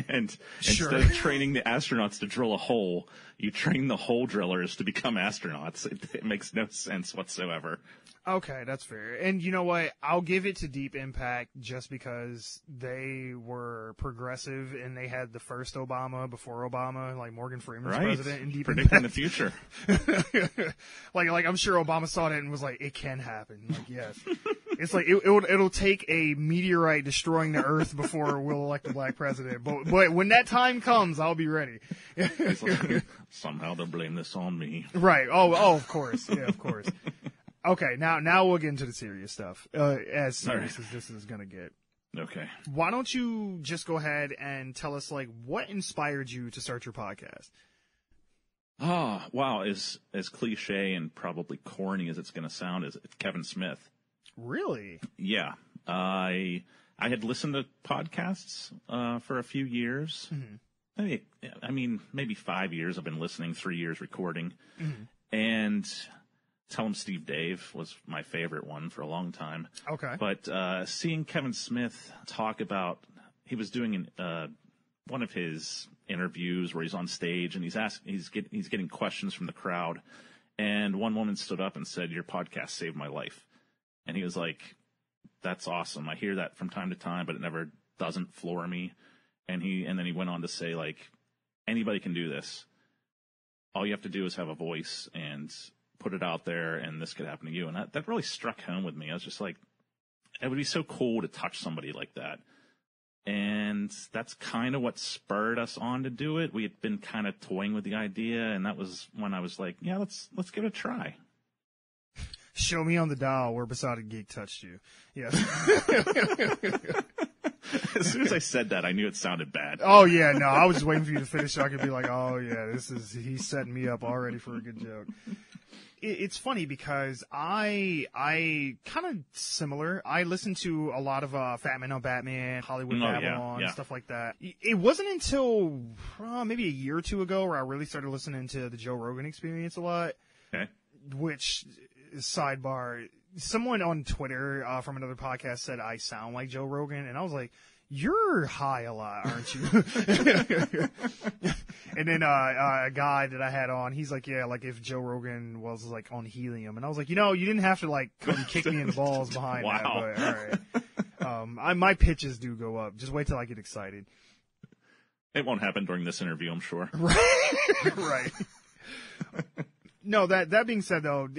And Sure. instead of training the astronauts to drill a hole, you train the hole drillers to become astronauts. It makes no sense whatsoever. Okay, that's fair. And you know what? I'll give it to Deep Impact just because they were progressive and they had the first Obama before Obama, like Morgan Freeman's president in Deep Predicting Impact. the future. like I'm sure Obama saw that and was like, it can happen. Like, yes. It's like it'll take a meteorite destroying the Earth before we'll elect a black president. But when that time comes, I'll be ready. It's like, somehow they'll blame this on me. Right. Oh, of course. Yeah, of course. Okay, now we'll get into the serious stuff. As serious as this is going to get. Okay. Why don't you just go ahead and tell us, like, what inspired you to start your podcast? Oh, wow. As cliche and probably corny as it's going to sound, is Kevin Smith. Really? Yeah. I had listened to podcasts for a few years. Mm-hmm. Maybe 5 years I've been listening, 3 years recording. Mm-hmm. And Tell 'em Steve Dave was my favorite one for a long time. Okay. But seeing Kevin Smith talk about, he was doing one of his interviews where he's on stage and he's getting questions from the crowd, and one woman stood up and said, "Your podcast saved my life," and he was like, "That's awesome. I hear that from time to time, but it never doesn't floor me." And then he went on to say, like, anybody can do this. All you have to do is have a voice and put it out there, and this could happen to you. And that really struck home with me. I was just like, it would be so cool to touch somebody like that. And that's kind of what spurred us on to do it. We had been kind of toying with the idea, and that was when I was like, yeah, let's give it a try. Show me on the dial where Besotted Geek touched you. Yes. As soon as I said that, I knew it sounded bad. Oh, yeah, no, I was just waiting for you to finish so I could be like, oh, yeah, he's setting me up already for a good joke. it's funny because I kind of similar. I listen to a lot of Fat Man on Batman, Hollywood Babylon, stuff like that. It wasn't until maybe a year or two ago where I really started listening to the Joe Rogan Experience a lot. Okay. Which, sidebar, someone on Twitter from another podcast said I sound like Joe Rogan, and I was like, you're high a lot, aren't you? And then a guy that I had on, he's like, yeah, like if Joe Rogan was like on helium. And I was like, you didn't have to like come kick me in the balls behind that. But all right. My pitches do go up. Just wait till I get excited. It won't happen during this interview, I'm sure. Right. No, that being said though,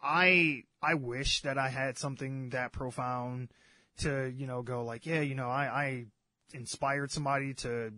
I wish that I had something that profound to, go like, yeah, I inspired somebody to,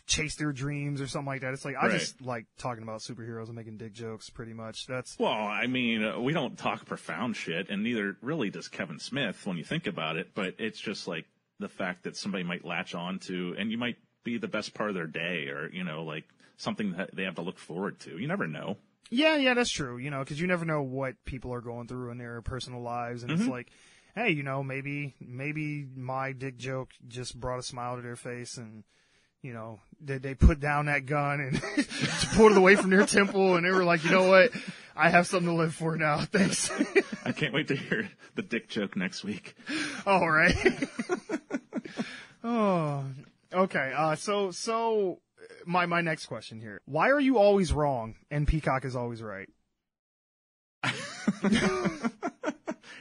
chase their dreams or something like that. It's like, I just like talking about superheroes and making dick jokes pretty much. Well, I mean, we don't talk profound shit, and neither really does Kevin Smith when you think about it, but it's just like the fact that somebody might latch on to, and you might be the best part of their day or, like something that they have to look forward to. You never know. Yeah, that's true, because you never know what people are going through in their personal lives, and it's like, hey, maybe my dick joke just brought a smile to their face, and they put down that gun and pulled it away from their temple, and they were like, you know what, I have something to live for now. Thanks. I can't wait to hear the dick joke next week. All right. Oh, okay. So my next question here: why are you always wrong and Peacock is always right?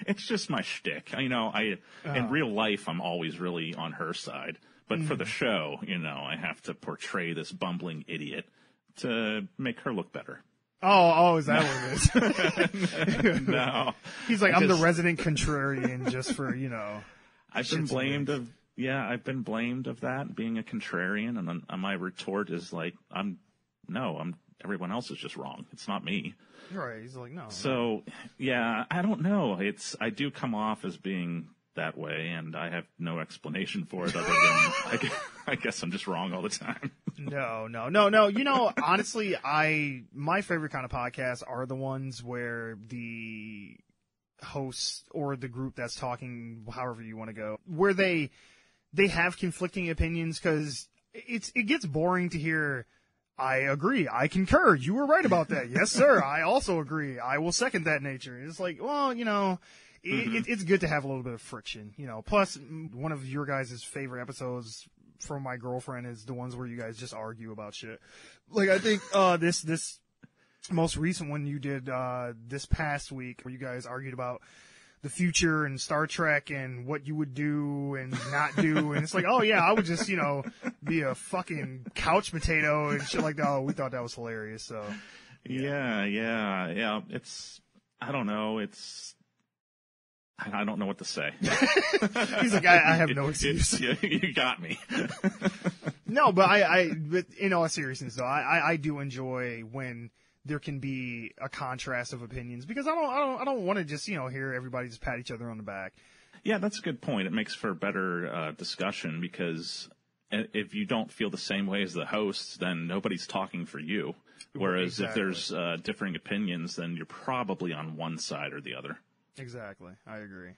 It's just my shtick. In real life, I'm always really on her side. But for the show, I have to portray this bumbling idiot to make her look better. Oh, is that what it is? No. He's like, I'm the resident contrarian just for, I've been blamed of that, being a contrarian. And then my retort is like, everyone else is just wrong. It's not me. Right. He's like, no. So, yeah, I don't know. I do come off as being that way, and I have no explanation for it other than I guess I'm just wrong all the time. No. Honestly, my favorite kind of podcasts are the ones where the host or the group that's talking, however you want to go, where they have conflicting opinions, because it gets boring to hear, I agree. I concur. You were right about that. Yes, sir. I also agree. I will second that nature. It's like, well, it's good to have a little bit of friction, Plus, one of your guys' favorite episodes from my girlfriend is the ones where you guys just argue about shit. Like, I think this most recent one you did this past week, where you guys argued about the future and Star Trek and what you would do and not do. And it's like, oh yeah, I would just, be a fucking couch potato and shit like that. Oh, we thought that was hilarious. So yeah. I don't know. I don't know what to say. He's like, I have no excuse. You got me. No, but but in all seriousness though, I do enjoy when there can be a contrast of opinions, because I don't want to just, hear everybody just pat each other on the back. Yeah, that's a good point. It makes for better discussion, because if you don't feel the same way as the hosts, then nobody's talking for you. Whereas if there's differing opinions, then you're probably on one side or the other. Exactly. I agree.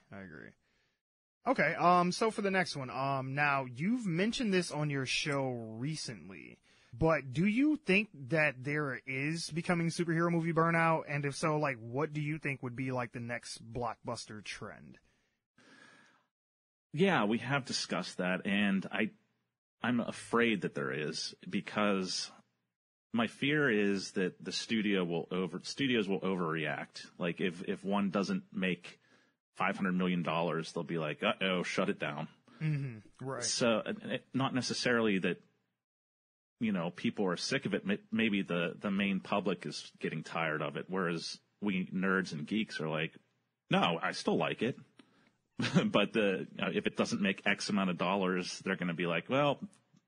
Okay. So for the next one, now you've mentioned this on your show recently, but do you think that there is becoming superhero movie burnout? And if so, like, what do you think would be like the next blockbuster trend? Yeah, we have discussed that, and I'm afraid that there is, because my fear is that the studios will overreact. Like, if one doesn't make $500 million, they'll be like, uh-oh, shut it down. Mm-hmm. Right. So not necessarily that, people are sick of it. Maybe the main public is getting tired of it, whereas we nerds and geeks are like, no, I still like it. But if it doesn't make X amount of dollars, they're going to be like, well,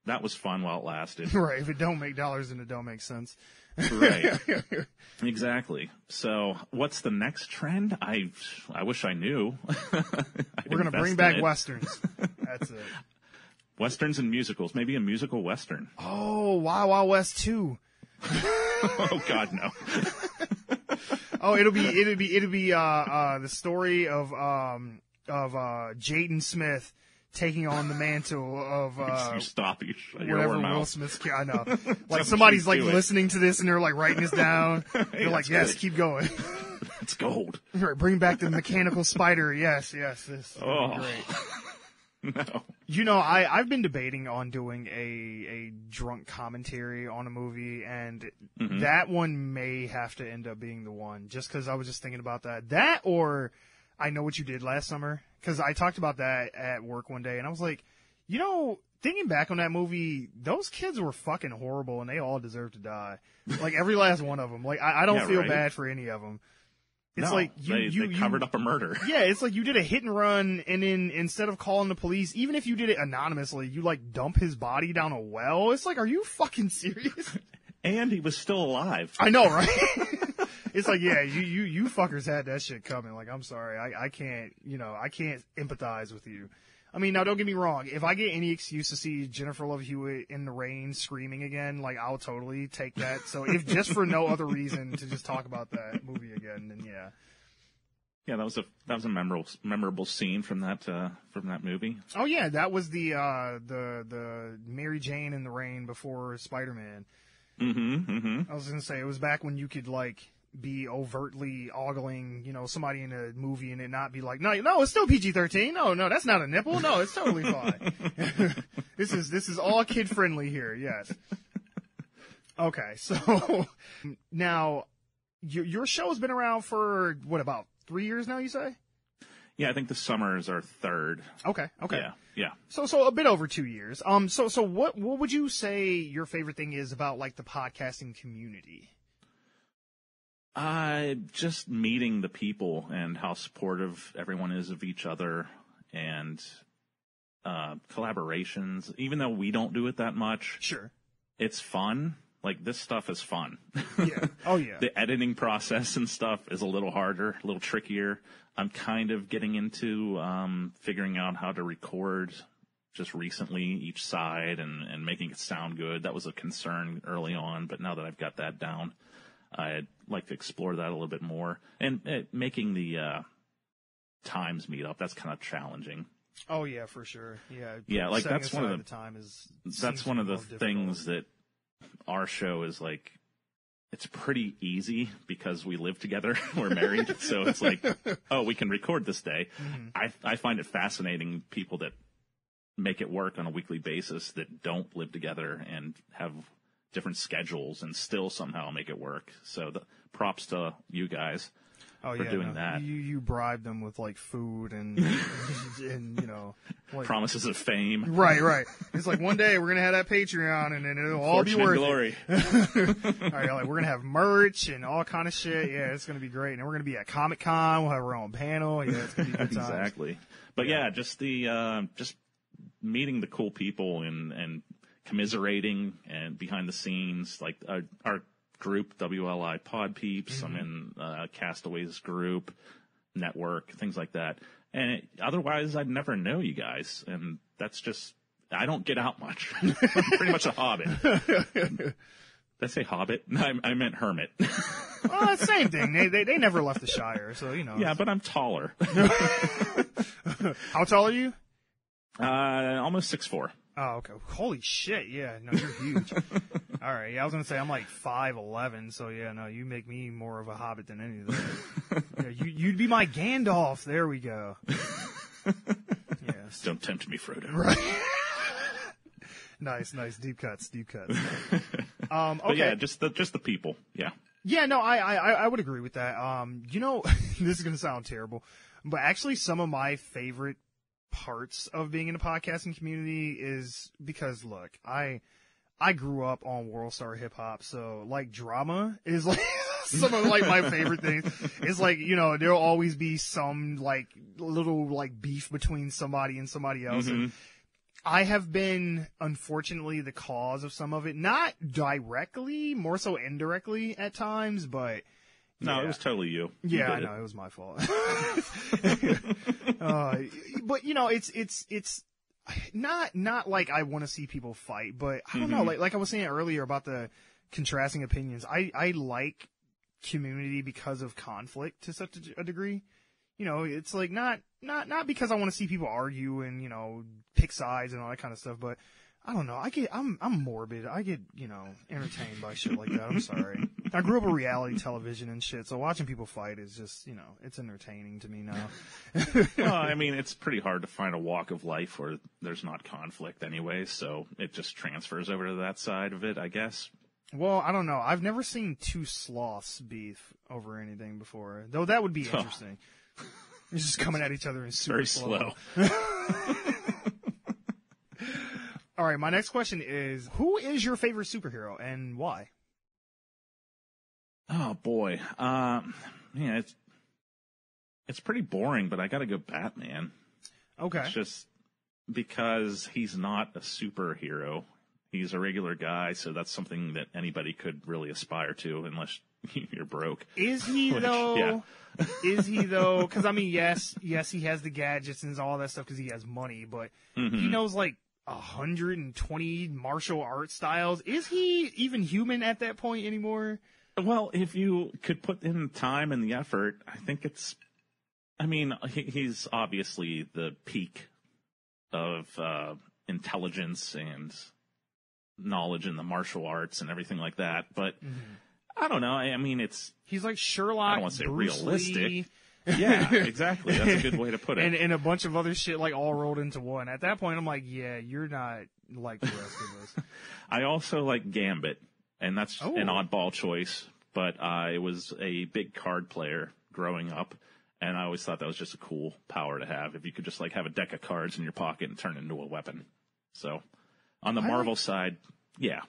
that was fun while it lasted. Right. If it don't make dollars, then it don't make sense. Right. Exactly. So what's the next trend? I wish I knew. We're going to bring back Westerns. That's it. Westerns and musicals. Maybe a musical Western. Oh, Wild Wild West 2. Oh, God, no. Oh, it'll be the story of Jaden Smith taking on the mantle of you stop. You shut your whatever mouth. Will Smith's. I know. Like somebody's like listening to this and they're like writing this down. They're like, yes, keep going. It's gold. Right, bring back the mechanical spider. Yes, this is great. No. You know, I've been debating on doing a drunk commentary on a movie, and that one may have to end up being the one, just because I was just thinking about that. That or I Know What You Did Last Summer, because I talked about that at work one day, and I was like, you know, thinking back on that movie, those kids were fucking horrible, and they all deserve to die. Like, every last one of them. Like, I don't feel bad for any of them. It's like they covered up a murder. Yeah, it's like you did a hit and run, and then instead of calling the police, even if you did it anonymously, you like dump his body down a well. It's like, are you fucking serious? And he was still alive. I know, right? It's like, yeah, you fuckers had that shit coming. Like, I'm sorry, I can't empathize with you. I mean, now don't get me wrong. If I get any excuse to see Jennifer Love Hewitt in the rain screaming again, like, I'll totally take that. So if just for no other reason to just talk about that movie again, then yeah. Yeah, that was a memorable scene from that movie. Oh yeah, that was the Mary Jane in the rain before Spider-Man. I was gonna say, it was back when you could like be overtly ogling, you know, somebody in a movie and it not be like, no, it's still PG-13. No, that's not a nipple. No, it's totally fine. This is all kid friendly here. Yes. Okay, so now your show has been around for what, about 3 years now? You say? Yeah, I think the summer is our third. Okay. Yeah. So a bit over 2 years. So what would you say your favorite thing is about like the podcasting community? Just meeting the people and how supportive everyone is of each other, and collaborations. Even though we don't do it that much, sure, it's fun. Like, this stuff is fun. Yeah. Oh yeah. The editing process and stuff is a little harder, a little trickier. I'm kind of getting into figuring out how to record just recently each side and making it sound good. That was a concern early on, but now that I've got that down, I'd like to explore that a little bit more. And making the times meet up, that's kind of challenging. Oh yeah, for sure. Yeah. Yeah, like that's one of the difficult things that our show is like. It's pretty easy because we live together. We're married, so it's like, oh, we can record this day. I find it fascinating, people that make it work on a weekly basis that don't live together and have different schedules and still somehow make it work. So props to you guys for doing that. You bribe them with like food and and you know, like, promises of fame. Right. It's like, one day we're gonna have that Patreon and then it'll all be worth glory. It. All right, like, we're gonna have merch and all kind of shit. Yeah, it's gonna be great. And we're gonna be at Comic-Con. We'll have our own panel. Yeah, it's gonna be good times. Exactly. But yeah, just the just meeting the cool people and commiserating and behind the scenes, like our group, WLI Pod Peeps. I'm in Castaways group, network, things like that. And otherwise, I'd never know you guys. And that's just, I don't get out much. I'm pretty much a hobbit. Did I say hobbit? No, I meant hermit. Well, same thing. They never left the Shire, so you know. Yeah, but I'm taller. How tall are you? Almost 6'4". Oh, okay. Holy shit, yeah. No, you're huge. All right, yeah, I was going to say I'm like 5'11", so yeah, no, you make me more of a hobbit than any of them. Yeah, you'd be my Gandalf. There we go. Yes. Don't tempt me, Frodo. Right. Nice. Deep cuts. Okay. But yeah, just the people. Yeah. Yeah, no, I would agree with that. You know, this is going to sound terrible, but actually some of my favorite parts of being in the podcasting community is because, look, I grew up on World Star Hip Hop, so like drama is like some of like my favorite things. It's like, you know, there'll always be some like little like beef between somebody and somebody else. And I have been, unfortunately, the cause of some of it. Not directly, more so indirectly at times, but no, yeah. It was totally you. Yeah, I know, it was my fault. But you know, it's not like I want to see people fight, but I don't know, like I was saying earlier about the contrasting opinions. I like community because of conflict to such a degree. You know, it's like not because I want to see people argue and, you know, pick sides and all that kind of stuff, but I don't know. I'm morbid. I get, you know, entertained by shit like that. I'm sorry. I grew up with reality television and shit, so watching people fight is just, you know, it's entertaining to me now. Well, I mean, it's pretty hard to find a walk of life where there's not conflict anyway, so it just transfers over to that side of it, I guess. Well, I don't know. I've never seen two sloths beef over anything before, though that would be interesting. It's just coming at each other in super Very slow. All right, my next question is, who is your favorite superhero and why? Oh boy. Yeah, it's pretty boring, but I gotta go Batman. Okay. It's just because he's not a superhero. He's a regular guy, so that's something that anybody could really aspire to, unless you're broke. Is he though? Yeah. Is he though? Because I mean, yes, he has the gadgets and all that stuff because he has money, but he knows like 120 martial art styles. Is he even human at that point anymore? Well, if you could put in the time and the effort, I think it's. I mean, he's obviously the peak of intelligence and knowledge in the martial arts and everything like that, but I don't know. I mean, he's like Sherlock. I don't want to say Bruce realistic. Lee. Yeah, exactly. That's a good way to put it. And a bunch of other shit like all rolled into one. At that point, I'm like, yeah, you're not like the rest of us. I also like Gambit, and that's an oddball choice, but I was a big card player growing up, and I always thought that was just a cool power to have if you could just like have a deck of cards in your pocket and turn it into a weapon. So on the Marvel side, yeah.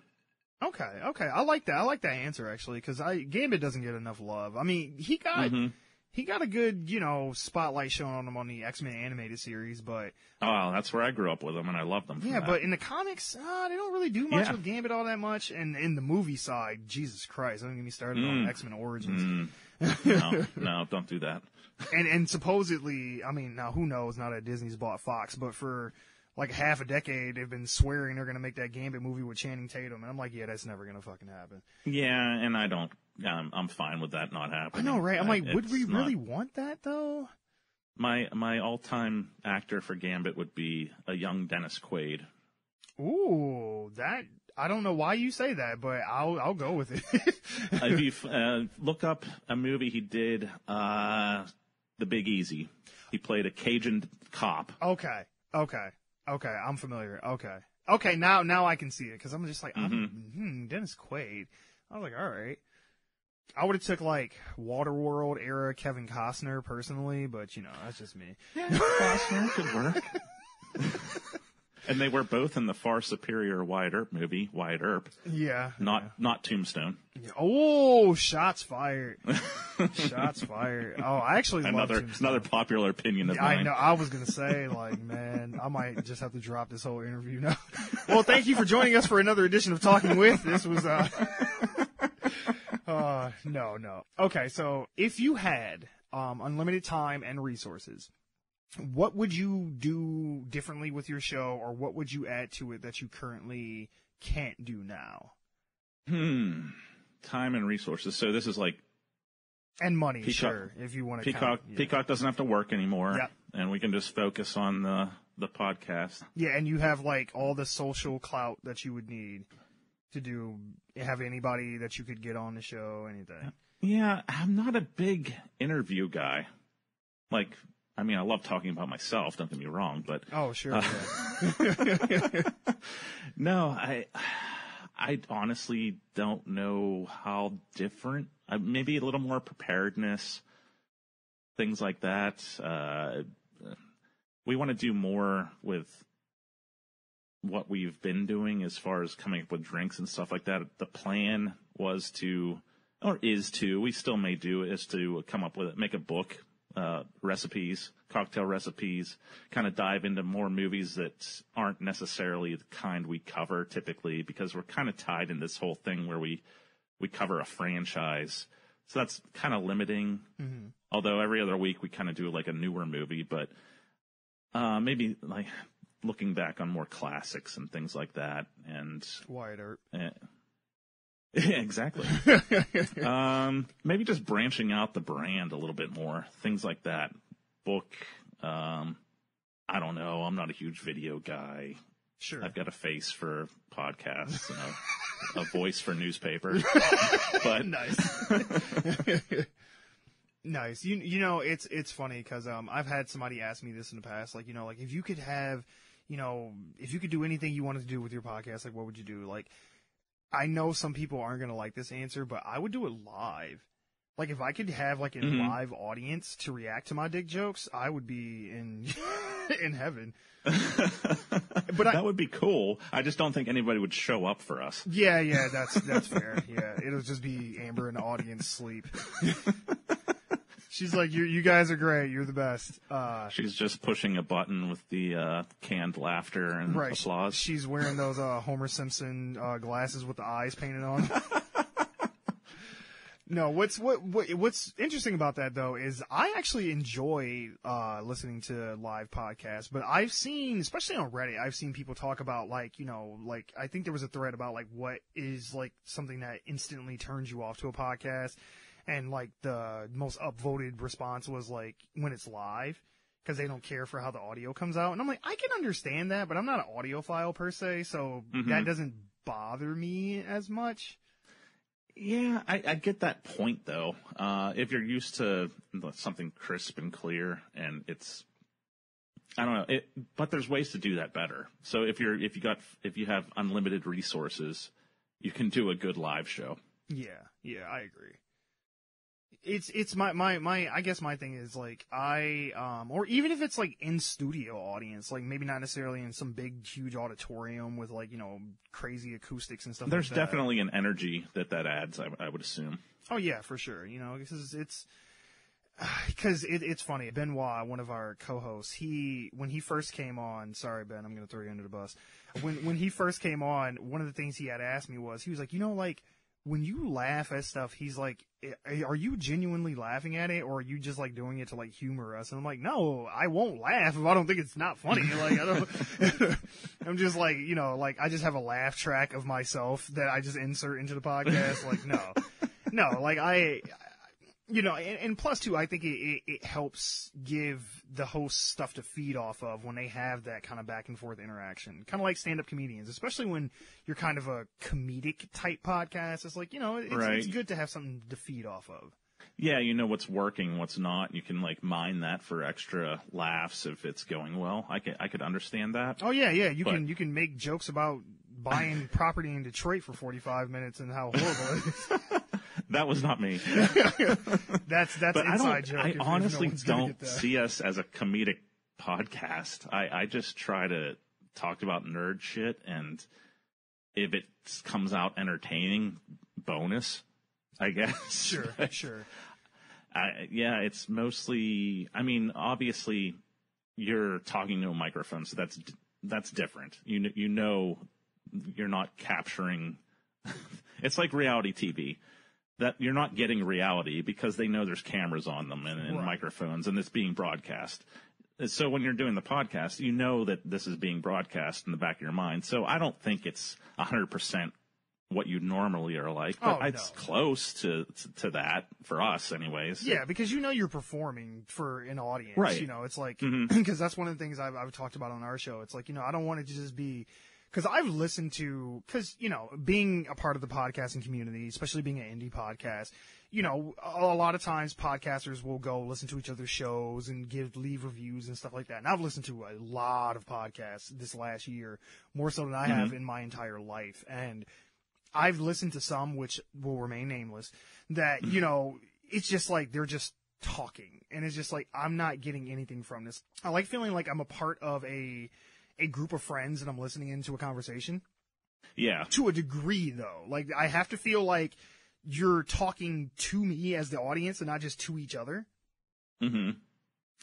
Okay. I like that. I like that answer actually, because Gambit doesn't get enough love. I mean, he got a good, you know, spotlight shown on him on the X-Men animated series, but oh, that's where I grew up with them, and I loved them. Yeah, but in the comics, they don't really do much with Gambit all that much. And in the movie side, Jesus Christ, don't get me started on X-Men Origins. No, don't do that. And supposedly, I mean, now who knows? Now that Disney's bought Fox, but for like half a decade, they've been swearing they're going to make that Gambit movie with Channing Tatum, and I'm like, yeah, that's never going to fucking happen. Yeah, and I don't. I'm fine with that not happening. I know, right? I'm like, would we really want that though? My all-time actor for Gambit would be a young Dennis Quaid. Ooh, that I don't know why you say that, but I'll go with it. If you look up a movie he did, The Big Easy. He played a Cajun cop. Okay, I'm familiar. Okay, now I can see it because I'm just like, Dennis Quaid. I was like, all right. I would have took like Waterworld era Kevin Costner personally, but you know, that's just me. Yeah, Costner could work. And they were both in the far superior Wyatt Earp movie, Wyatt Earp. Yeah. Not Tombstone. Yeah. Oh, shots fired. Shots fired. Oh, I actually love Tombstone. Another popular opinion of mine. I know. I was going to say, like, man, I might just have to drop this whole interview now. Well, thank you for joining us for another edition of Talking With. This was, no. Okay, so if you had unlimited time and resources, what would you do differently with your show, or what would you add to it that you currently can't do now? Time and resources. So this is like... And money, sure, if you want to count. Peacock doesn't have to work anymore, yep. And we can just focus on the podcast. Yeah, and you have like all the social clout that you would need to have anybody that you could get on the show, anything. Yeah, I'm not a big interview guy. Like... I mean, I love talking about myself, don't get me wrong, but... Oh, sure, yeah. No, I honestly don't know how different... maybe a little more preparedness, things like that. We want to do more with what we've been doing as far as coming up with drinks and stuff like that. The plan was to, or is to, we still may do, is to come up with, make a book, recipes, cocktail recipes, kind of dive into more movies that aren't necessarily the kind we cover typically, because we're kind of tied in this whole thing where we cover a franchise. So that's kind of limiting. Mm-hmm. Although every other week we kind of do like a newer movie, but maybe like looking back on more classics and things like that. And Wyatt Earp. Exactly. Maybe just branching out the brand a little bit more. Things like that. Book. I don't know. I'm not a huge video guy. Sure. I've got a face for podcasts and a voice for newspapers. But Nice. Nice. You know, it's funny because I've had somebody ask me this in the past, like, you know, like if you could have, you know, if you could do anything you wanted to do with your podcast, like what would you do? Like, I know some people aren't going to like this answer, but I would do it live. Like if I could have like a live audience to react to my dick jokes, I would be in in heaven. But that would be cool. I just don't think anybody would show up for us. Yeah, that's fair. Yeah, it'll just be Amber in the audience sleep. She's like, you guys are great. You're the best. She's just pushing a button with the canned laughter and applause. She's wearing those Homer Simpson glasses with the eyes painted on them. No, what's interesting about that though is I actually enjoy listening to live podcasts, but I've seen, especially on Reddit, I've seen people talk about like, you know, like I think there was a thread about like what is like something that instantly turns you off to a podcast, and like the most upvoted response was like when it's live because they don't care for how the audio comes out, and I'm like, I can understand that, but I'm not an audiophile per se, so that doesn't bother me as much. Yeah, I get that point though. If you're used to something crisp and clear, and it's, I don't know, but there's ways to do that better. So if you have unlimited resources, you can do a good live show. Yeah, I agree. It's my I guess my thing is like or even if it's like in studio audience, like maybe not necessarily in some big huge auditorium with like, you know, crazy acoustics and stuff. There's like that. definitely an energy that adds, I would assume. Oh yeah, for sure. You know, because it's funny. Benoit, one of our co-hosts, when he first came on, sorry Ben, I'm going to throw you under the bus. When he first came on, one of the things he had asked me was, he was like, you know, like, when you laugh at stuff, he's like, are you genuinely laughing at it, or are you just like doing it to like humor us? And I'm like, no, I won't laugh if I don't think it's not funny. Like, I don't, I'm just like, you know, like I just have a laugh track of myself that I just insert into the podcast. Like, no, like you know, and plus too, I think it helps give the host stuff to feed off of when they have that kind of back and forth interaction. Kind of like stand-up comedians, especially when you're kind of a comedic type podcast. It's like, you know, it's good to have something to feed off of. Yeah, you know what's working, what's not. You can like mine that for extra laughs if it's going well. I could understand that. Oh yeah, you can make jokes about buying property in Detroit for 45 minutes and how horrible it is. That was not me. That's but inside joke. I honestly don't see us as a comedic podcast. I just try to talk about nerd shit, and if it comes out entertaining, bonus, I guess. Sure, sure. Yeah, it's mostly, I mean, obviously you're talking to a microphone, so that's different. You know you're not capturing it's like reality TV. That you're not getting reality because they know there's cameras on them and microphones, and it's being broadcast. So when you're doing the podcast, you know that this is being broadcast in the back of your mind. So I don't think it's 100% what you normally are like, but it's close to that for us anyways. Yeah, because you know you're performing for an audience. Right. You know, it's like, because that's one of the things I've talked about on our show. It's like, you know, I don't want it to just be, because I've listened to, because, you know, being a part of the podcasting community, especially being an indie podcast, you know, a lot of times podcasters will go listen to each other's shows and leave reviews and stuff like that. And I've listened to a lot of podcasts this last year, more so than I have in my entire life. And I've listened to some, which will remain nameless, that, you know, it's just like they're just talking. And it's just like, I'm not getting anything from this. I like feeling like I'm a part of a group of friends and I'm listening into a conversation. Yeah. To a degree, though. Like, I have to feel like you're talking to me as the audience and not just to each other. Mm-hmm.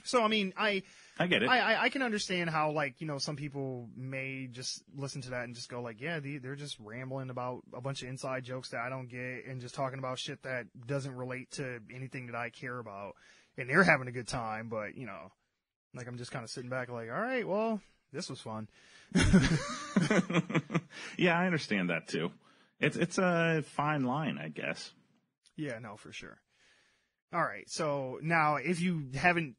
So, I mean, I get it. I can understand how, like, you know, some people may just listen to that and just go, like, yeah, they're just rambling about a bunch of inside jokes that I don't get and just talking about shit that doesn't relate to anything that I care about. And they're having a good time, but, you know, like, I'm just kind of sitting back like, all right, well, this was fun. Yeah, I understand that too. It's a fine line, I guess. Yeah, no, for sure. All right, so now if you haven't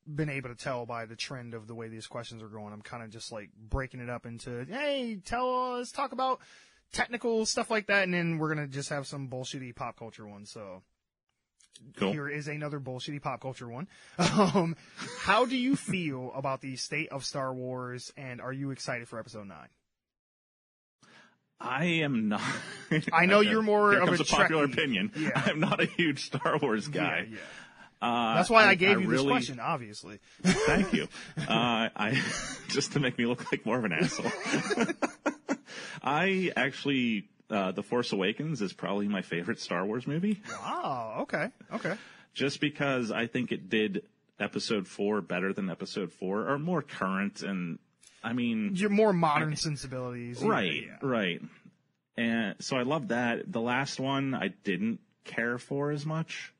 been able to tell by the trend of the way these questions are going, I'm kind of just like breaking it up into, hey, tell us, talk about technical stuff like that, and then we're going to just have some bullshitty pop culture ones. So Cool. here is another bullshitty pop culture one. How do you feel about the state of Star Wars, and are you excited for Episode 9? I am not. I know you're more Here of comes a a popular Trekkie. opinion. Yeah. I'm not a huge Star Wars guy. Yeah, yeah. That's why I gave you really, this question, obviously. Thank you. I just to make me look like more of an asshole. I actually, The Force Awakens is probably my favorite Star Wars movie. Wow. Okay. Okay. Just because I think it did Episode 4 better than Episode 4, or more current, and I mean, Your more modern sensibilities. right, Yeah. right. And so I love that. The last one I didn't care for as much.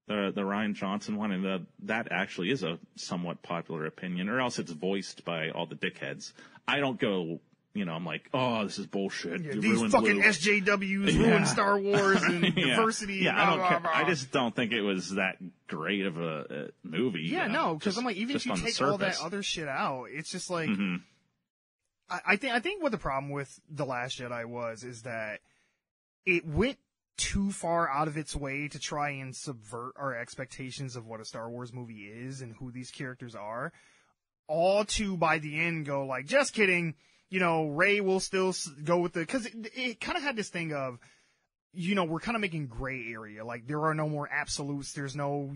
The Rian Johnson one, and that actually is a somewhat popular opinion, or else it's voiced by all the dickheads. I don't go, I'm like, oh, this is bullshit. Yeah, You these ruined fucking Luke. SJWs ruin Star Wars and diversity. Yeah, blah, I don't blah, care. blah. I just don't think it was that great of a movie. Yeah, no, because I'm like, even if just you on the take all that surface. other shit out, it's just like, Mhm. I think what the problem with The Last Jedi is that it went too far out of its way to try and subvert our expectations of what a Star Wars movie is and who these characters are, all to by the end go like, just kidding, Rey will still go with because it kind of had this thing of, we're kind of making gray area. Like, there are no more absolutes. There's no,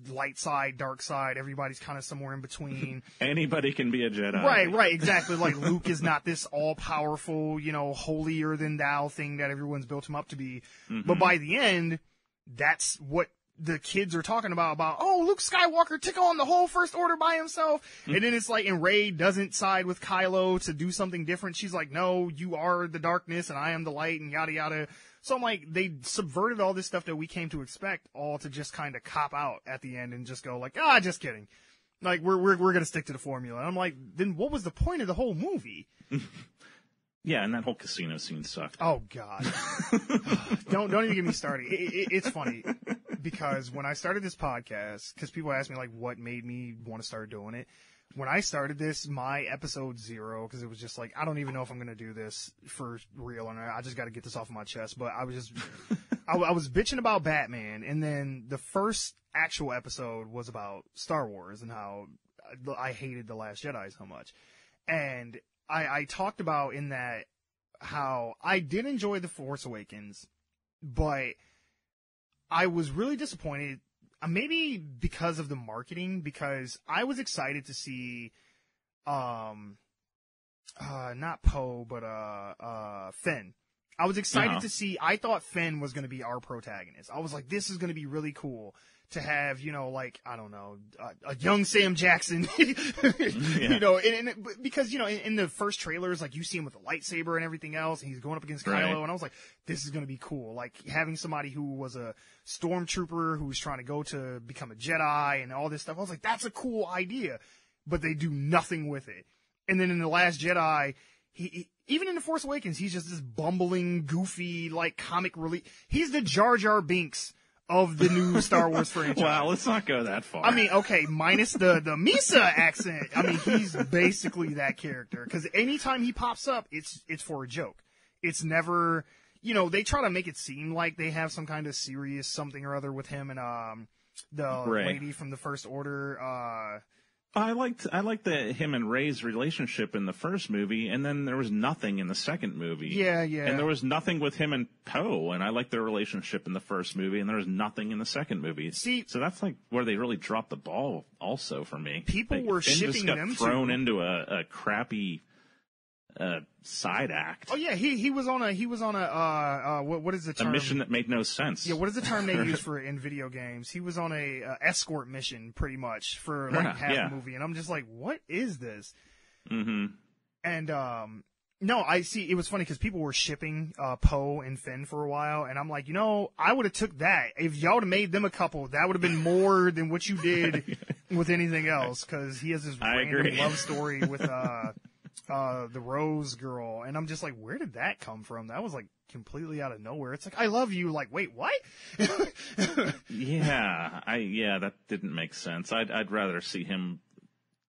light side, dark side. Everybody's kind of somewhere in between. Anybody can be a Jedi. Right, exactly. Like, Luke is not this all-powerful, holier than thou thing that everyone's built him up to be. Mm-hmm. But by the end, that's what the kids are talking about, oh, Luke Skywalker took on the whole First Order by himself. And then it's like, and Rey doesn't side with Kylo to do something different. She's like, no, you are the darkness and I am the light and yada yada. So I'm like, they subverted all this stuff that we came to expect, all to just kind of cop out at the end and just go like, just kidding. Like, we're gonna stick to the formula. And I'm like, then what was the point of the whole movie? Yeah, and that whole casino scene sucked. Oh God. Don't even get me started. It's funny because when I started this podcast, because people ask me like what made me want to start doing it. When I started this, my episode 0, because it was just like, I don't even know if I'm going to do this for real, and I just got to get this off of my chest. But I was just, I was bitching about Batman, and then the first actual episode was about Star Wars and how I hated The Last Jedi so much. And I talked about in that how I did enjoy The Force Awakens, but I was really disappointed. Maybe because of the marketing, because I was excited to see, not Poe, but, Finn. I was excited to see, I thought Finn was going to be our protagonist. I was like, this is going to be really cool to have, I don't know, a young Sam Jackson, because, in the first trailers, like, you see him with a lightsaber and everything else, and he's going up against Kylo, and I was like, this is going to be cool. Like, having somebody who was a stormtrooper who was trying to go to become a Jedi and all this stuff, I was like, that's a cool idea, but they do nothing with it. And then in The Last Jedi, he even in The Force Awakens, he's just this bumbling, goofy, like, comic relief. He's the Jar Jar Binks of the new Star Wars franchise. Wow, let's not go that far. I mean, okay, minus the Misa accent. I mean, he's basically that character. Because anytime he pops up, it's for a joke. It's never, they try to make it seem like they have some kind of serious something or other with him and the lady from the First Order. I liked him and Rey's relationship in the first movie, and then there was nothing in the second movie. Yeah. And there was nothing with him and Poe, and I liked their relationship in the first movie, and there was nothing in the second movie. See, so that's like where they really dropped the ball. Also, for me, people were Finn shipping just got them thrown into a crappy side act. Oh yeah, he was on a what is the term? A mission that made no sense. Yeah, what is the term they use for in video games? He was on a escort mission pretty much for like half the movie, and I'm just like, what is this? Mm-hmm. And no, I see. It was funny because people were shipping Poe and Finn for a while, and I'm like, I would have took that if y'all would have made them a couple. That would have been more than what you did with anything else, because he has this random love story with the Rose girl, and I'm just like, where did that come from? That was like completely out of nowhere. It's like, I love you. Like, wait, what? Yeah, that didn't make sense. I'd rather see him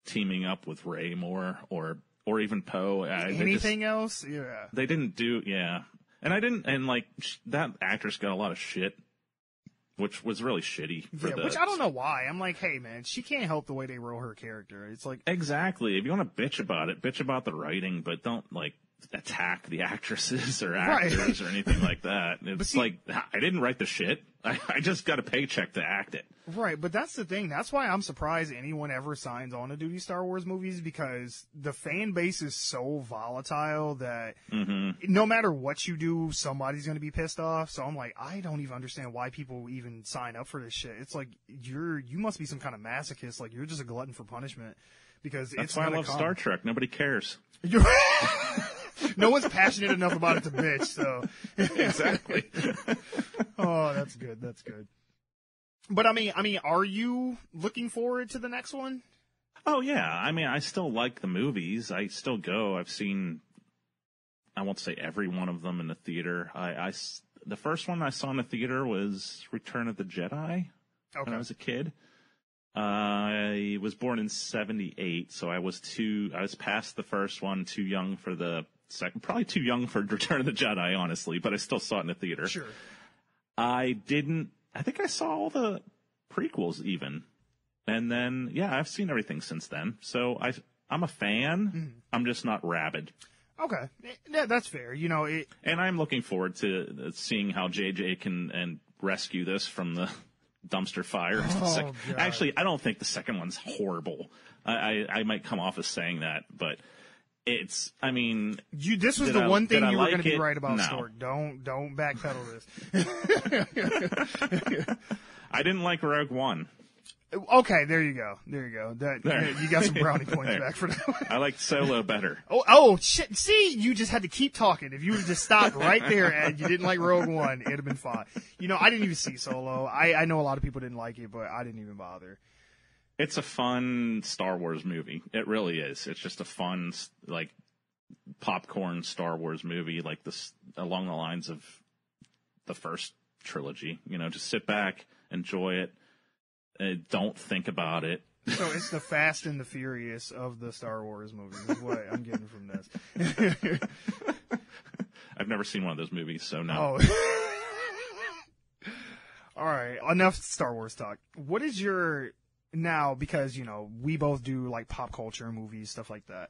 teaming up with Ray more, or even Poe. Anything else? Yeah. They didn't do, yeah. And like, that actress got a lot of shit, which was really shitty. Which I don't know why. I'm like, hey man, she can't help the way they wrote her character. It's like, exactly. If you want to bitch about it, bitch about the writing, but don't like attack the actresses or actors or anything like that. It's like, I didn't write the shit. I just got a paycheck to act it. Right, but that's the thing. That's why I'm surprised anyone ever signs on to do these Star Wars movies, because the fan base is so volatile that no matter what you do, somebody's going to be pissed off. So I'm like, I don't even understand why people even sign up for this shit. It's like, you must be some kind of masochist. Like, you're just a glutton for punishment, because that's why I love Star Trek. Nobody cares. No one's passionate enough about it to bitch, so. Exactly. Oh, that's good. That's good. But I mean, are you looking forward to the next one? Oh yeah. I mean, I still like the movies. I still go. I've seen, I won't say every one of them in the theater. The first one I saw in the theater was Return of the Jedi when I was a kid. I was born in 1978, so I was past the first one, too young for the second, probably too young for Return of the Jedi, honestly, but I still saw it in the theater. Sure. I think I saw all the prequels even. And then, yeah, I've seen everything since then. So I'm a fan. Mm-hmm. I'm just not rabid. Okay. Yeah, that's fair. And I'm looking forward to seeing how JJ can rescue this from the dumpster fire. Actually, I don't think the second one's horrible. I might come off as saying that, but this was the one thing you were going to be right about, Stork. Don't backpedal this. I didn't like Rogue One. Okay, there you go. You got some brownie points back for that. I liked Solo better. Oh, shit. See, you just had to keep talking. If you would have just stopped right there and you didn't like Rogue One, it'd have been fine. I didn't even see Solo. I know a lot of people didn't like it, but I didn't even bother. It's a fun Star Wars movie. It really is. It's just a fun, like, popcorn Star Wars movie, like this, along the lines of the first trilogy. Just sit back, enjoy it. Don't think about it. So it's the Fast and the Furious of the Star Wars movies, is what I'm getting from this. I've never seen one of those movies, so no. Oh. All right, enough Star Wars talk. What is your, now, because, we both do, like, pop culture movies, stuff like that.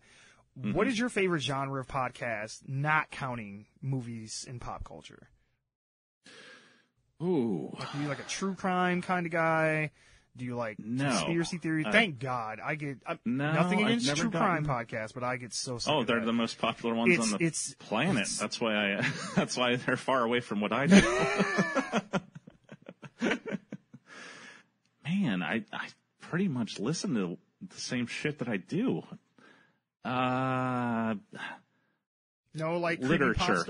Mm-hmm. What is your favorite genre of podcast, not counting movies and pop culture? Ooh. Like, are you like a true crime kind of guy? Do you like conspiracy theories? Thank God. Nothing against true crime podcasts, but I get so sick of they're that. The most popular ones on the planet. That's why they're far away from what I do. Man, I pretty much listen to the same shit that I do. No, like literature.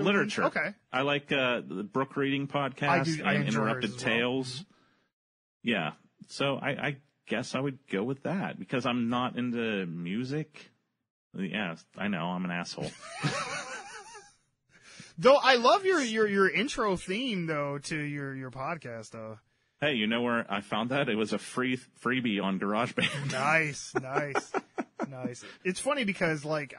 Okay. I like the Brook Reading podcast and Interrupted Tales. Well. Yeah. So I guess I would go with that because I'm not into music. Yeah, I know I'm an asshole. Though I love your intro theme though to your podcast though. Hey, you know where I found that? It was a freebie on GarageBand. Nice. It's funny because like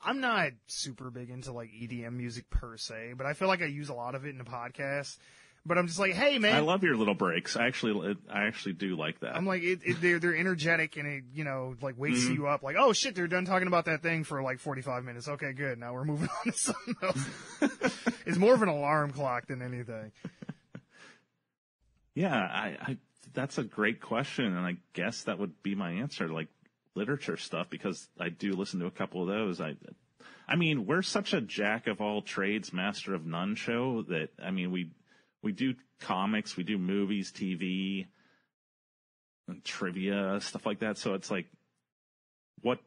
I'm not super big into like EDM music per se, but I feel like I use a lot of it in the podcast. But I'm just like, hey man, I love your little breaks. I actually do like that. I'm like, they're energetic and it, like wakes you up. Like, oh shit, they're done talking about that thing for like 45 minutes. Okay, good. Now we're moving on to something else. It's more of an alarm clock than anything. Yeah, I that's a great question, and I guess that would be my answer. Like literature stuff, because I do listen to a couple of those. I mean, we're such a jack of all trades, master of none show that we do comics, we do movies, TV, and trivia, stuff like that. So it's like, what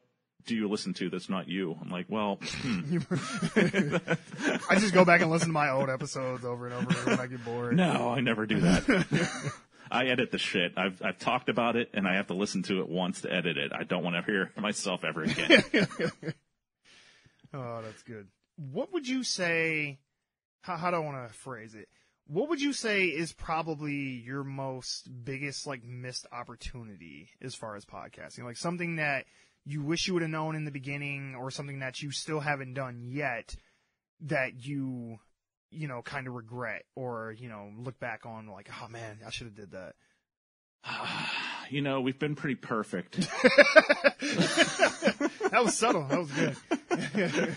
do you listen to that's not you? I'm like, well, I just go back and listen to my old episodes over and over when I get bored. No, I never do that. I edit the shit. I've talked about it, and I have to listen to it once to edit it. I don't want to hear myself ever again. Oh, that's good. What would you say, how do I want to phrase it? What would you say is probably your biggest, like, missed opportunity as far as podcasting? Like, something that you wish you would have known in the beginning, or something that you still haven't done yet that you kind of regret, or, look back on like, oh man, I should have did that. We've been pretty perfect. That was subtle. That was good.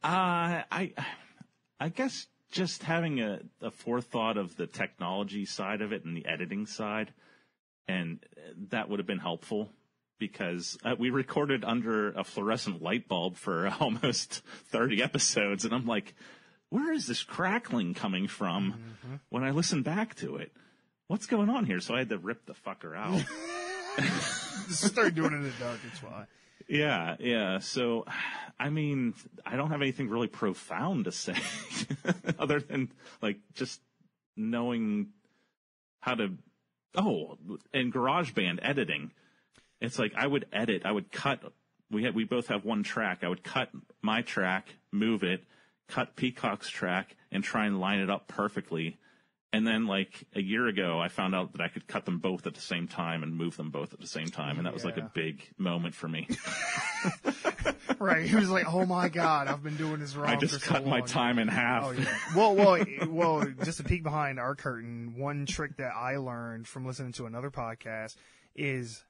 I guess just having a forethought of the technology side of it and the editing side, and that would have been helpful, because we recorded under a fluorescent light bulb for almost 30 episodes, and I'm like, where is this crackling coming from when I listen back to it? What's going on here? So I had to rip the fucker out. Just start doing it in the dark, it's fine. Yeah. So, I mean, I don't have anything really profound to say other than, like, just knowing how to, and GarageBand editing. It's like I would cut, we both have one track. I would cut my track, move it, cut Peacock's track, and try and line it up perfectly. And then, like, a year ago, I found out that I could cut them both at the same time and move them both at the same time. And that was like a big moment for me. Right. He was like, oh my God, I've been doing this wrong. I just cut my time in half. Oh, yeah. Well, just to peek behind our curtain, one trick that I learned from listening to another podcast is,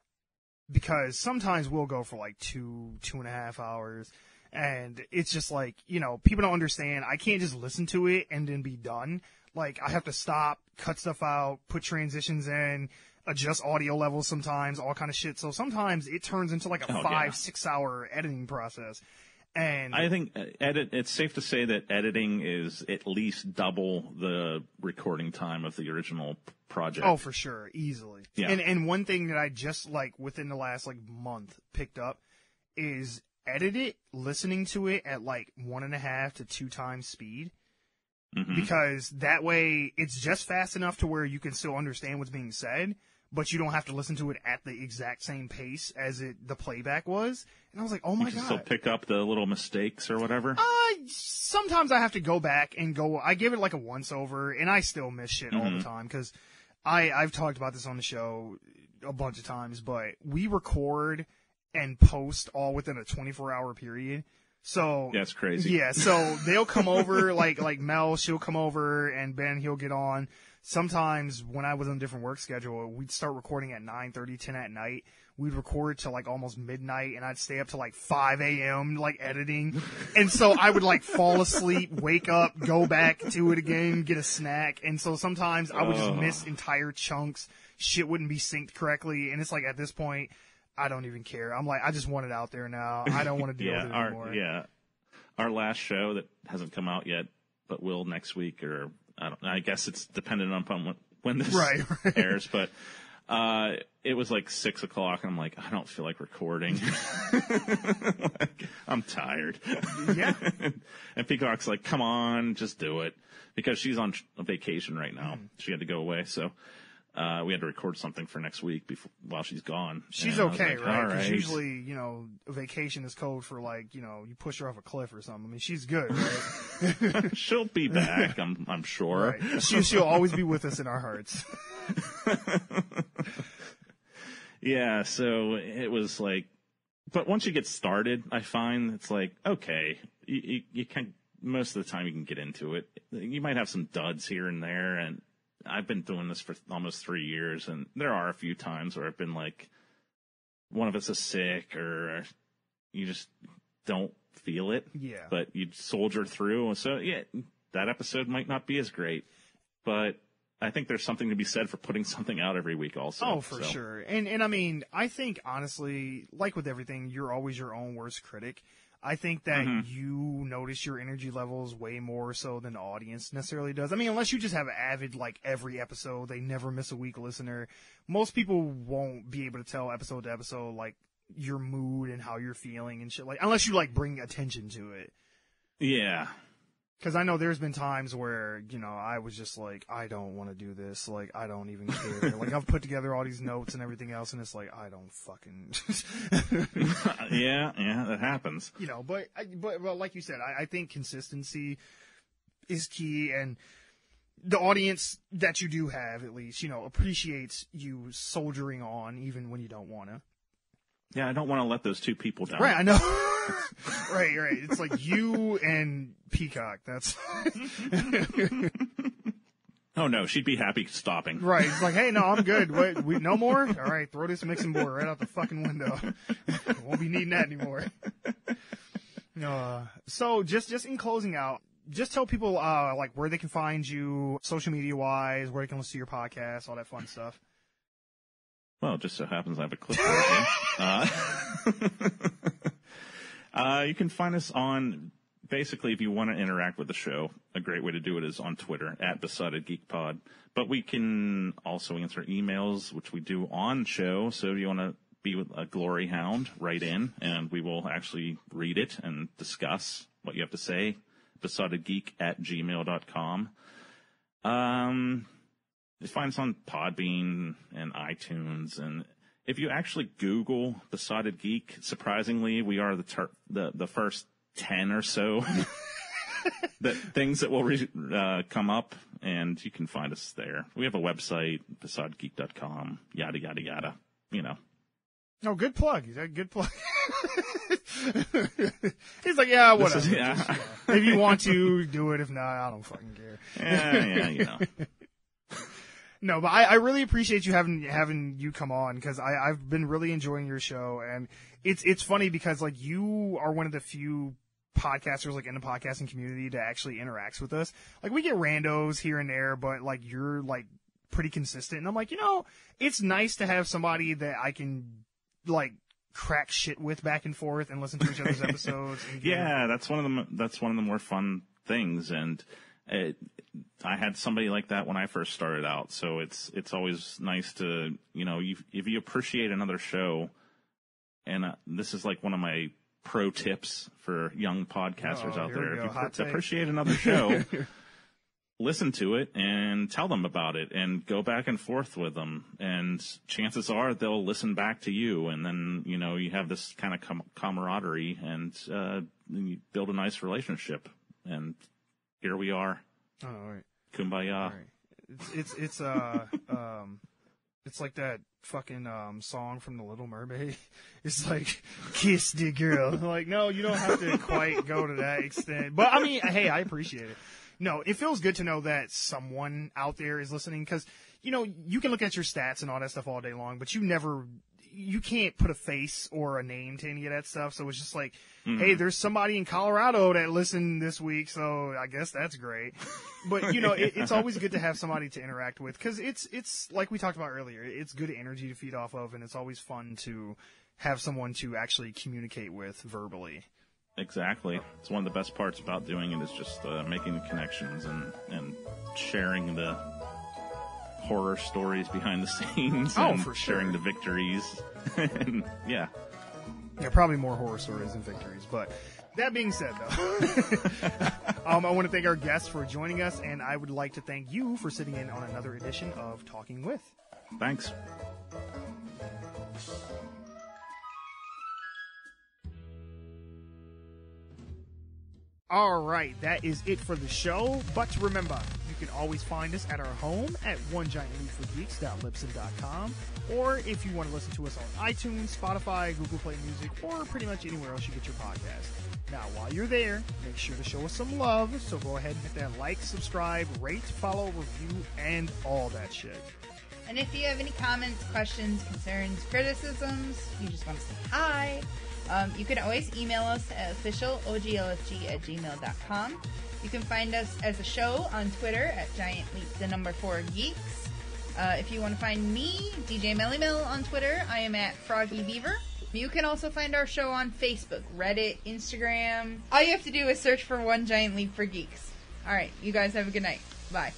because sometimes we'll go for like 2.5 hours. And it's just like, people don't understand. I can't just listen to it and then be done. Like, I have to stop, cut stuff out, put transitions in, adjust audio levels sometimes, all kind of shit. So sometimes it turns into like a 5-6 hour editing process. And I think it's safe to say that editing is at least double the recording time of the original project. Oh, for sure. Easily. Yeah. And one thing that I just, like, within the last, like, month picked up is edit it, listening to it at like 1.5 to 2 times speed. Because that way it's just fast enough to where you can still understand what's being said, but you don't have to listen to it at the exact same pace as the playback was. And I was like, oh my God. You can still pick up the little mistakes or whatever? Sometimes I have to go back and I give it like a once over, and I still miss shit all the time, because I've talked about this on the show a bunch of times, but we record and post all within a 24-hour period. So that's crazy. Yeah, so they'll come over, like Mel, she'll come over, and Ben, he'll get on. Sometimes when I was on a different work schedule, we'd start recording at 9:30, 10 at night. We'd record till like almost midnight, and I'd stay up till like 5 a.m. like editing. And so I would like fall asleep, wake up, go back to it again, get a snack. And so sometimes I would just miss entire chunks. Shit wouldn't be synced correctly. And it's like, at this point, I don't even care. I'm like, I just want it out there now. I don't want to deal with it anymore. Our last show that hasn't come out yet, but will next week, or I guess it's dependent upon when this airs, but it was like 6 o'clock, and I'm like, I don't feel like recording. I'm tired. Yeah. And Peacock's like, come on, just do it. Because she's on a vacation right now. She had to go away, so we had to record something for next week while she's gone. She's okay, like, right? Because usually, a vacation is code for, like, you push her off a cliff or something. I mean, she's good, right? She'll be back, I'm sure. Right. She'll always be with us in our hearts. Yeah, so it was like, but once you get started, I find it's like, okay, you can, most of the time you can get into it. You might have some duds here and there, and I've been doing this for almost 3 years, and there are a few times where I've been like, one of us is sick, or you just don't feel it. Yeah. But you soldier through. So, yeah, that episode might not be as great, but I think there's something to be said for putting something out every week also. Oh, for sure. And I mean, I think, honestly, like with everything, you're always your own worst critic. I think that you notice your energy levels way more so than the audience necessarily does. I mean, unless you just have an avid, like, every episode, they never miss a week listener. Most people won't be able to tell episode to episode, like, your mood and how you're feeling and shit, like, unless you, like, bring attention to it. Yeah. Because I know there's been times where, you know, I was just like, I don't want to do this. Like, I don't even care. Like, I've put together all these notes and everything else, and it's like, I don't fucking... Yeah, that happens. You know, but like you said, I think consistency is key, and the audience that you do have, at least, you know, appreciates you soldiering on even when you don't want to. Yeah, I don't want to let those two people down. Right, I know. Right. It's like you and Peacock. That's... Oh, no, she'd be happy stopping. Right. It's like, hey, no, I'm good. What, no more? All right, throw this mixing board right out the fucking window. Won't be needing that anymore. So just in closing out, just tell people, like, where they can find you, social media-wise, where they can listen to your podcast, all that fun stuff. Well, it just so happens I have a clip for you. You can find us on, basically, if you want to interact with the show, a great way to do it is on Twitter, @BesottedGeekPod. But we can also answer emails, which we do on show. So if you want to be with a glory hound, write in, and we will actually read it and discuss what you have to say. BesottedGeek@gmail.com. You find us on Podbean and iTunes, and if you actually Google Besotted Geek, surprisingly, we are the first 10 or so things that will come up, and you can find us there. We have a website, besottedgeek.com, yada, yada, yada, you know. Oh, good plug. Good plug. He's like, yeah, whatever. Just, if you want to, do it. If not, I don't fucking care. Yeah, you know. No, but I really appreciate you having you come on, because I've been really enjoying your show, and it's funny because, like, you are one of the few podcasters, like, in the podcasting community that actually interacts with us. Like, we get randos here and there, but, like, you're, like, pretty consistent, and I'm like, you know, it's nice to have somebody that I can, like, crack shit with back and forth and listen to each other's episodes. And yeah, that's one of the more fun things, and I had somebody like that when I first started out, so it's always nice to, you know, if you appreciate another show, and this is like one of my pro tips for young podcasters out there. If you appreciate another show, listen to it and tell them about it and go back and forth with them, and chances are they'll listen back to you, and then, you know, you have this kind of camaraderie, and you build a nice relationship, and here we are. Oh, all right. Kumbaya. All right. It's like that fucking song from The Little Mermaid. It's like, kiss the girl. Like, no, you don't have to quite go to that extent. But I mean, hey, I appreciate it. No, it feels good to know that someone out there is listening, because, you know, you can look at your stats and all that stuff all day long, but you can't put a face or a name to any of that stuff. So it's just like, hey, there's somebody in Colorado that listened this week, so I guess that's great. But, you know, it's always good to have somebody to interact with, because it's like we talked about earlier, it's good energy to feed off of, and it's always fun to have someone to actually communicate with verbally. Exactly. It's one of the best parts about doing it is just making the connections and sharing the horror stories behind the scenes. Oh, and for sure. Sharing the victories. And, yeah. Yeah, probably more horror stories than victories. But that being said, though, I want to thank our guests for joining us, and I would like to thank you for sitting in on another edition of Talking With. Thanks. All right, that is it for the show. But remember, you can always find us at our home at onegiantleapforgeeks.libsyn.com, or if you want to listen to us on iTunes, Spotify, Google Play Music, or pretty much anywhere else you get your podcast. Now, while you're there, make sure to show us some love, so go ahead and hit that like, subscribe, rate, follow, review, and all that shit. And if you have any comments, questions, concerns, criticisms, you just want to say hi, you can always email us at officialoglfg@gmail.com. You can find us as a show on Twitter at GiantLeap4Geeks. If you want to find me, DJ Mellymell, on Twitter, I am at Froggy Beaver. You can also find our show on Facebook, Reddit, Instagram. All you have to do is search for One Giant Leap for Geeks. Alright, you guys have a good night. Bye.